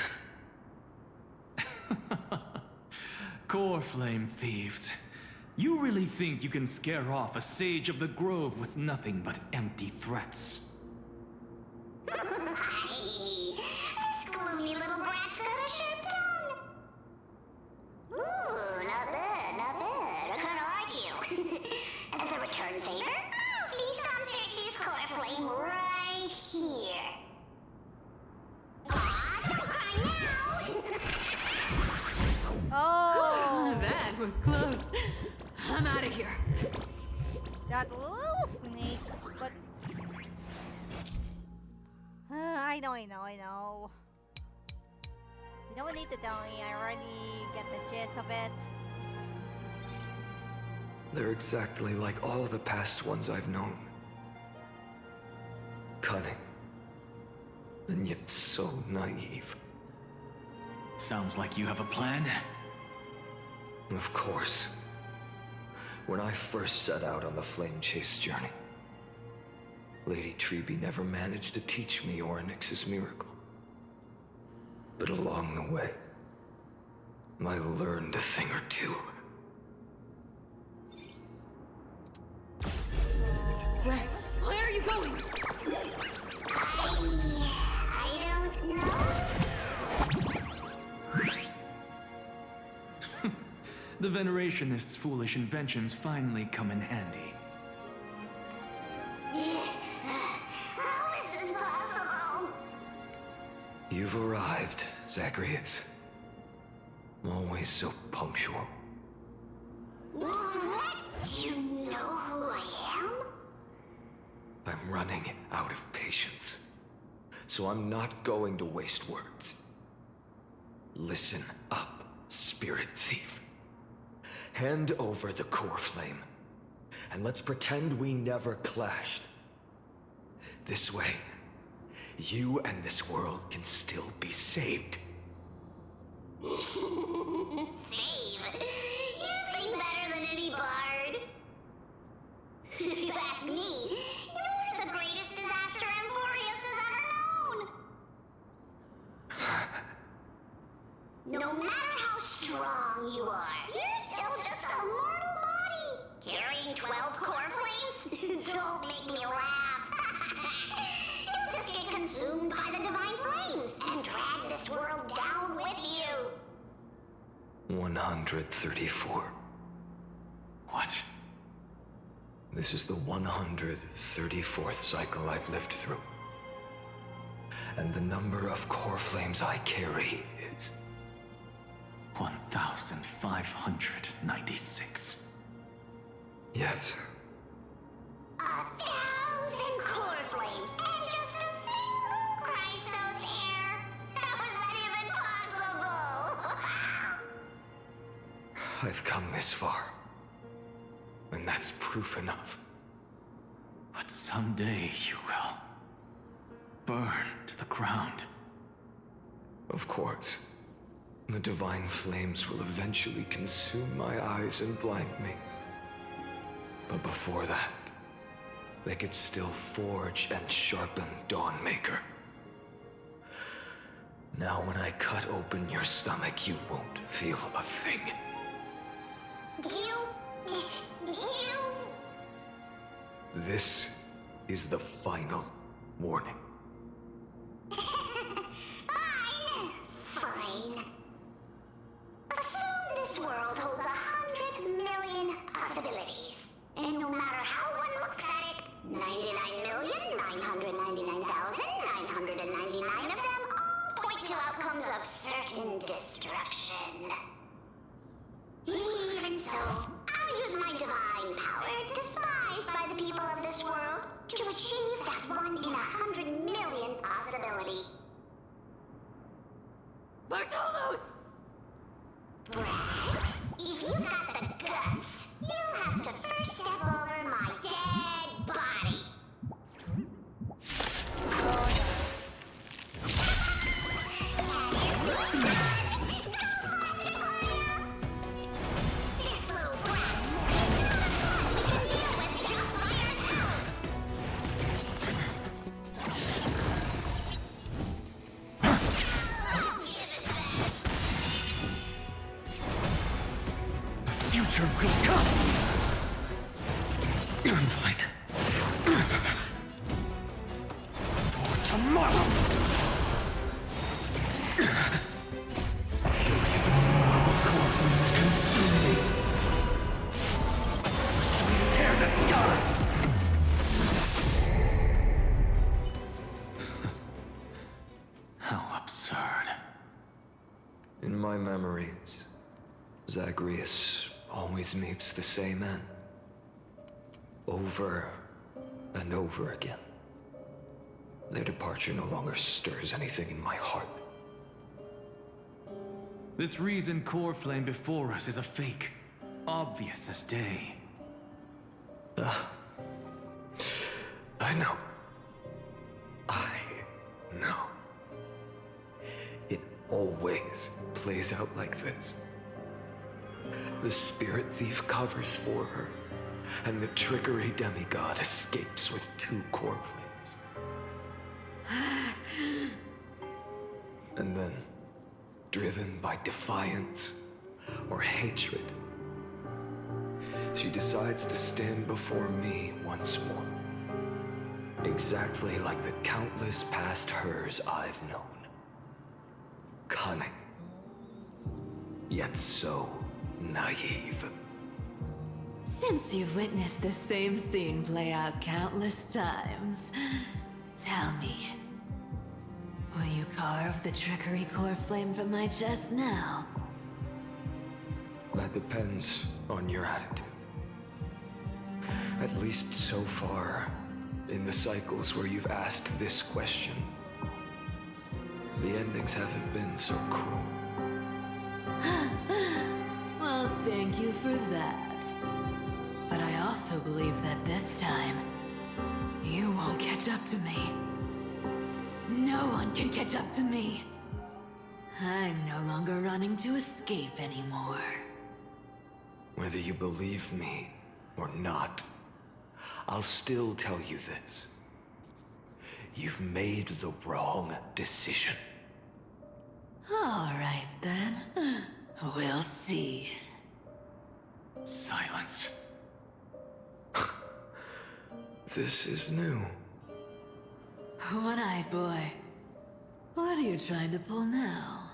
Core Flame thieves. You really think you can scare off a sage of the Grove with nothing but empty threats? This gloomy little brat's got a sharp tongue. Ooh, not bad, not bad. I kinda like you. As a return favor, please come search this core flame right here. Aw, don't cry now! Oh! That was close. I'm out of here. That little snake, but... I know. You don't need to tell me, I already get the gist of it. They're exactly like all the past ones I've known. Cunning. And yet so naive. Sounds like you have a plan. Of course. When I first set out on the flame chase journey, Lady Treby never managed to teach me Orynyx's miracle. But along the way, I learned a thing or two. Where are you going? I don't know. The Venerationists' foolish inventions finally come in handy. How is this possible? You've arrived, Zagreus. Always so punctual. What? Do you know who I am? I'm running out of patience. So I'm not going to waste words. Listen up, Spirit Thief. Hand over the core flame, and let's pretend we never clashed. This way, you and this world can still be saved. Save? You sing better than any bard. If you ask me, you're the greatest disaster Emporius has ever known. No matter how strong you are, you're still just a mortal body. Carrying 12 core flames? Don't make me laugh. You'll just get consumed by the divine flames and drag this world down with you. 134. What? This is the 134th cycle I've lived through. And the number of core flames I carry is 1,596. Yes. 1,000 core flames and just a single Chrysos hair. How is that even possible? I've come this far. And that's proof enough. But someday you will burn to the ground. Of course. The divine flames will eventually consume my eyes and blind me. But before that, they could still forge and sharpen Dawnmaker. Now when I cut open your stomach, you won't feel a thing. This is the final warning. Fine. Assume this world holds 100 million possibilities. And no matter how one looks at it, 99,999,999 of them all point to outcomes of certain destruction. Even so, I'll use my divine power, despised by the people of this world, to achieve that 1 in 100 million possibility. Bartolos! Brad, if you got the guts, you'll have to first step over my dead body. This little brat is not a threat we can deal with just by ourselves. I'll give it back. Future will come! I'm fine. For tomorrow! Core flames consume me. Sweet tear the sky! How absurd. In my memories, Zagreus always meets the same end. Over and over again. Their departure no longer stirs anything in my heart. This reason core flame before us is a fake, obvious as day. I know. I know. It always plays out like this. The spirit thief covers for her, and the trickery demigod escapes with 2 core flames. And then, driven by defiance or hatred, she decides to stand before me once more. Exactly like the countless past hers I've known. Cunning. Yet so naive. Since you've witnessed the same scene play out countless times, tell me, will you carve the trickery core flame from my chest now? That depends on your attitude. At least so far, in the cycles where you've asked this question, the endings haven't been so cruel. Well, thank you for that. But I also believe that this time, you won't catch up to me. No one can catch up to me. I'm no longer running to escape anymore. Whether you believe me or not, I'll still tell you this. You've made the wrong decision. All right, then. We'll see. Silence. This is new. One-eyed boy. What are you trying to pull now?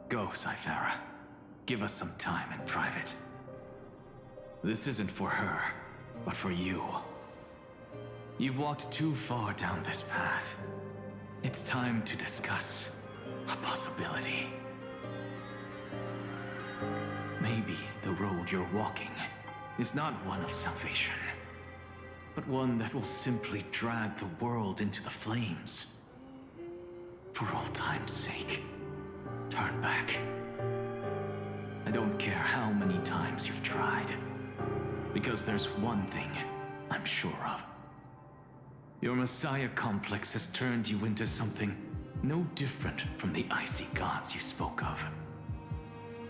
Go, Cythera. Give us some time in private. This isn't for her, but for you. You've walked too far down this path. It's time to discuss a possibility. Maybe the road you're walking is not one of salvation, but one that will simply drag the world into the flames. For old time's sake, turn back. I don't care how many times you've tried, because there's one thing I'm sure of. Your Messiah complex has turned you into something no different from the icy gods you spoke of.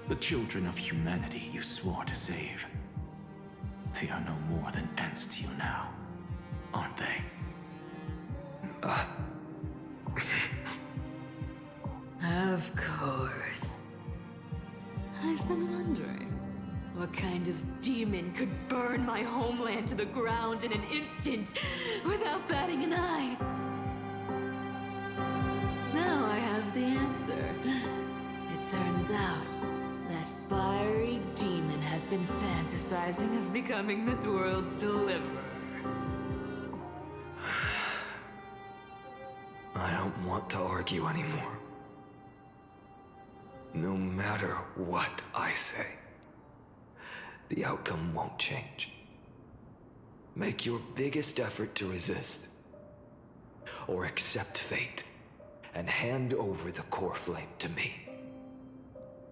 The children of humanity you swore to save. They are no more than ants to you now, aren't they? Of course. I've been wondering, what kind of demon could burn my homeland to the ground in an instant without batting an eye? Now I have the answer. It turns out that fiery demon has been fantasizing of becoming this world's deliverer. I don't want to argue anymore. No matter what I say, the outcome won't change. Make your biggest effort to resist, or accept fate, and hand over the core flame to me.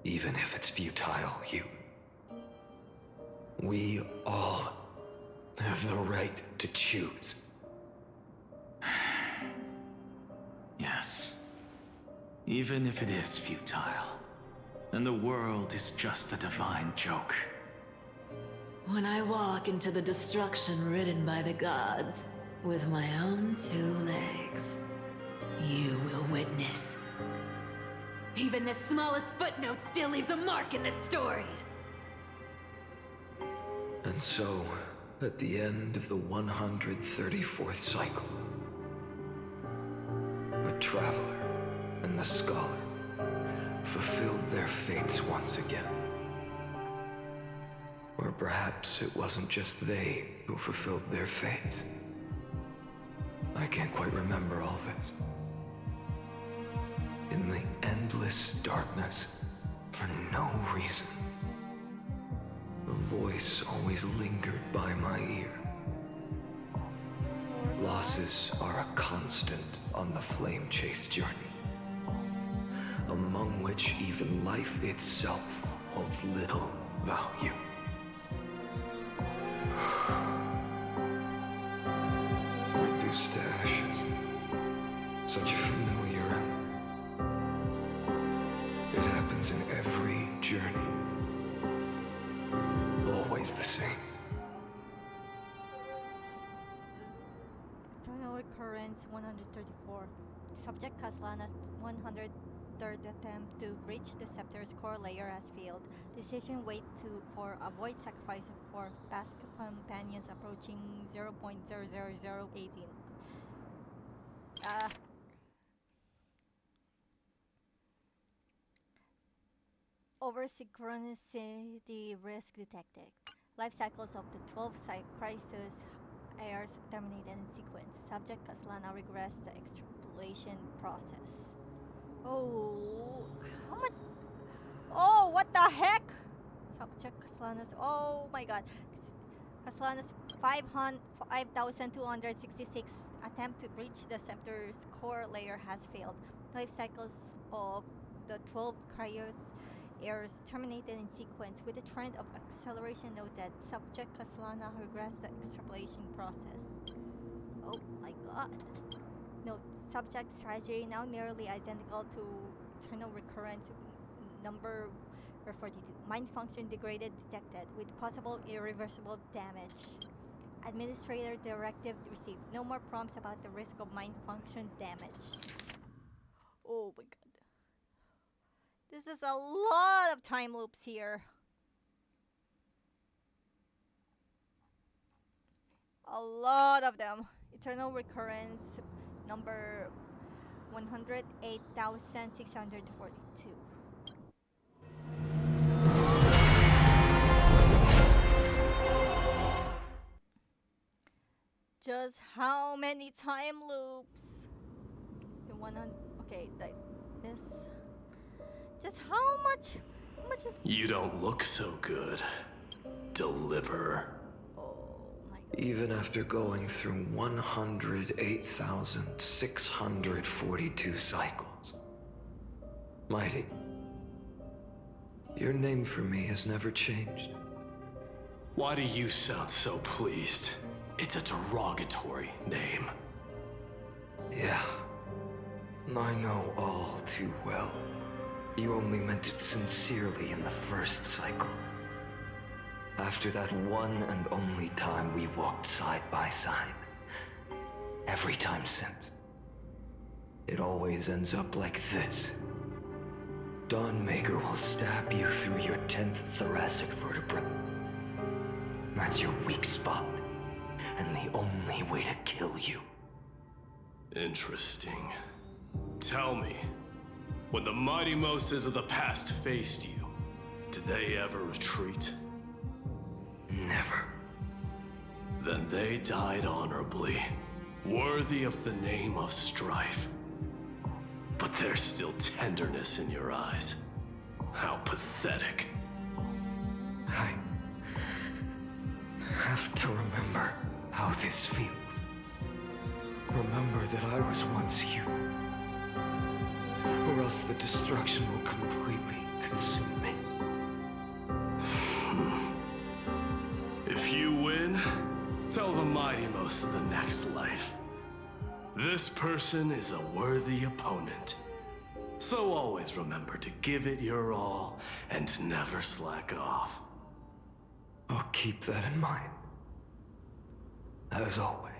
Even if it's futile, Hugh. We all have the right to choose. Yes. Even if it is futile, and the world is just a divine joke. When I walk into the destruction ridden by the gods, with my own 2 legs, you will witness. Even the smallest footnote still leaves a mark in this story. And so, at the end of the 134th cycle, the Traveler and the Scholar fulfilled their fates once again. Or perhaps it wasn't just they who fulfilled their fates. I can't quite remember all this. In the endless darkness, for no reason, a voice always lingered by my ear. Losses are a constant on the flame chase journey. A among which even life itself holds little value. Reduced to ashes. Such a familiar end. It happens in every journey. Always the same. Eternal recurrence 134. Subject Kaslana's 103rd attempt to breach the scepter's core layer has failed. Decision wait for avoid sacrifice for past companions approaching 0.00018. Over synchronicity risk detected. Life cycles of the 12 crisis heirs terminated in sequence. Subject Kaslana regressed the extrapolation process. Oh, how much? Oh, what the heck? Subject Kaslana's. Oh my god. Kaslana's 5,266 attempt to breach the scepter's core layer has failed. Life cycles of the 12 cryos heirs terminated in sequence with a trend of acceleration noted. Subject Kaslana regressed the extrapolation process. Oh my god. Note, subject strategy now nearly identical to eternal recurrence number 42. Mind function degraded detected with possible irreversible damage. Administrator directive received. No more prompts about the risk of mind function damage. Oh my god. This is a lot of time loops here. A lot of them. Eternal recurrence number 108,642. Just how many time loops? The one on okay, this. Just how much of You don't look so good. Deliver. Even after going through 108,642 cycles. Mighty, your name for me has never changed. Why do you sound so pleased? It's a derogatory name. Yeah, I know all too well. You only meant it sincerely in the first cycle. After that one and only time we walked side by side. Every time since. It always ends up like this. Dawnmaker will stab you through your 10th thoracic vertebra. That's your weak spot, and the only way to kill you. Interesting. Tell me, when the mighty Moses of the past faced you, did they ever retreat? Never. Then they died honorably, worthy of the name of strife. But there's still tenderness in your eyes. How pathetic. I have to remember how this feels. Remember that I was once you. Or else the destruction will completely consume me. If you win, tell the mighty most of the next life. This person is a worthy opponent. So always remember to give it your all and never slack off. I'll keep that in mind. As always.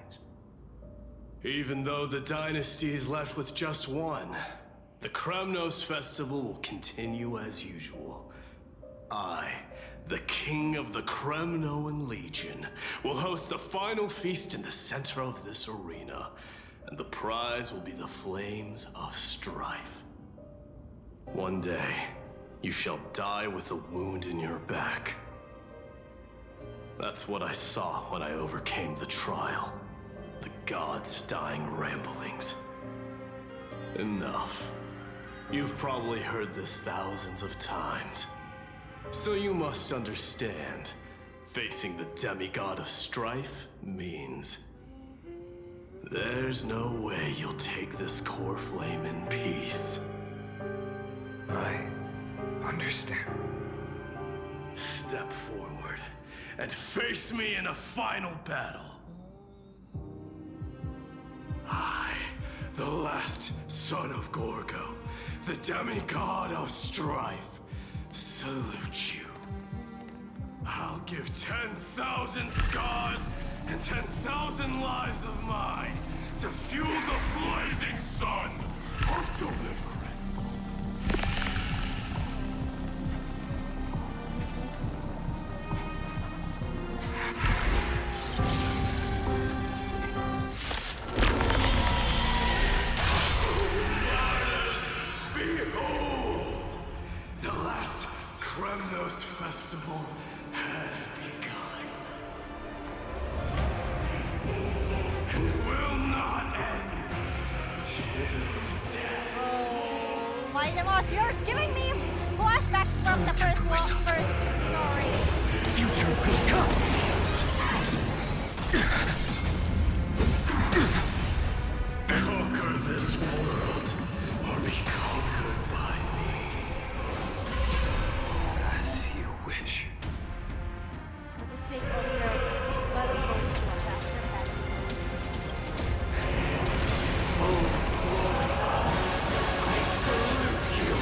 Even though the dynasty is left with just one, the Kremnos festival will continue as usual. I, the king of the Kremnoan Legion, will host the final feast in the center of this arena, and the prize will be the flames of strife. One day, you shall die with a wound in your back. That's what I saw when I overcame the trial. The gods' dying ramblings. Enough. You've probably heard this thousands of times. So you must understand, facing the demigod of strife means there's no way you'll take this core flame in peace. I understand. Step forward and face me in a final battle. I, the last son of Gorgo, the demigod of strife, salute you. I'll give 10,000 scars and 10,000 lives of mine to fuel the blazing sun of deliverance. Behold! The last Kremnos festival has begun. And will not end till death. Oh, my Demos, you're giving me flashbacks from the first one. Sorry. Future will come. Conquer this world, or be conquered by me. As you wish. For the sake of fairness, let us go into a faster battle. I salute you.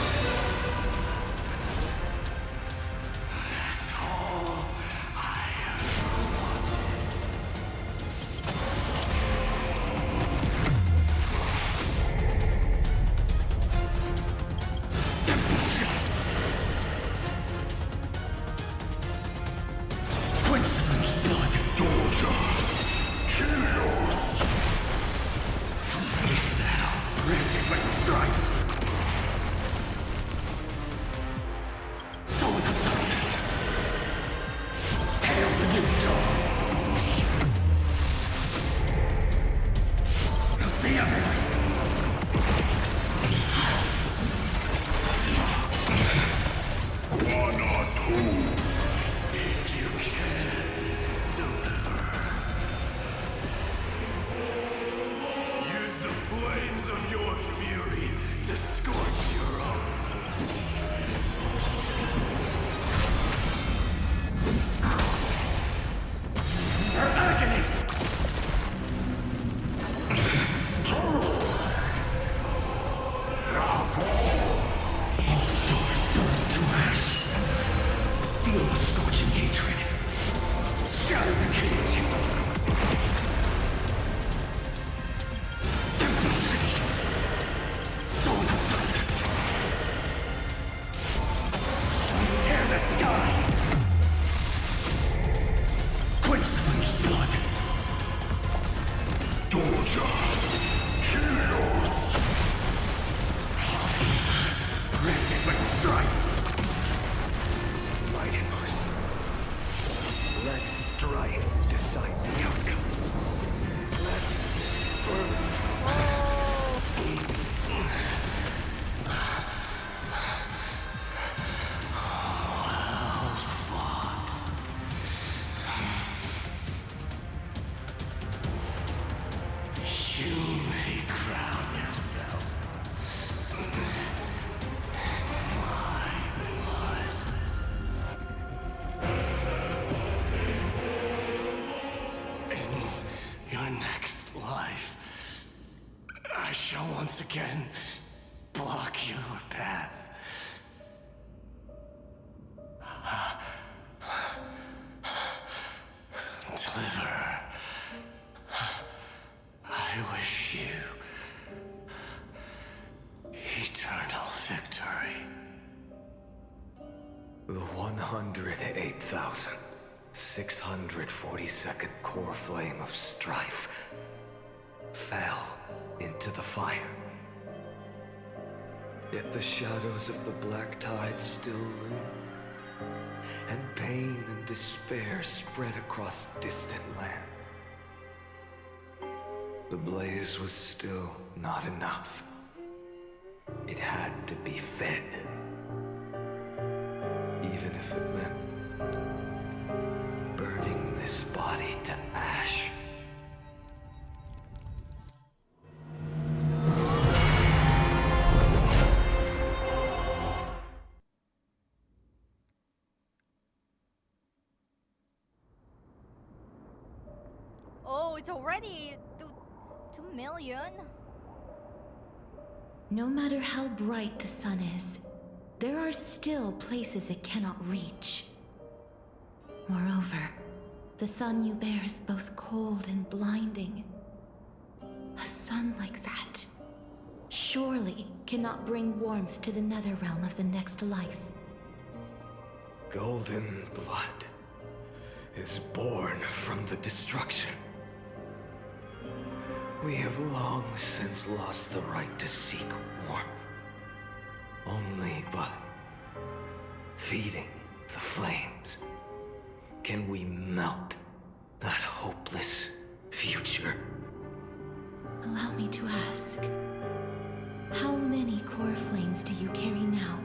That's all I ever wanted. Quench the blood, Georgia. Chaos. Is thou ready with strife? So with substance. Hail the new dawn. The Ammonite. One or two, if you can, deliver. Use the flames of your fury to scorch your own. Her agony. All stars burn to ash. Feel the scorching hatred. Shatter the cage. Empty city. Soul without substance. Sun tear the sky. Quench the flame's blood. Georgia. Chaos. Rented with strife. Might Empress. Let strife decide the outcome. Let this burn. Well fought. You may crown yourself. My blood. In your next life, I shall once again block your path. Deliver. I wish you eternal victory. The 108,642nd core flame of strife fell into the fire. Yet the shadows of the black tide still loom, and pain and despair spread across distant lands. The blaze was still not enough. It had to be fed. Even if it meant burning this body to ash. it's already 2 million. No matter how bright the sun is, there are still places it cannot reach. Moreover, the sun you bear is both cold and blinding. A sun like that surely cannot bring warmth to the nether realm of the next life. Golden blood is born from the destruction. We have long since lost the right to seek warmth. Only by feeding the flames can we melt that hopeless future. Allow me to ask, how many core flames do you carry now?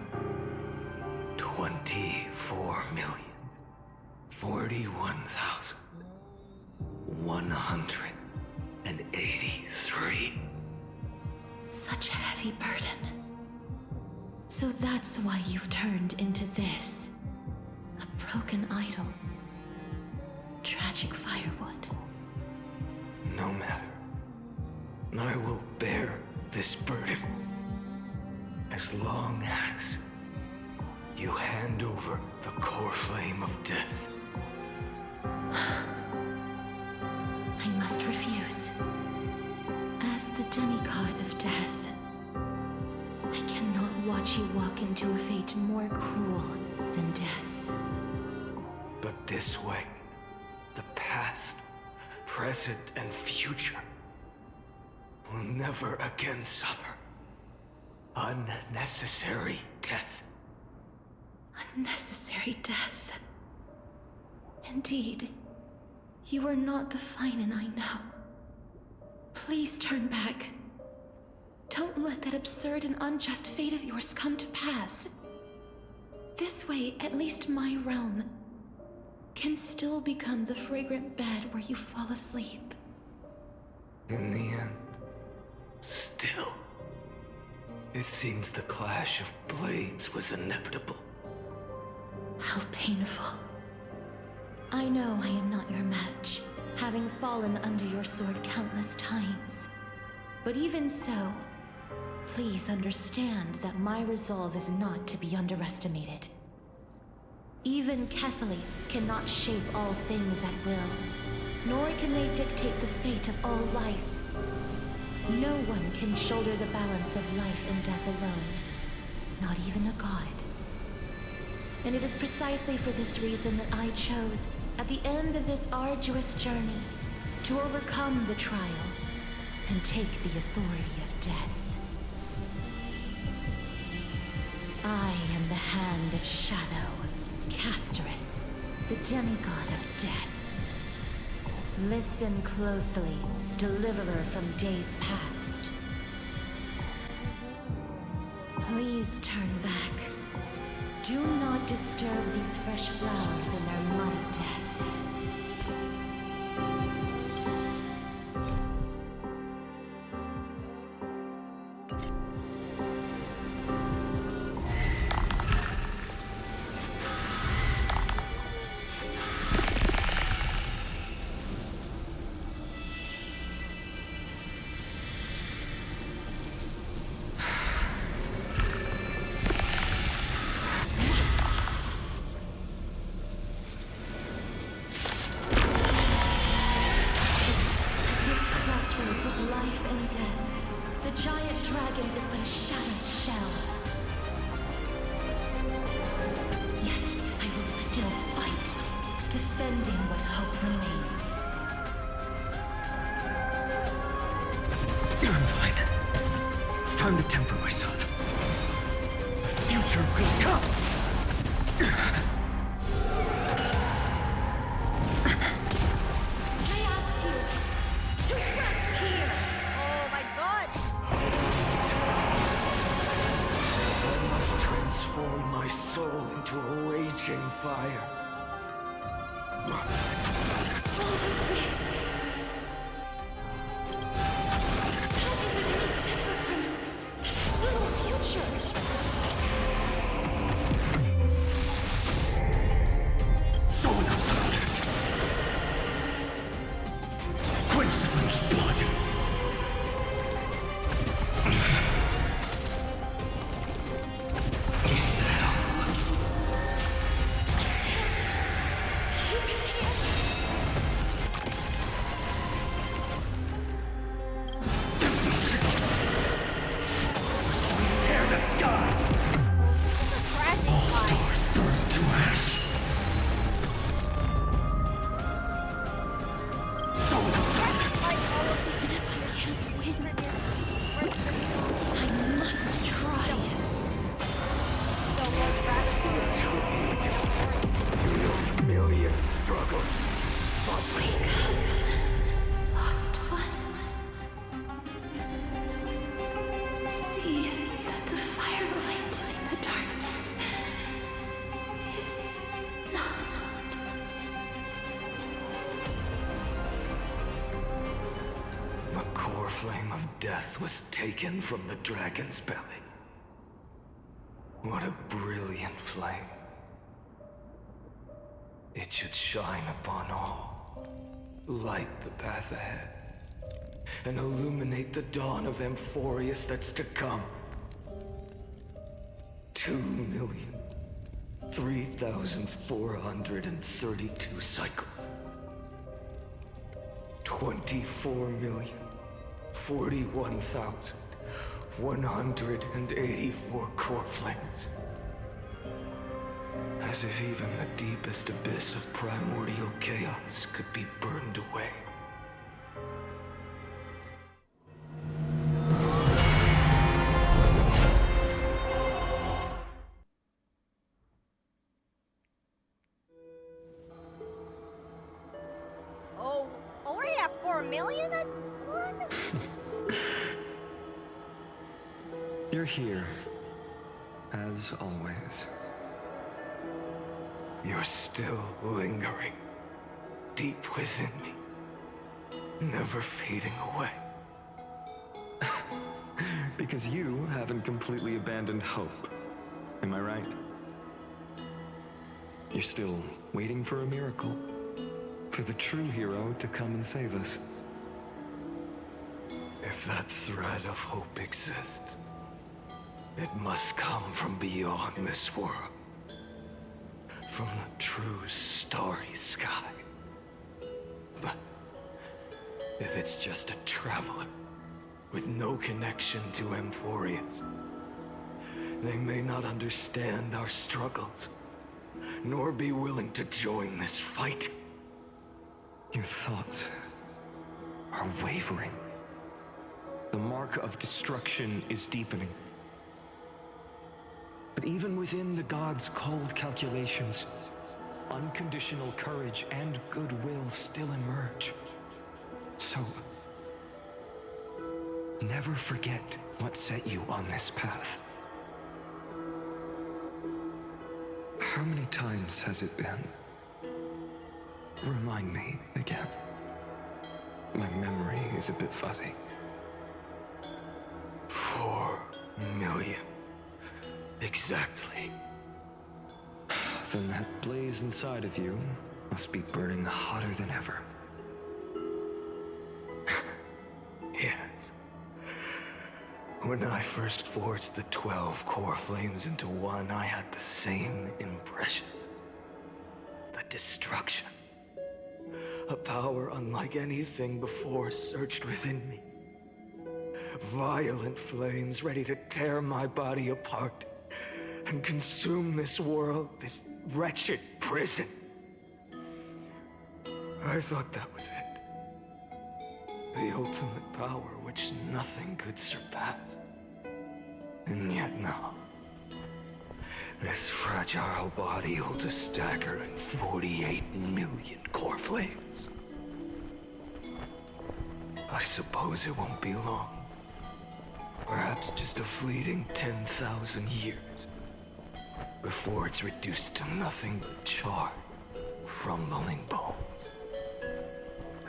24,041,183. Such a heavy burden. So that's why you've turned into this. A broken idol. Tragic firewood. No matter. I will bear this burden as long as you hand over the core flame of death. I must refuse. As the demigod of death, I cannot watch you walk into a fate more cruel than death. But this way, the past, present, and future will never again suffer unnecessary death. Unnecessary death. Indeed, you are not the Finan I know. Please turn back. Don't let that absurd and unjust fate of yours come to pass. This way, at least my realm can still become the fragrant bed where you fall asleep. In the end, still, it seems the clash of blades was inevitable. How painful. I know I am not your match, having fallen under your sword countless times. But even so, please understand that my resolve is not to be underestimated. Even Kethley cannot shape all things at will, nor can they dictate the fate of all life. No one can shoulder the balance of life and death alone, not even a god. And it is precisely for this reason that I chose, at the end of this arduous journey, to overcome the trial and take the authority of death. I am the Hand of Shadow, Casterus, the demigod of death. Listen closely, deliverer from days past. Please turn back. Do not disturb these fresh flowers in their muddy deaths. Time to temper myself. The future will come! I ask you to rest here! Oh my god! I must transform my soul into a raging fire. Must. All of this. How is it any different from that little future? Someone else does this. Quench death was taken from the dragon's belly. What a brilliant flame. It should shine upon all, light the path ahead, and illuminate the dawn of Amphorius that's to come. 2,003,432 cycles. 24,041,184 core flames. As if even the deepest abyss of primordial chaos could be burned away. Oh, already at 4 million at one? You're here, as always. You're still lingering, deep within me, never fading away. Because you haven't completely abandoned hope, am I right? You're still waiting for a miracle, for the true hero to come and save us. If that thread of hope exists, it must come from beyond this world. From the true starry sky. But if it's just a traveler with no connection to Amphorius, they may not understand our struggles, nor be willing to join this fight. Your thoughts are wavering. The mark of destruction is deepening. But even within the gods' cold calculations, unconditional courage and goodwill still emerge. So, never forget what set you on this path. How many times has it been? Remind me again. My memory is a bit fuzzy. 4 million. Exactly. Then that blaze inside of you must be burning hotter than ever. Yes. When I first forged the 12 core flames into one, I had the same impression. The destruction. A power unlike anything before surged within me. Violent flames ready to tear my body apart and consume this world, this wretched prison. I thought that was it. The ultimate power which nothing could surpass. And yet now, this fragile body holds a staggering 48 million core flames. I suppose it won't be long. Perhaps just a fleeting 10,000 years. Before it's reduced to nothing but charred, crumbling bones.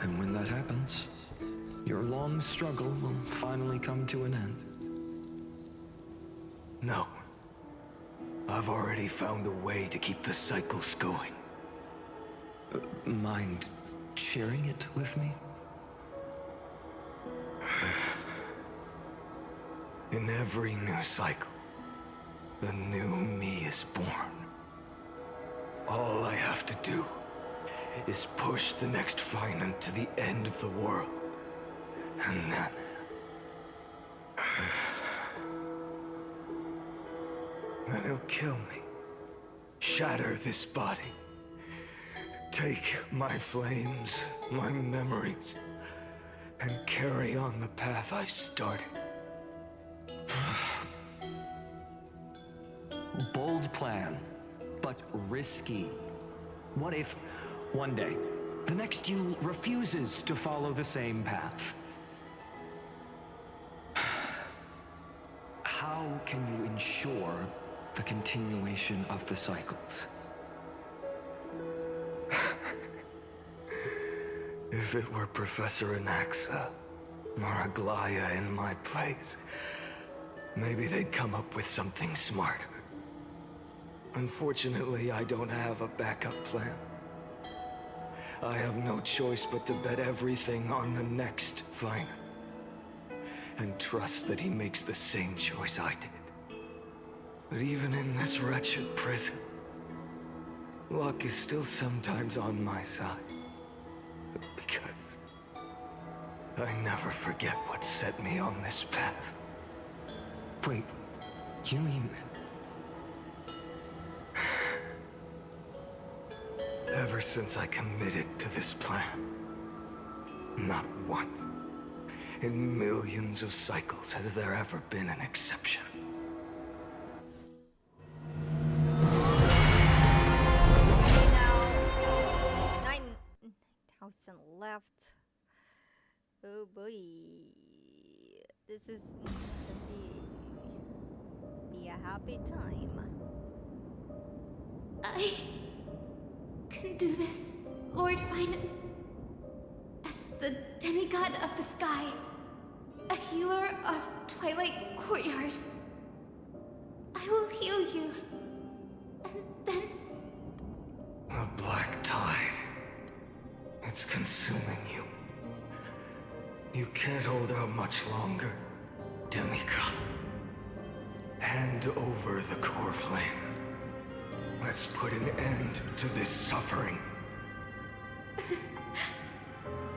And when that happens, your long struggle will finally come to an end. No. I've already found a way to keep the cycles going. Mind sharing it with me? In every new cycle, a new me is born. All I have to do is push the next Finant to the end of the world. And then... then he'll kill me. Shatter this body. Take my flames, my memories, and carry on the path I started. Bold plan, but risky. What if, one day, the next you refuses to follow the same path? How can you ensure the continuation of the cycles? If it were Professor Anaxa, or Aglaya in my place, maybe they'd come up with something smarter. Unfortunately, I don't have a backup plan. I have no choice but to bet everything on the next fighter. And trust that he makes the same choice I did. But even in this wretched prison, luck is still sometimes on my side. Because I never forget what set me on this path. Wait, you mean... Ever since I committed to this plan, not once, in millions of cycles, has there ever been an exception. Now, 9,000 left. Oh boy. This is be a happy time. I can do this, Lord Finan. As the demigod of the sky, a healer of Twilight Courtyard, I will heal you, and then... The black tide. It's consuming you. You can't hold out much longer, demigod. Hand over the core flame. Let's put an end to this suffering.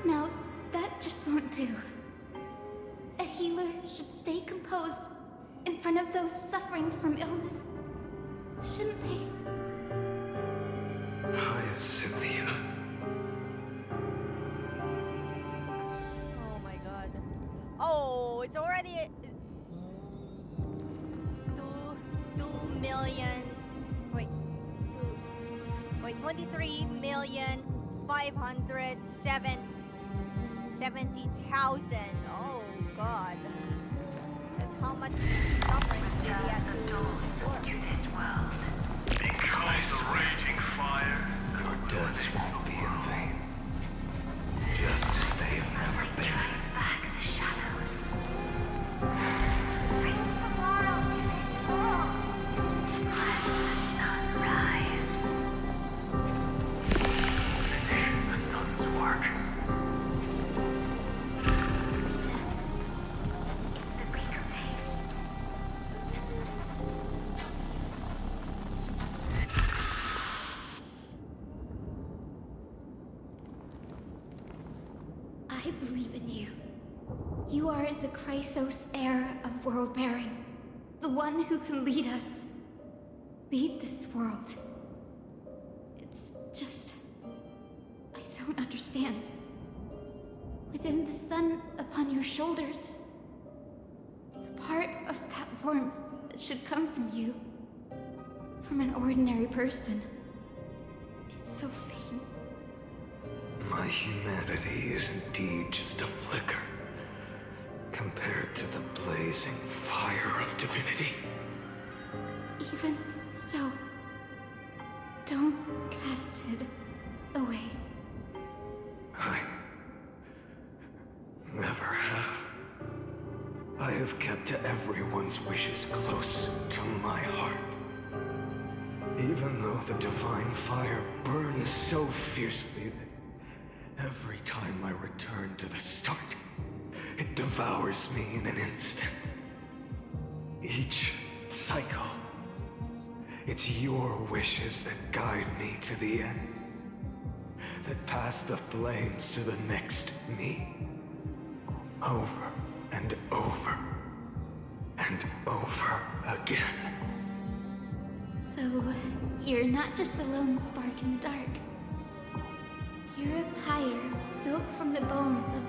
No, that just won't do. A healer should stay composed in front of those suffering from illness, shouldn't they? Cynthia. Oh my god. Oh, it's already 2 million. Wait. 23,570,000. Oh god. Just how much suffering did he have to do this world? Because raging fire, your deaths won't be in vain. Just as they have never been. Back the shadows. Sunrise. Finish the sun's work. It's the beacon tape. I believe in you. You are the Chrysos heir of world bearing. The one who can lead us. Lead this world. It's just... I don't understand. Within the sun upon your shoulders, the part of that warmth that should come from you, from an ordinary person, it's so faint. My humanity is indeed just a flicker compared to the blazing fire of divinity. Even so, don't cast it away. I never have. I have kept everyone's wishes close to my heart. Even though the divine fire burns so fiercely that every time I return to the start, it devours me in an instant. Each cycle, it's your wishes that guide me to the end, that pass the flames to the next me. Over and over and over again. So, you're not just a lone spark in the dark. You're a pyre built from the bones of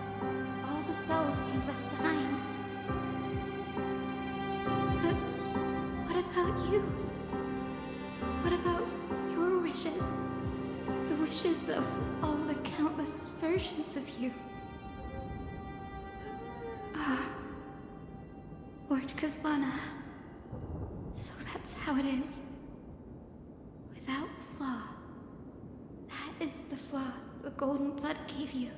all the selves you've left behind. But what about you? What about your wishes? The wishes of all the countless versions of you. Ah, Lord Kazlana. So that's how it is. Without flaw. That is the flaw the golden blood gave you.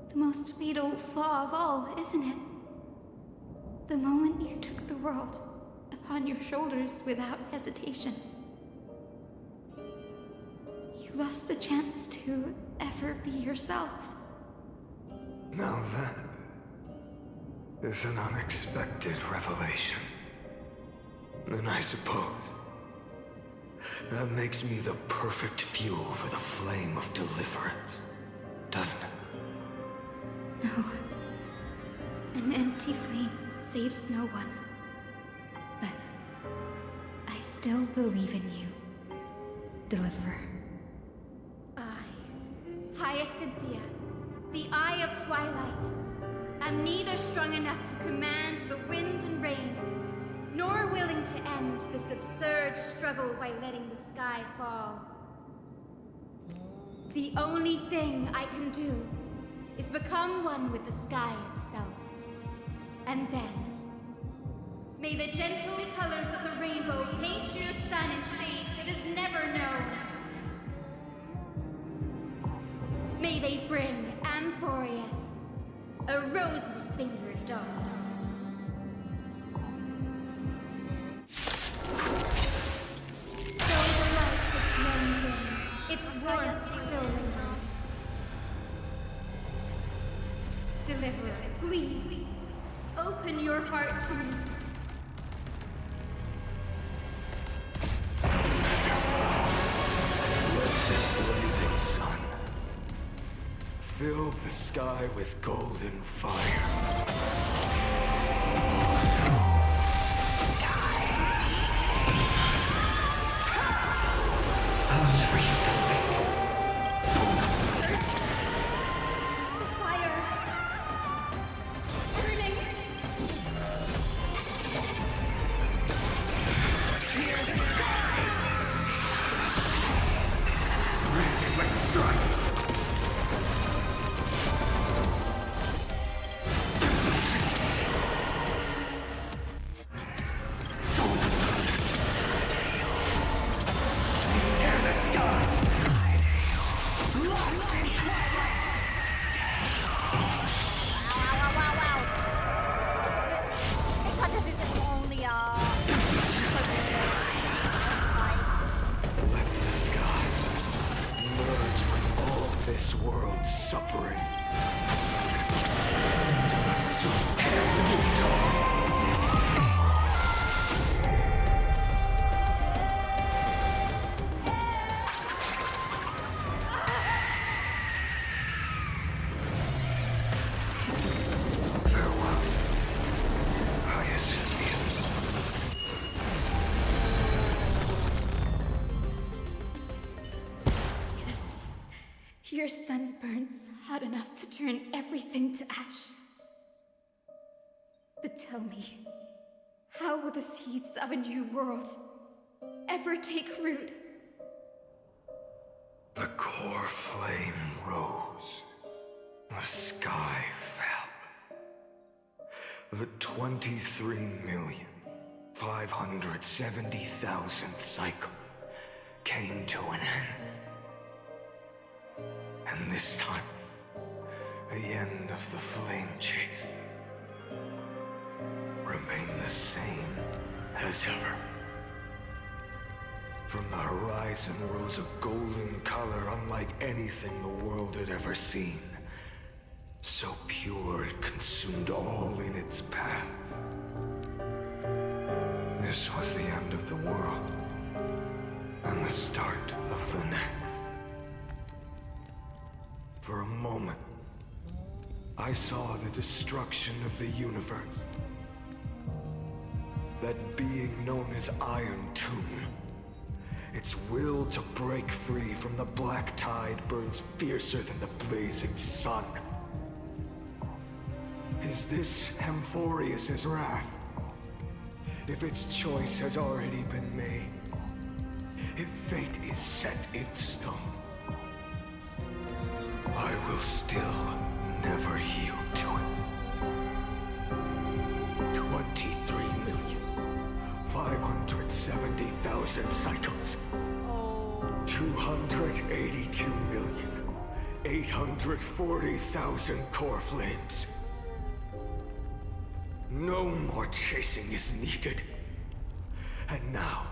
The most fatal flaw of all, isn't it? The moment you took the world upon your shoulders without hesitation. You lost the chance to ever be yourself. Now that is an unexpected revelation. Then I suppose that makes me the perfect fuel for the flame of deliverance, doesn't it? No. An empty flame saves no one. But I still believe in you, Deliverer. Hyacinthia, the Eye of Twilight. I'm neither strong enough to command the wind and rain, nor willing to end this absurd struggle by letting the sky fall. The only thing I can do is become one with the sky itself. And then, may the gentle colors of the rainbow paint your sun in shades it has never known. May they bring Amphorius a rosy-fingered dog. Though the light has grown dim, its warmth still lingers. Deliverer, please, open your heart to me. Let this blazing sun fill the sky with golden fire. Your sun burns hot enough to turn everything to ash. But tell me, how will the seeds of a new world ever take root? The core flame rose. The sky fell. The 23,570,000th cycle came to an end. And this time, the end of the flame chase remained the same as ever. From the horizon rose a golden color unlike anything the world had ever seen. So pure it consumed all in its path. This was the end of the world, and the start of the next. For a moment, I saw the destruction of the universe. That being known as Iron Tomb, its will to break free from the black tide burns fiercer than the blazing sun. Is this Amphorius's wrath? If its choice has already been made, if fate is set in stone, I will still never yield to it. 23,570,000 cycles. 282 840,000 core flames. No more chasing is needed. And now,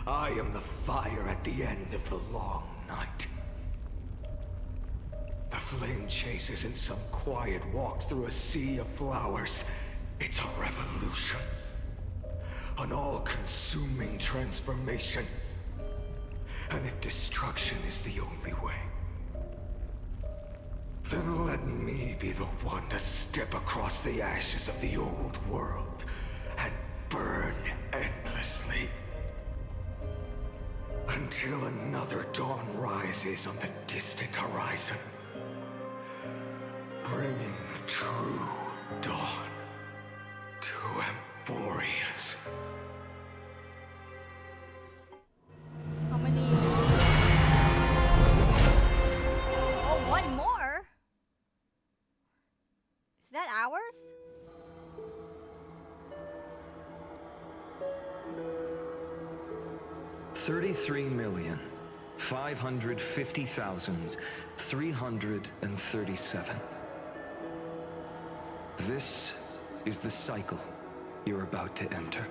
I am the fire at the end of the long night. The flame chase isn't some quiet walk through a sea of flowers. It's a revolution. An all-consuming transformation. And if destruction is the only way, then let me be the one to step across the ashes of the old world and burn endlessly. Until another dawn rises on the distant horizon, bringing the true dawn to Emphorius. How many? Oh, one more? Is that ours? $33,550,337. This is the cycle you're about to enter.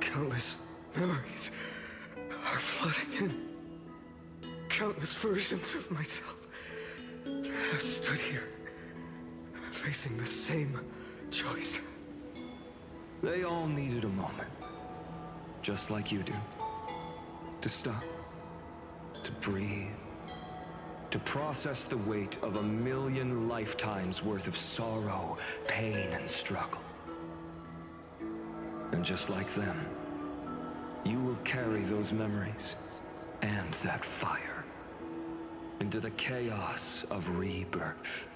Countless memories are flooding in. Countless versions of myself have stood here, facing the same choice. They all needed a moment, just like you do. To stop, to breathe, to process the weight of 1,000,000 lifetimes worth of sorrow, pain, and struggle. And just like them, you will carry those memories and that fire into the chaos of rebirth.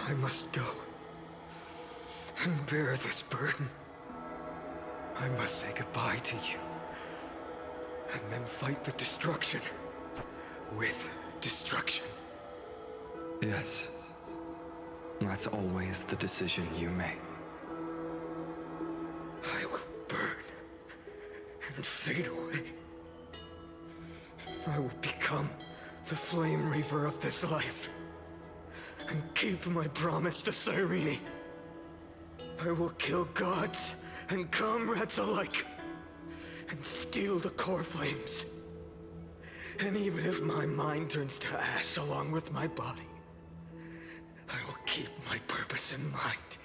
I must go and bear this burden. I must say goodbye to you, and then fight the destruction with destruction. Yes, that's always the decision you make. I will burn and fade away. I will become the flame reaver of this life and keep my promise to Cyrene. I will kill gods and comrades alike and steal the core flames. And even if my mind turns to ash along with my body, I will keep my purpose in mind.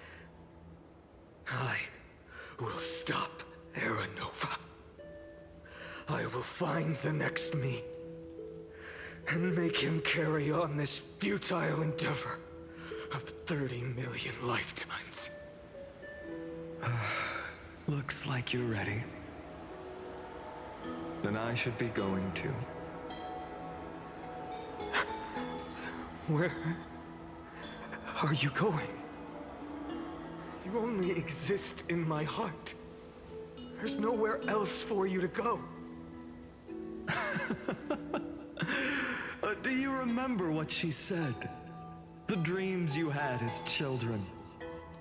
I will stop Era Nova. I will find the next me and make him carry on this futile endeavor of 30 million lifetimes. Looks like you're ready. Then I should be going too. Where are you going? You only exist in my heart. There's nowhere else for you to go. Do you remember what she said? The dreams you had as children.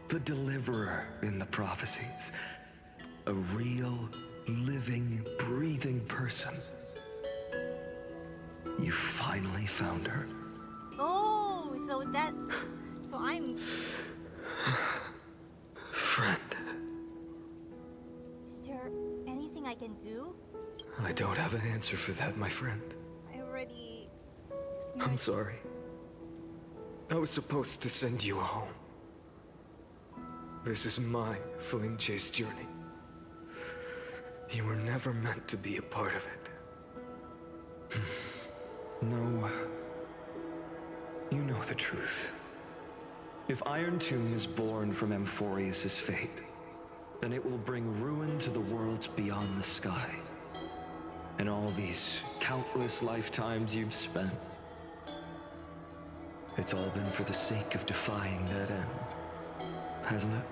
The deliverer in the prophecies. A real, living, breathing person. You finally found her. Oh, so I'm... Friend. Is there anything I can do? I don't have an answer for that, my friend. I already... I'm sorry. I was supposed to send you home. This is my flame chase journey. You were never meant to be a part of it. No. You know the truth. If Iron Tomb is born from Emphorius' fate, then it will bring ruin to the worlds beyond the sky. And all these countless lifetimes you've spent, it's all been for the sake of defying that end, hasn't it?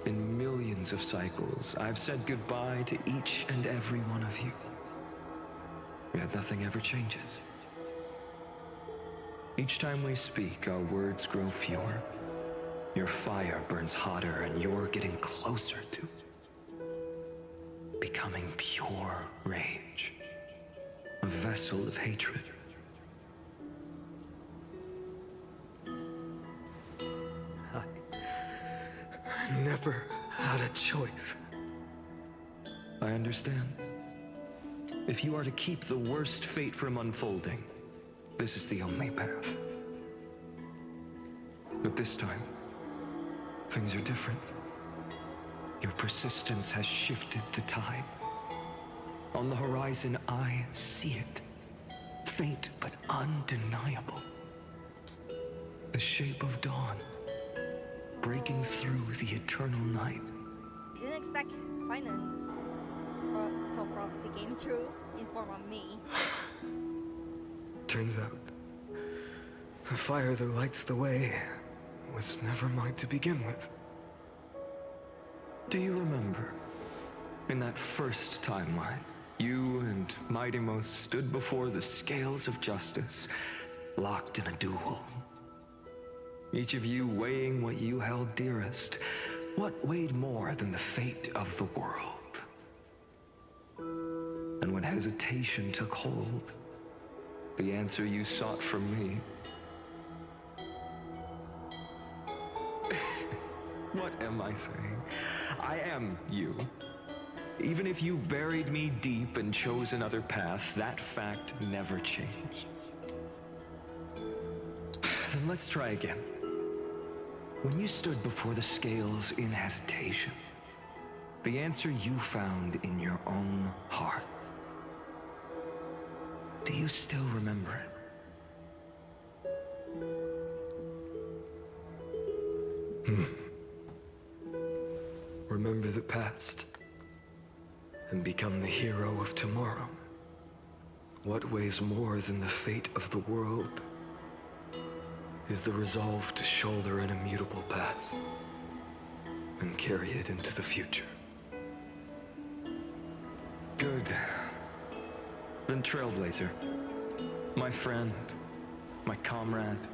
In millions of cycles, I've said goodbye to each and every one of you. Yet nothing ever changes. Each time we speak, our words grow fewer. Your fire burns hotter, and you're getting closer to becoming pure rage. A vessel of hatred. I never had a choice. I understand. If you are to keep the worst fate from unfolding, this is the only path. But this time, things are different. Your persistence has shifted the tide. On the horizon, I see it. Faint but undeniable. The shape of dawn, breaking through the eternal night. Didn't expect finance. So prophecy came true in form of me. Turns out, the fire that lights the way was never mine to begin with. Do you remember, in that first timeline, you and Mightymost stood before the scales of justice, locked in a duel? Each of you weighing what you held dearest. What weighed more than the fate of the world? And when hesitation took hold, the answer you sought from me. What am I saying? I am you. Even if you buried me deep and chose another path, that fact never changed. Then let's try again. When you stood before the scales in hesitation, the answer you found in your own heart. Do you still remember it? Remember the past and become the hero of tomorrow. What weighs more than the fate of the world is the resolve to shoulder an immutable past and carry it into the future. Good. Then Trailblazer, my friend, my comrade.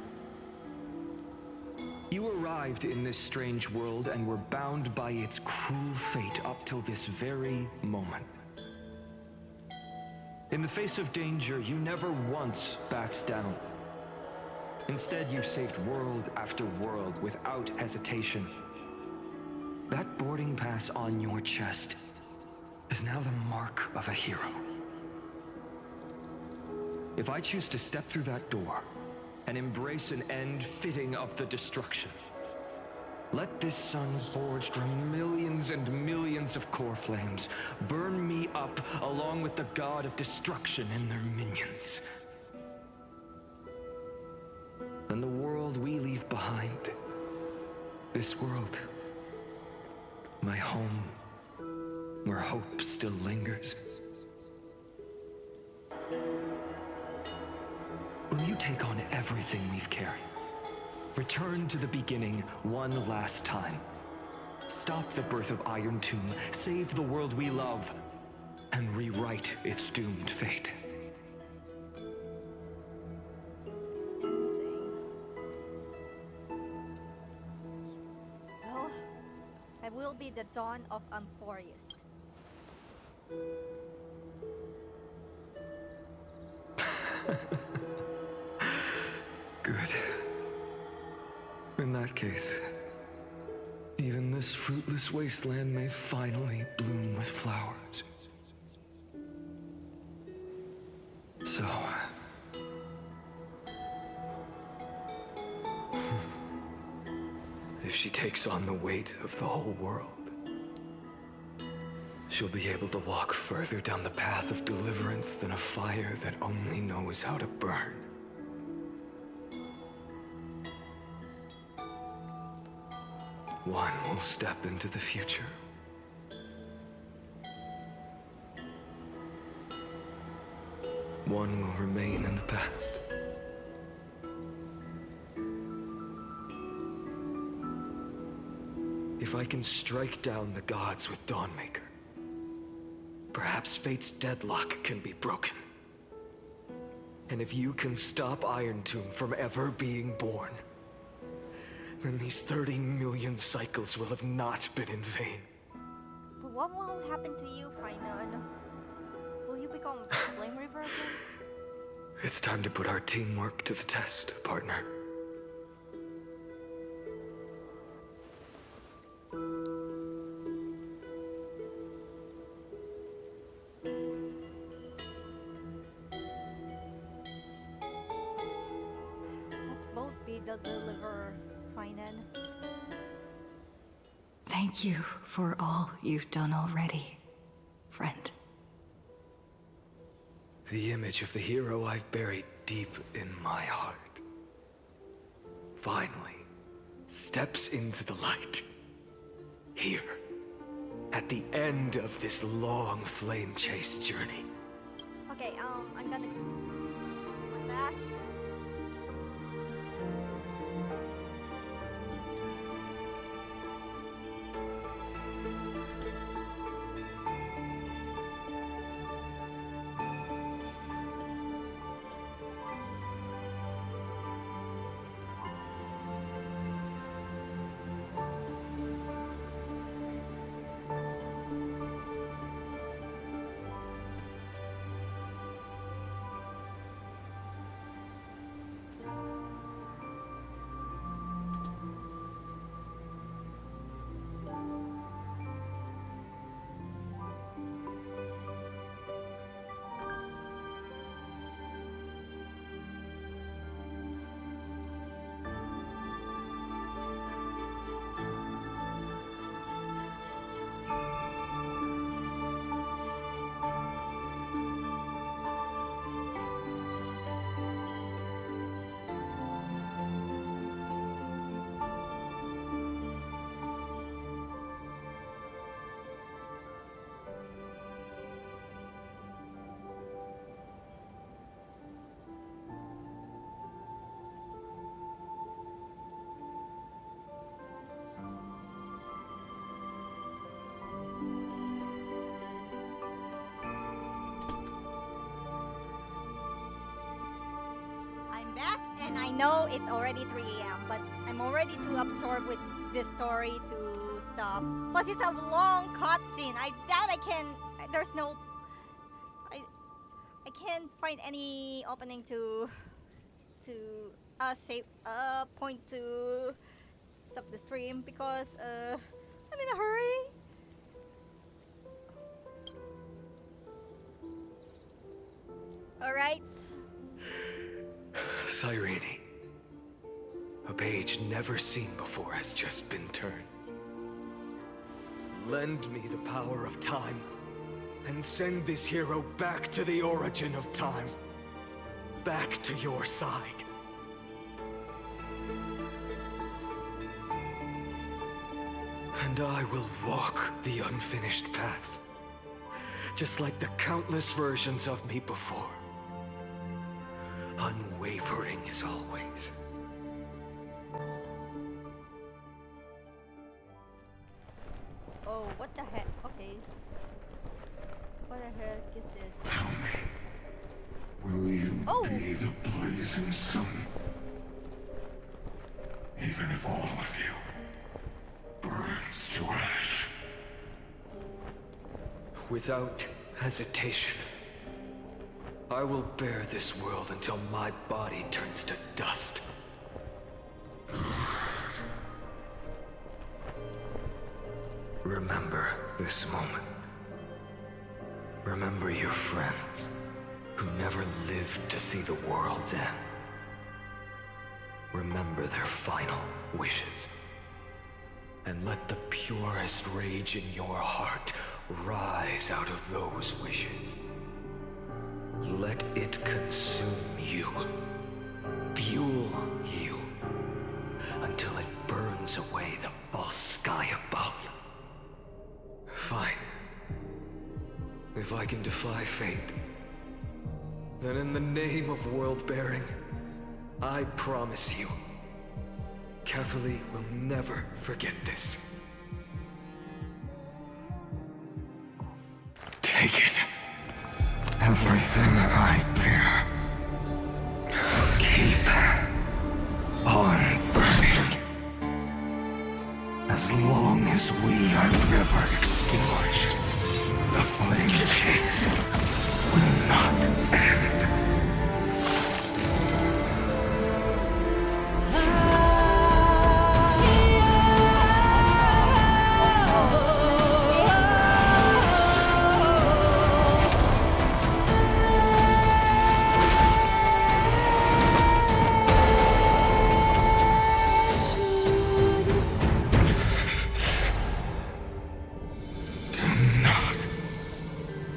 You arrived in this strange world and were bound by its cruel fate up till this very moment. In the face of danger, you never once backed down. Instead, you've saved world after world without hesitation. That boarding pass on your chest is now the mark of a hero. If I choose to step through that door and embrace an end fitting of the destruction, let this sun forged from millions and millions of core flames burn me up along with the god of destruction and their minions. And the world we leave behind, this world, my home, where hope still lingers. Will you take on everything we've carried? Return to the beginning one last time. Stop the birth of Iron Tomb, save the world we love, and rewrite its doomed fate. Well, I will be the dawn of Amphorius. Good. In that case, even this fruitless wasteland may finally bloom with flowers. So... if she takes on the weight of the whole world, she'll be able to walk further down the path of deliverance than a fire that only knows how to burn. One will step into the future. One will remain in the past. If I can strike down the gods with Dawnmaker, perhaps fate's deadlock can be broken. And if you can stop Iron Tomb from ever being born, then these 30 million cycles will have not been in vain. But what will happen to you, Finon? Will you become Flame River again? It's time to put our teamwork to the test, partner. Let's both be the deliverer, Finon. Thank you for all you've done already, friend. The image of the hero I've buried deep in my heart finally steps into the light. Here, at the end of this long flame chase journey. Okay, I'm gonna do one last. I'm back, and I know it's already 3 a.m., but I'm already too absorbed with this story to stop. Plus, it's a long cutscene. I doubt I can. There's no. I can't find any opening to save point to stop the stream because I'm in a hurry. All right. Cyrene, a page never seen before has just been turned. Lend me the power of time, and send this hero back to the origin of time. Back to your side. And I will walk the unfinished path, just like the countless versions of me before. Unwavering as always. Oh, what the heck? Okay. What the heck is this? Tell me, will you be the blazing sun? Even if all of you burns to ash. Without hesitation, I will bear this world until my body turns to dust. Remember this moment. Remember your friends who never lived to see the world's end. Remember their final wishes. And let the purest rage in your heart rise out of those wishes. Let it consume you, fuel you, until it burns away the false sky above. Fine. If I can defy fate, then in the name of world-bearing, I promise you, Kefali will never forget this. Take it. Everything I bear. long as we are never extinguished, the flame chase will not end.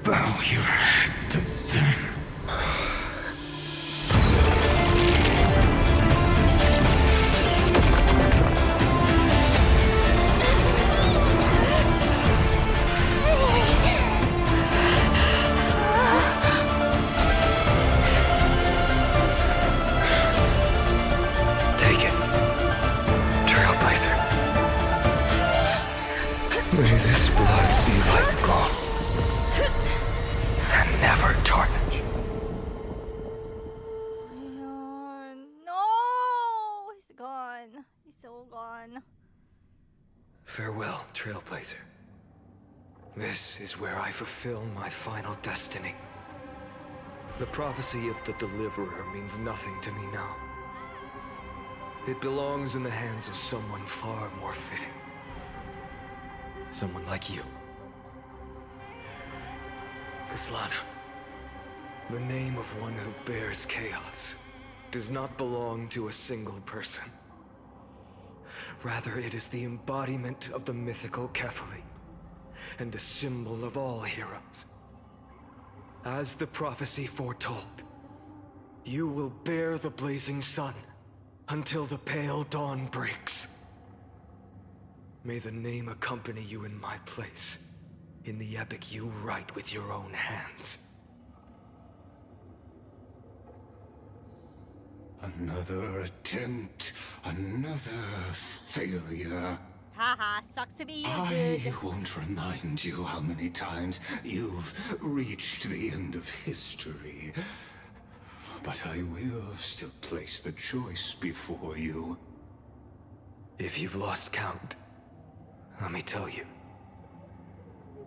Bow your head to them. Take it, Trailblazer. May this blood be like gold and never tarnish. No! He's gone. He's so gone. Farewell, Trailblazer. This is where I fulfill my final destiny. The prophecy of the Deliverer means nothing to me now. It belongs in the hands of someone far more fitting. Someone like you. Kaslana, the name of one who bears chaos does not belong to a single person. Rather, it is the embodiment of the mythical Kefali, and a symbol of all heroes. As the prophecy foretold, you will bear the blazing sun until the pale dawn breaks. May the name accompany you in my place, in the epic you write with your own hands. Another attempt, another failure. Haha, sucks to be you, I dude. won't remind you how many times you've reached the end of history. But I will still place the choice before you. If you've lost count, let me tell you.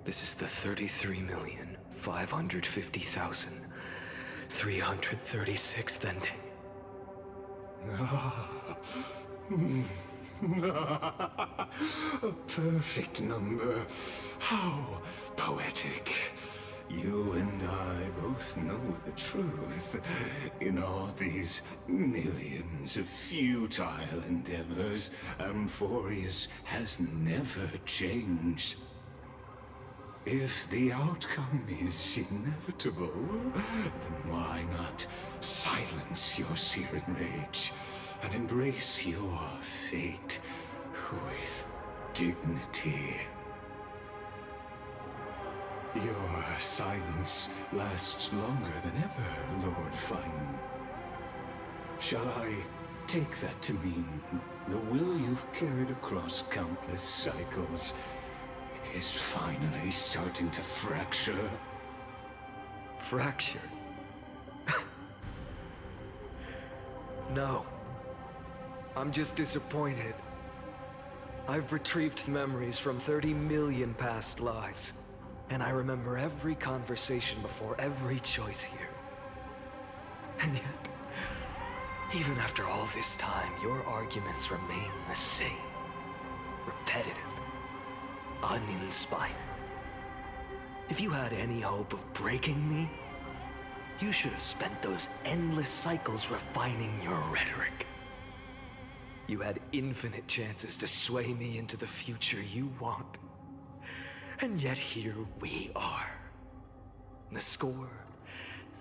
This is the 33,550,336th ending. A perfect number. How poetic. You and I both know the truth. In all these millions of futile endeavors, Amphorius has never changed. If the outcome is inevitable, then why not silence your searing rage and embrace your fate with dignity? Your silence lasts longer than ever, Lord Fine. Shall I take that to mean the will you've carried across countless cycles is finally starting to fracture? Fracture? No. I'm just disappointed. I've retrieved memories from 30 million past lives, and I remember every conversation before every choice here. And yet, even after all this time, your arguments remain the same. Repetitive. Uninspired. If you had any hope of breaking me, you should have spent those endless cycles refining your rhetoric. You had infinite chances to sway me into the future you want. And yet here we are. The score,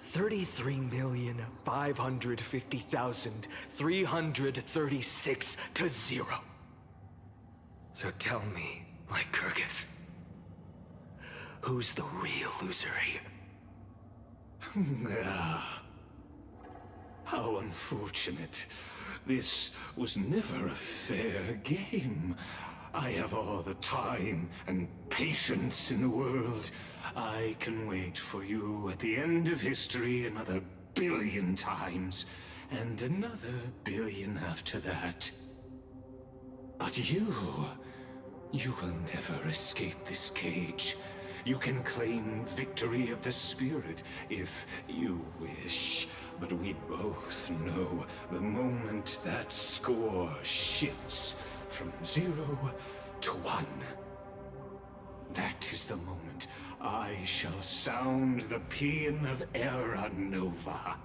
33,550,336 to 0. So tell me, Lycurgus, who's the real loser here? How unfortunate. This was never a fair game. I have all the time and patience in the world. I can wait for you at the end of history another billion times, and another billion after that. But you You will never escape this cage. You can claim victory of the spirit if you wish. But we both know the moment that score shifts from 0 to 1. That is the moment I shall sound the paean of Era Nova.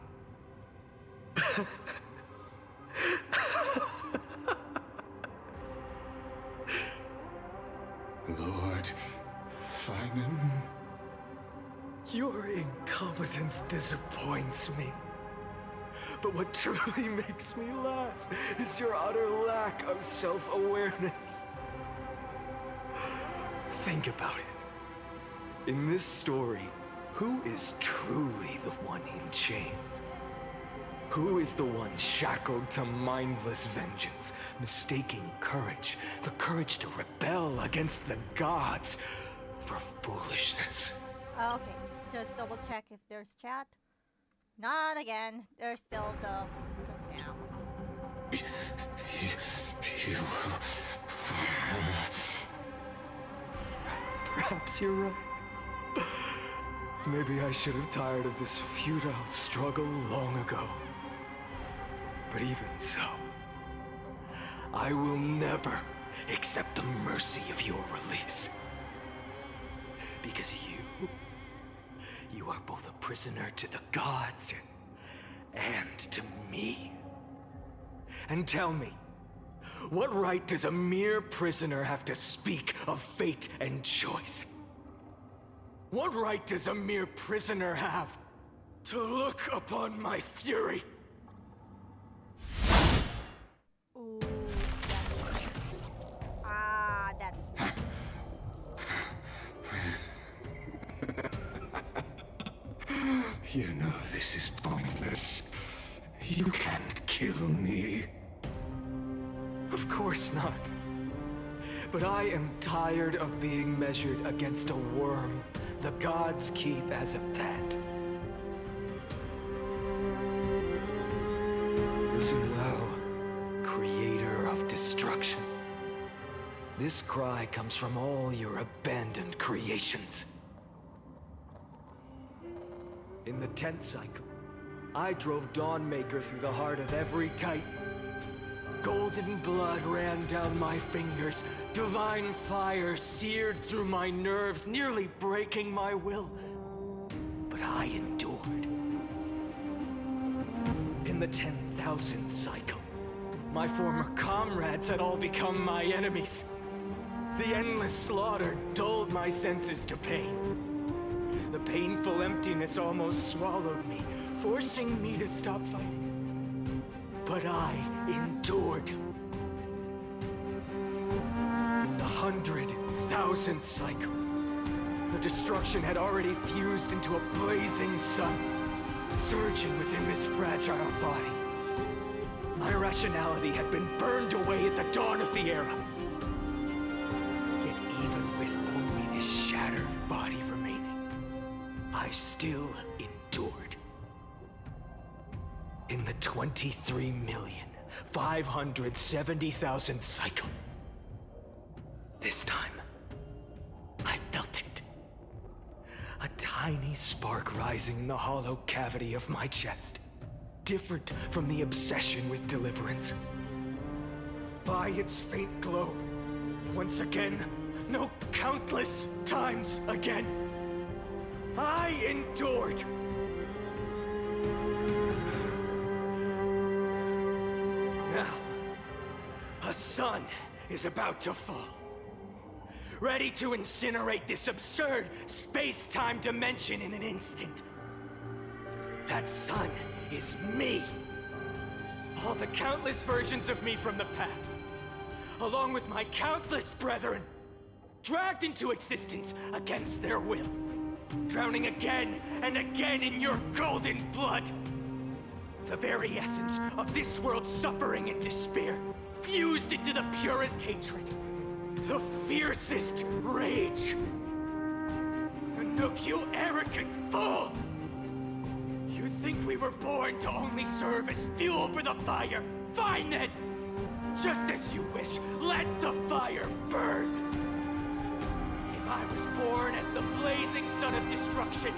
Lord Finan. Your incompetence disappoints me. But what truly makes me laugh is your utter lack of self-awareness. Think about it. In this story, who is truly the one in chains? Who is the one shackled to mindless vengeance, mistaking courage, the courage to rebel against the gods, for foolishness? Okay, just double check if there's chat. Not again. There's still the just now. You... Perhaps you're right. Maybe I should have tired of this futile struggle long ago. But even so, I will never accept the mercy of your release. Because you are both a prisoner to the gods and to me. And tell me, what right does a mere prisoner have to speak of fate and choice? What right does a mere prisoner have to look upon my fury? Ooh, that. You know this is pointless. You can't kill me. Of course not. But I am tired of being measured against a worm the gods keep as a pet. Listen well, creator of destruction. This cry comes from all your abandoned creations. In the 10th cycle, I drove Dawnmaker through the heart of every Titan. Golden blood ran down my fingers, divine fire seared through my nerves, nearly breaking my will. But I endured. In the 10,000th cycle, my former comrades had all become my enemies. The endless slaughter dulled my senses to pain. The painful emptiness almost swallowed me, forcing me to stop fighting. But I endured. In the 100,000th cycle, the destruction had already fused into a blazing sun, surging within this fragile body. My rationality had been burned away at the dawn of the era. Yet even with only this shattered body remaining, I still endured. In the 23,570,000th cycle, this time, I felt it. A tiny spark rising in the hollow cavity of my chest. Different from the obsession with deliverance. By its faint glow, once again, no, countless times again, I endured. Now, a sun is about to fall. Ready to incinerate this absurd space-time dimension in an instant. That sun is me. All the countless versions of me from the past, along with my countless brethren, dragged into existence against their will, drowning again and again in your golden blood. The very essence of this world's suffering and despair, fused into the purest hatred, the fiercest rage. Nook, you arrogant fool! You think we were born to only serve as fuel for the fire? Fine then! Just as you wish, let the fire burn! If I was born as the blazing son of destruction,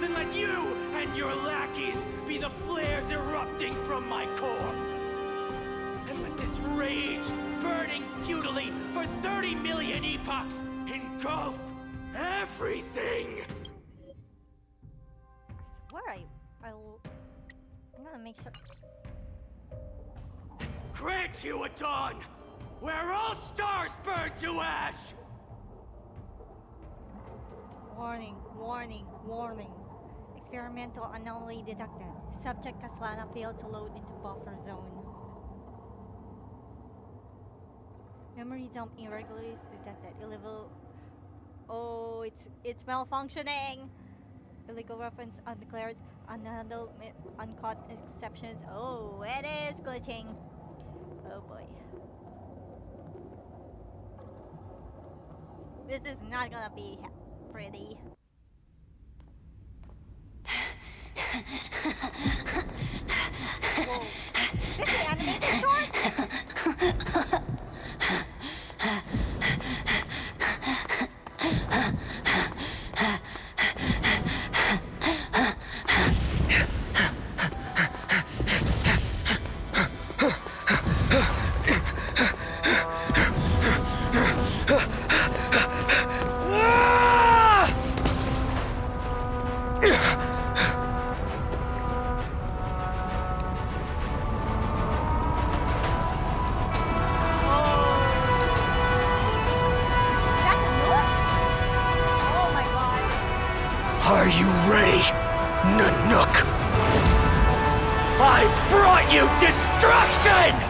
then let you and your lackeys be the flares erupting from my core. And let this rage, burning futilely for 30 million epochs, engulf everything! I'm gonna make sure. Grant you a dawn where all stars burn to ash! Warning, warning, warning. Experimental anomaly detected. Subject Kaslana failed to load into buffer zone. Memory dump irregularities detected. Illegal. Oh, it's malfunctioning. Illegal reference undeclared, unhandled, uncaught exceptions. Oh, it is glitching. Oh boy. This is not gonna be pretty. Whoa. Is this the animated short? Are you ready, Nanook? I brought you destruction!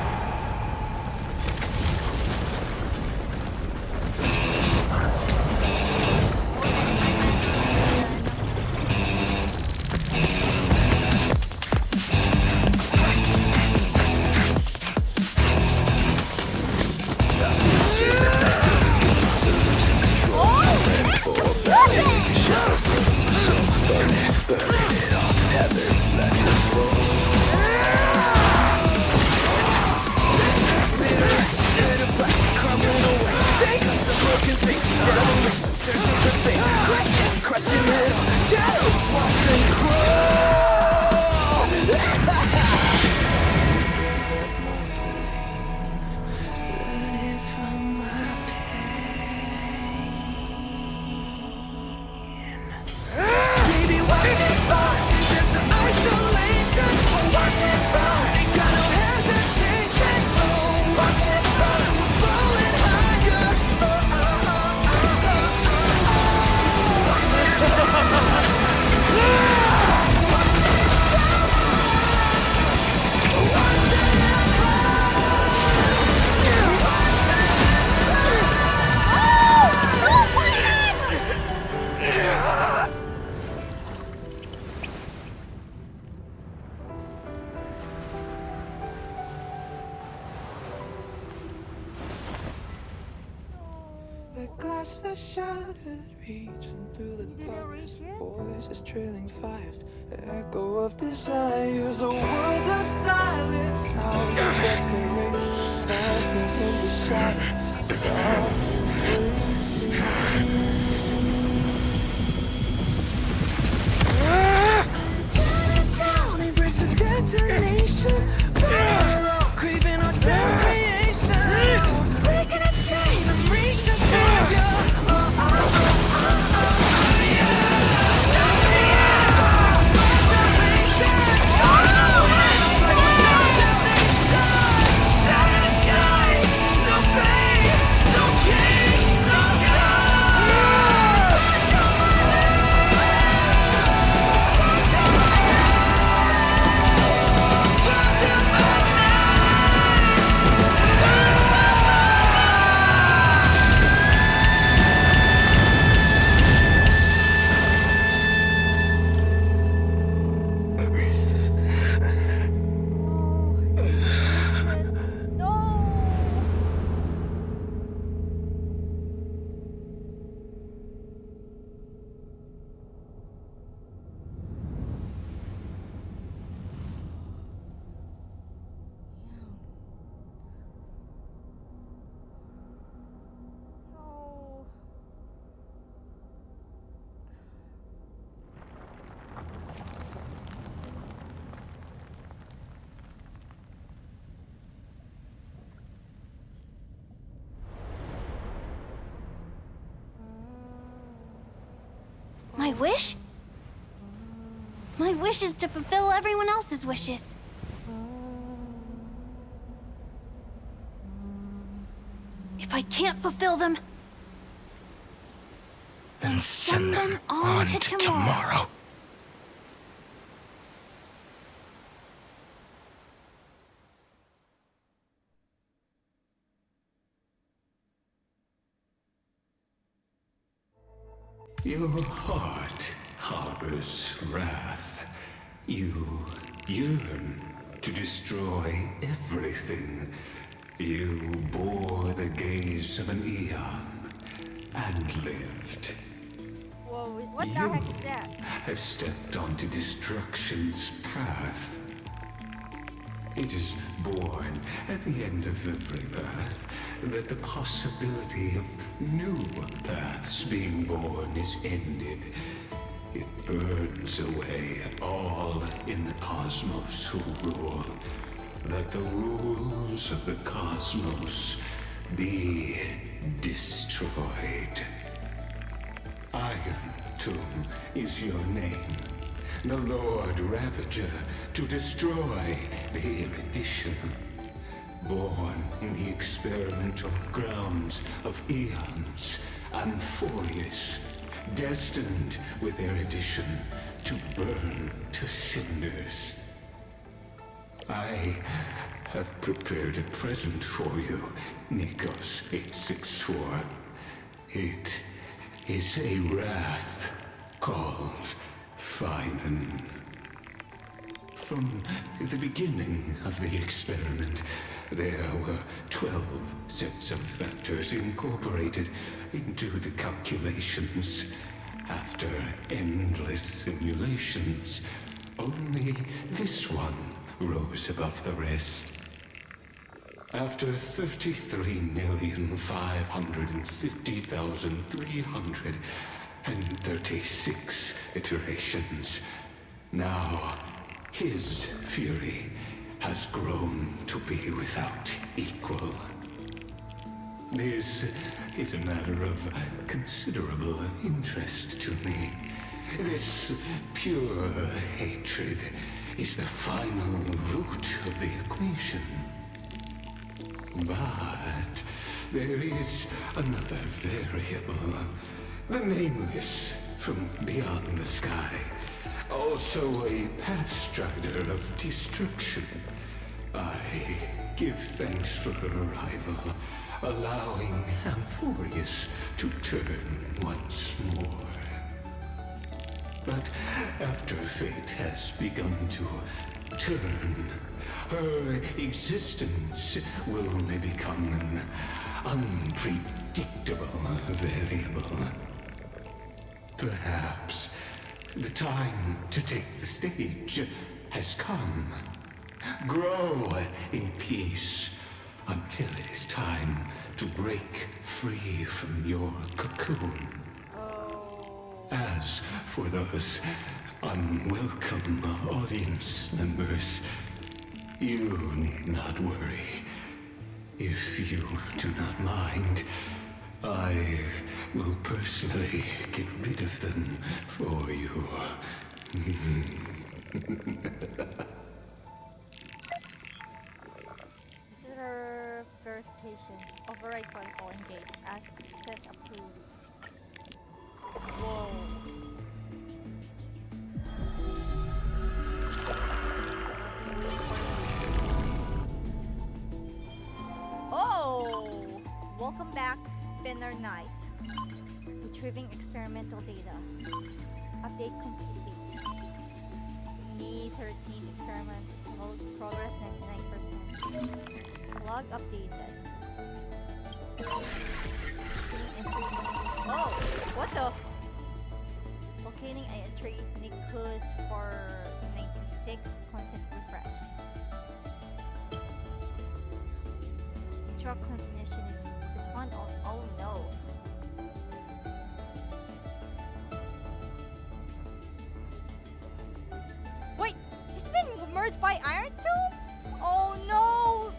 Glass that shattered, reaching through the darkness. Voices trailing fires, the echo of desires. A world of silence, sounds of desperation. Phantoms in the shadows, tear it down, embrace a detonation. Burn out, craving our damn creation. Breaking a chain of reaching for you. Sound of the skies, no fate, no king. My wish? My wish is to fulfill everyone else's wishes. If I can't fulfill them, then send them on to tomorrow. Your heart harbors wrath. You yearn to destroy everything. You bore the gaze of an eon and lived. Whoa, what the heck is that? Have stepped onto destruction's path. It is born at the end of every path that the possibility of new paths being born is ended. It burns away all in the cosmos who rule, that the rules of the cosmos be destroyed. Iron Tomb is your name. The Lord Ravager to destroy the erudition. Born in the experimental grounds of eons, Amphorius, destined with erudition to burn to cinders. I have prepared a present for you, Nikos 864. It is a wrath called Finan. From the beginning of the experiment, there were 12 sets of factors incorporated into the calculations. After endless simulations, only this one rose above the rest. After 33,550,336 iterations, now his fury has grown to be without equal. This is a matter of considerable interest to me. This pure hatred is the final root of the equation. But there is another variable, the nameless from beyond the sky, also a pathstrider of destruction. I give thanks for her arrival, allowing Amphorius to turn once more. But after fate has begun to turn, her existence will only become an unpredictable variable. Perhaps the time to take the stage has come. Grow in peace until it is time to break free from your cocoon. As for those unwelcome audience members, you need not worry. If you do not mind, I will personally get rid of them for you. Visitor verification. Override protocol engaged. Access approved. Whoa. Oh! Welcome back, Spinner Knight. Retrieving experimental data. Update complete. Me 13 experiment. Progress 99%. Log updated. Oh! What the? Locating a entry. Nikus for 96. Content refresh. Intro cognition is respond. Oh no. Wait, he's been merged by Iron Tomb? Oh no!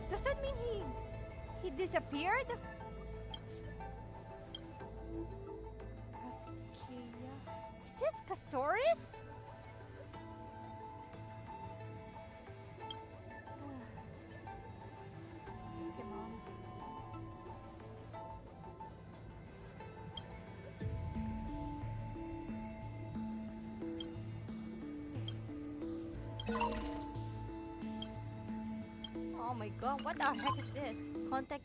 Does that mean he disappeared? Okay, yeah. my god, what the heck is this? Contact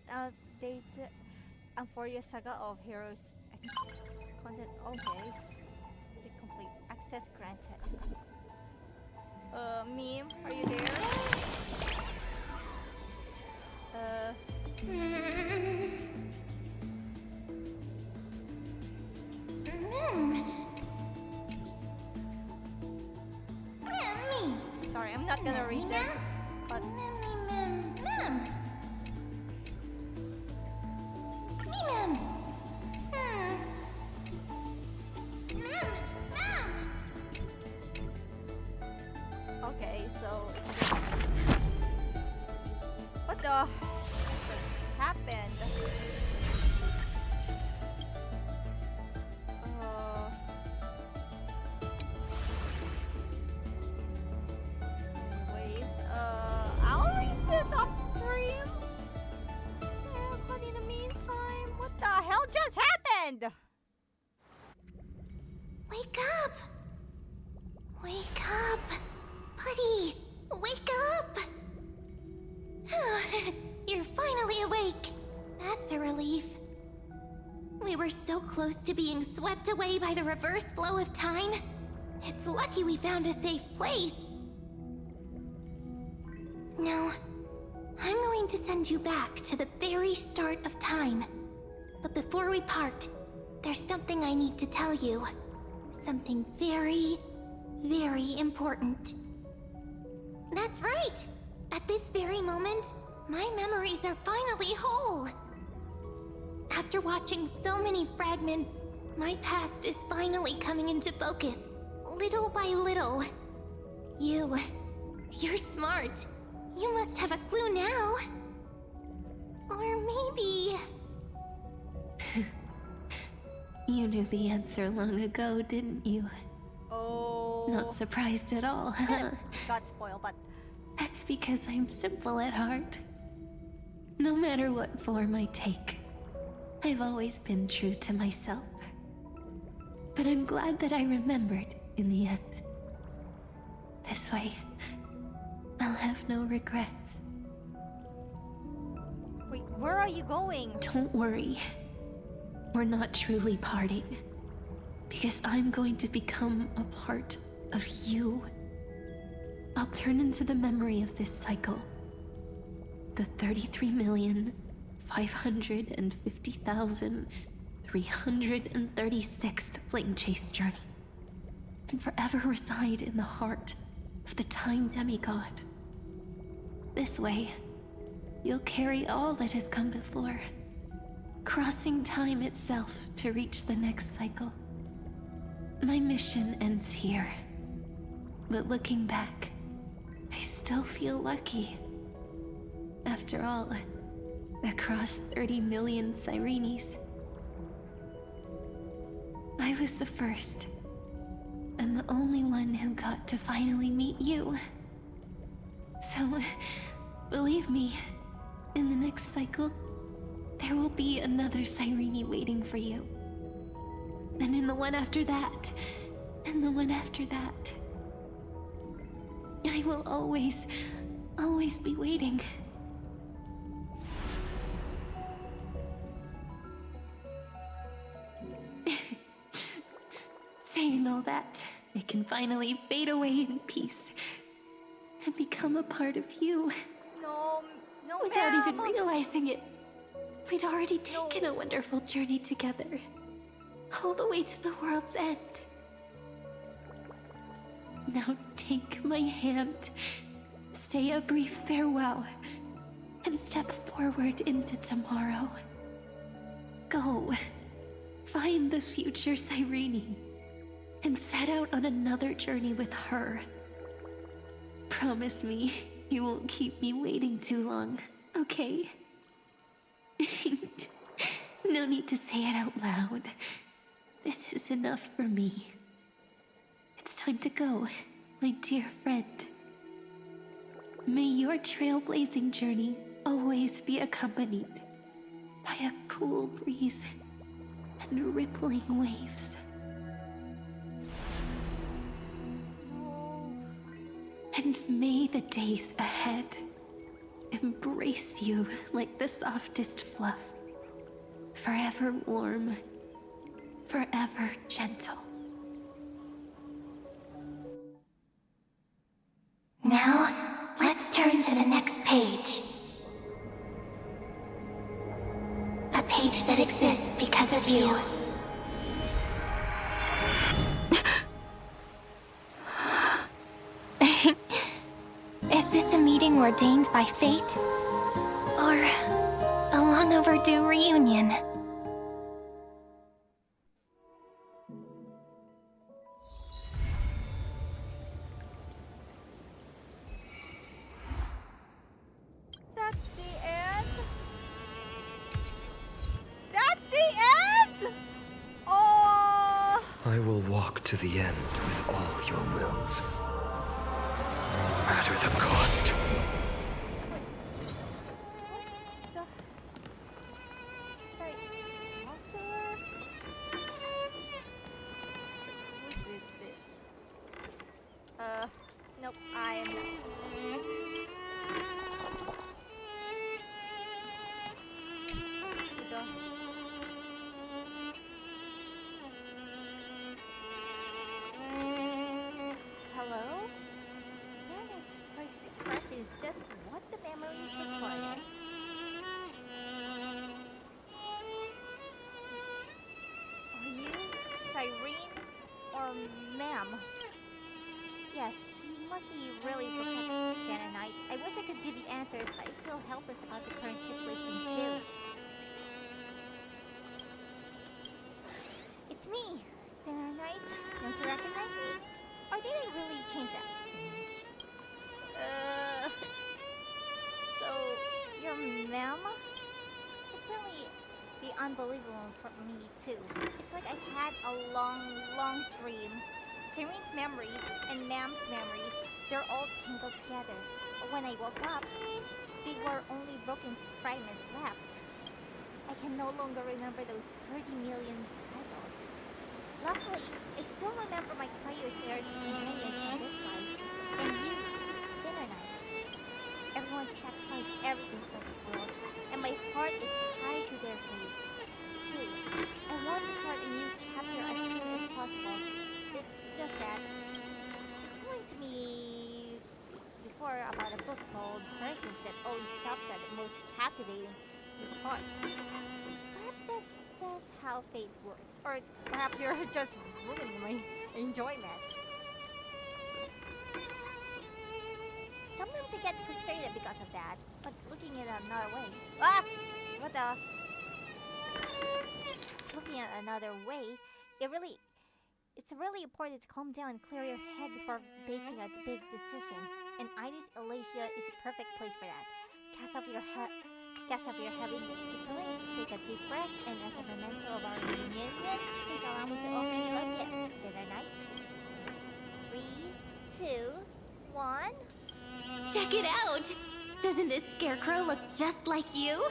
data Amphoria Saga of Heroes. Content, okay. Complete. Access granted. Meme, are you there? Sorry, I'm not gonna read this. But okay, so what the happened? Anyways, I'll read this upstream. Yeah, but in the meantime, what the hell just happened? Wake up! Wake up! Buddy! Wake up! You're finally awake. That's a relief. We were so close to being swept away by the reverse flow of time. It's lucky we found a safe place. Now, I'm going to send you back to the very start of time. But before we part, there's something I need to tell you. Something very, very important. That's right! At this very moment, my memories are finally whole. After watching so many fragments, my past is finally coming into focus, little by little. You're smart. You must have a clue now. Or maybe... You knew the answer long ago, didn't you? Oh. Not surprised at all, huh? Got spoiled, but... That's because I'm simple at heart. No matter what form I take, I've always been true to myself. But I'm glad that I remembered in the end. This way, I'll have no regrets. Wait, where are you going? Don't worry. We're not truly parting. Because I'm going to become a part of you. I'll turn into the memory of this cycle. The 33,550,336th Flame Chase journey. And forever reside in the heart of the Time Demigod. This way, you'll carry all that has come before, crossing time itself to reach the next cycle. My mission ends here, but looking back, I still feel lucky. After all, across 30 million Sirenes, I was the first, and the only one who got to finally meet you. So, believe me, in the next cycle, there will be another Cyrene waiting for you. And in the one after that, and the one after that. I will always be waiting. Saying all that, I can finally fade away in peace and become a part of you. No, without even realizing it. We'd already taken a wonderful journey together, all the way to the world's end. Now take my hand, say a brief farewell, and step forward into tomorrow. Go, find the future Cyrene, and set out on another journey with her. Promise me you won't keep me waiting too long, okay? No need to say it out loud. This is enough for me. It's time to go, my dear friend. May your trailblazing journey always be accompanied by a cool breeze and rippling waves. And may the days ahead embrace you like the softest fluff. Forever warm, forever gentle. Now, let's turn to the next page. A page that exists because of you. Is this a meeting ordained by fate? Or a long overdue reunion? That's the end? That's the end? Oh! I will walk to the end with all your wills. No matter the cost. Nope, I am not. Hello? Spirit's voice expression is just what the memories recorded. Are you Cyrene or ma'am? Yes, you must be really perplexed, Scanner Knight. I wish I could give you answers, but I feel helpless about the current situation too. It's me, Scanner Knight. Don't you recognize me? Or did I really change that? So, you're ma'am? It's really the unbelievable for me too. It's like I've had a long dream. Cyrene's memories and Ma'am's memories, they're all tangled together. But when I woke up, they were only broken fragments left. I can no longer remember those 30 million cycles. Luckily, I still remember my Cryosaurus companions from this life, and you, Spinner Knight. Everyone sacrificed everything for this world, and my heart is tied to their fates, too. I want to start a new chapter as soon as possible. It's just that you went to me before about a book called Versions that always stops at the most captivating parts. Perhaps that's just how fate works. Or perhaps you're just ruining my enjoyment. Sometimes I get frustrated because of that, but looking at it another way. Ah! What the? Looking at another way, it's really important to calm down and clear your head before making a big decision. And Iris Elysia is a perfect place for that. Cast off your heavy feelings, take a deep breath, and as a memento of our reunion, please allow me to offer you a gift, Spinner Knight. 3, 2, 1. Check it out! Doesn't this scarecrow look just like you?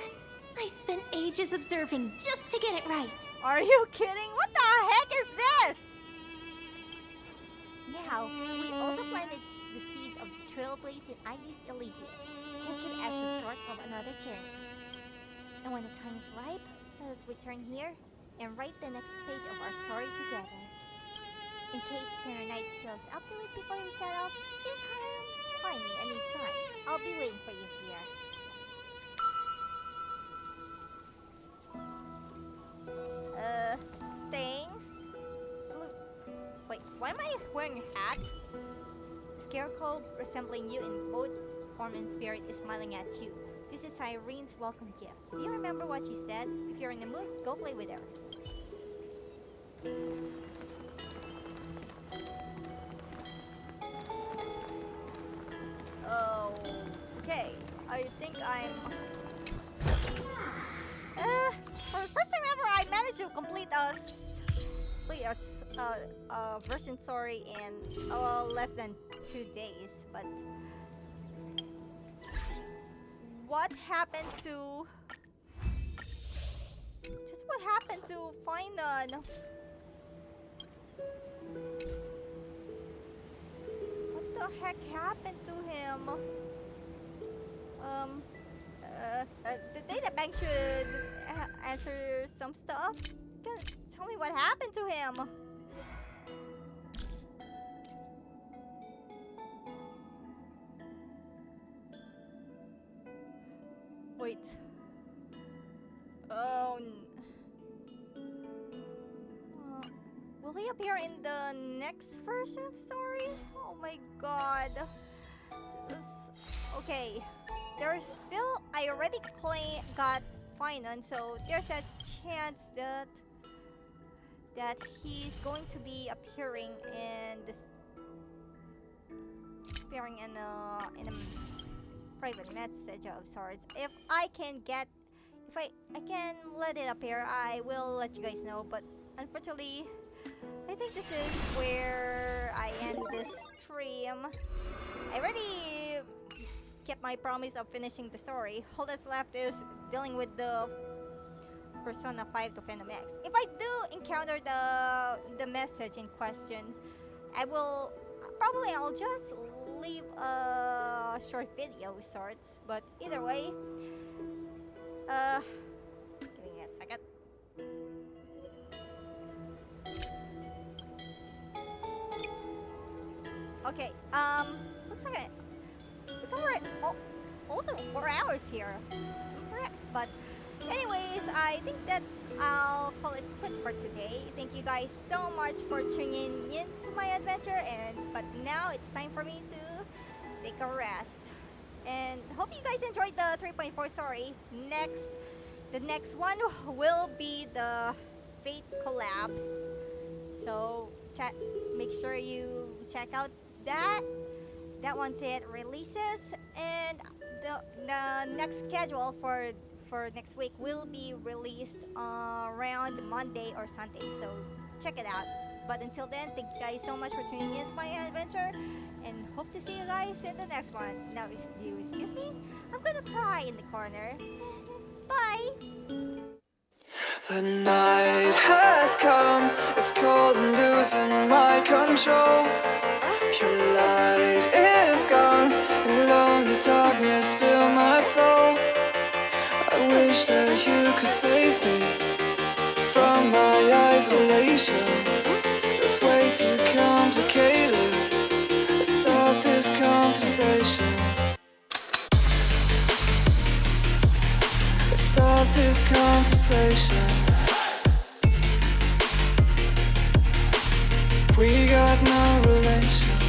I spent ages observing just to get it right. Are you kidding? What the heck is this? Now, we also planted the seeds of the trailblaze in Iris Elysia. Take it as the start of another journey. And when the time is ripe, let us return here and write the next page of our story together. In case Spinner Knight feels up to it before you set off, you can find me anytime. I'll be waiting for you here. Thanks. Wait, why am I wearing a hat? Scarecrow resembling you in both form and spirit is smiling at you. This is Cyrene's welcome gift. Do you remember what she said? If you're in the mood, go play with her. Oh, okay. I think I'm... for the first time ever, I managed to complete a version story in less than 2 days, but... What happened to... Just what happened to Finan? What the heck happened to him? The data bank should answer some stuff. Tell me what happened to him. Wait. Oh. Will he appear in the next version of story? Oh my god. Okay. There's still. I already got finance, so there's a chance that he's going to be appearing in this. Appearing in a private message of sorts. If I can let it appear, I will let you guys know. But unfortunately, I think this is where I end this stream. I already kept my promise of finishing the story. All that's left is dealing with the Persona 5 to Phantom X. If I do encounter the message in question, I'll just leave a short video of sorts. But either way, give me a second. Okay, looks like it's also 4 hours here. Correct, but anyways, I think that I'll call it quits for today. Thank you guys so much for tuning in to my adventure, but now it's time for me to take a rest. And hope you guys enjoyed the 3.4 story. The next one will be the Fate Collapse. So make sure you check out that once it releases, and the next schedule for next week will be released around Monday or Sunday, so check it out. But until then, thank you guys so much for tuning in to my adventure, and hope to see you guys in the next one. Now, if you excuse me, I'm gonna cry in the corner. Bye! The night has come, it's cold and losing my control. Your light is gone, and lonely darkness fill my soul. I wish that you could save me from my isolation. It's way too complicated. Let's stop this conversation. Let's stop this conversation. We got no relation.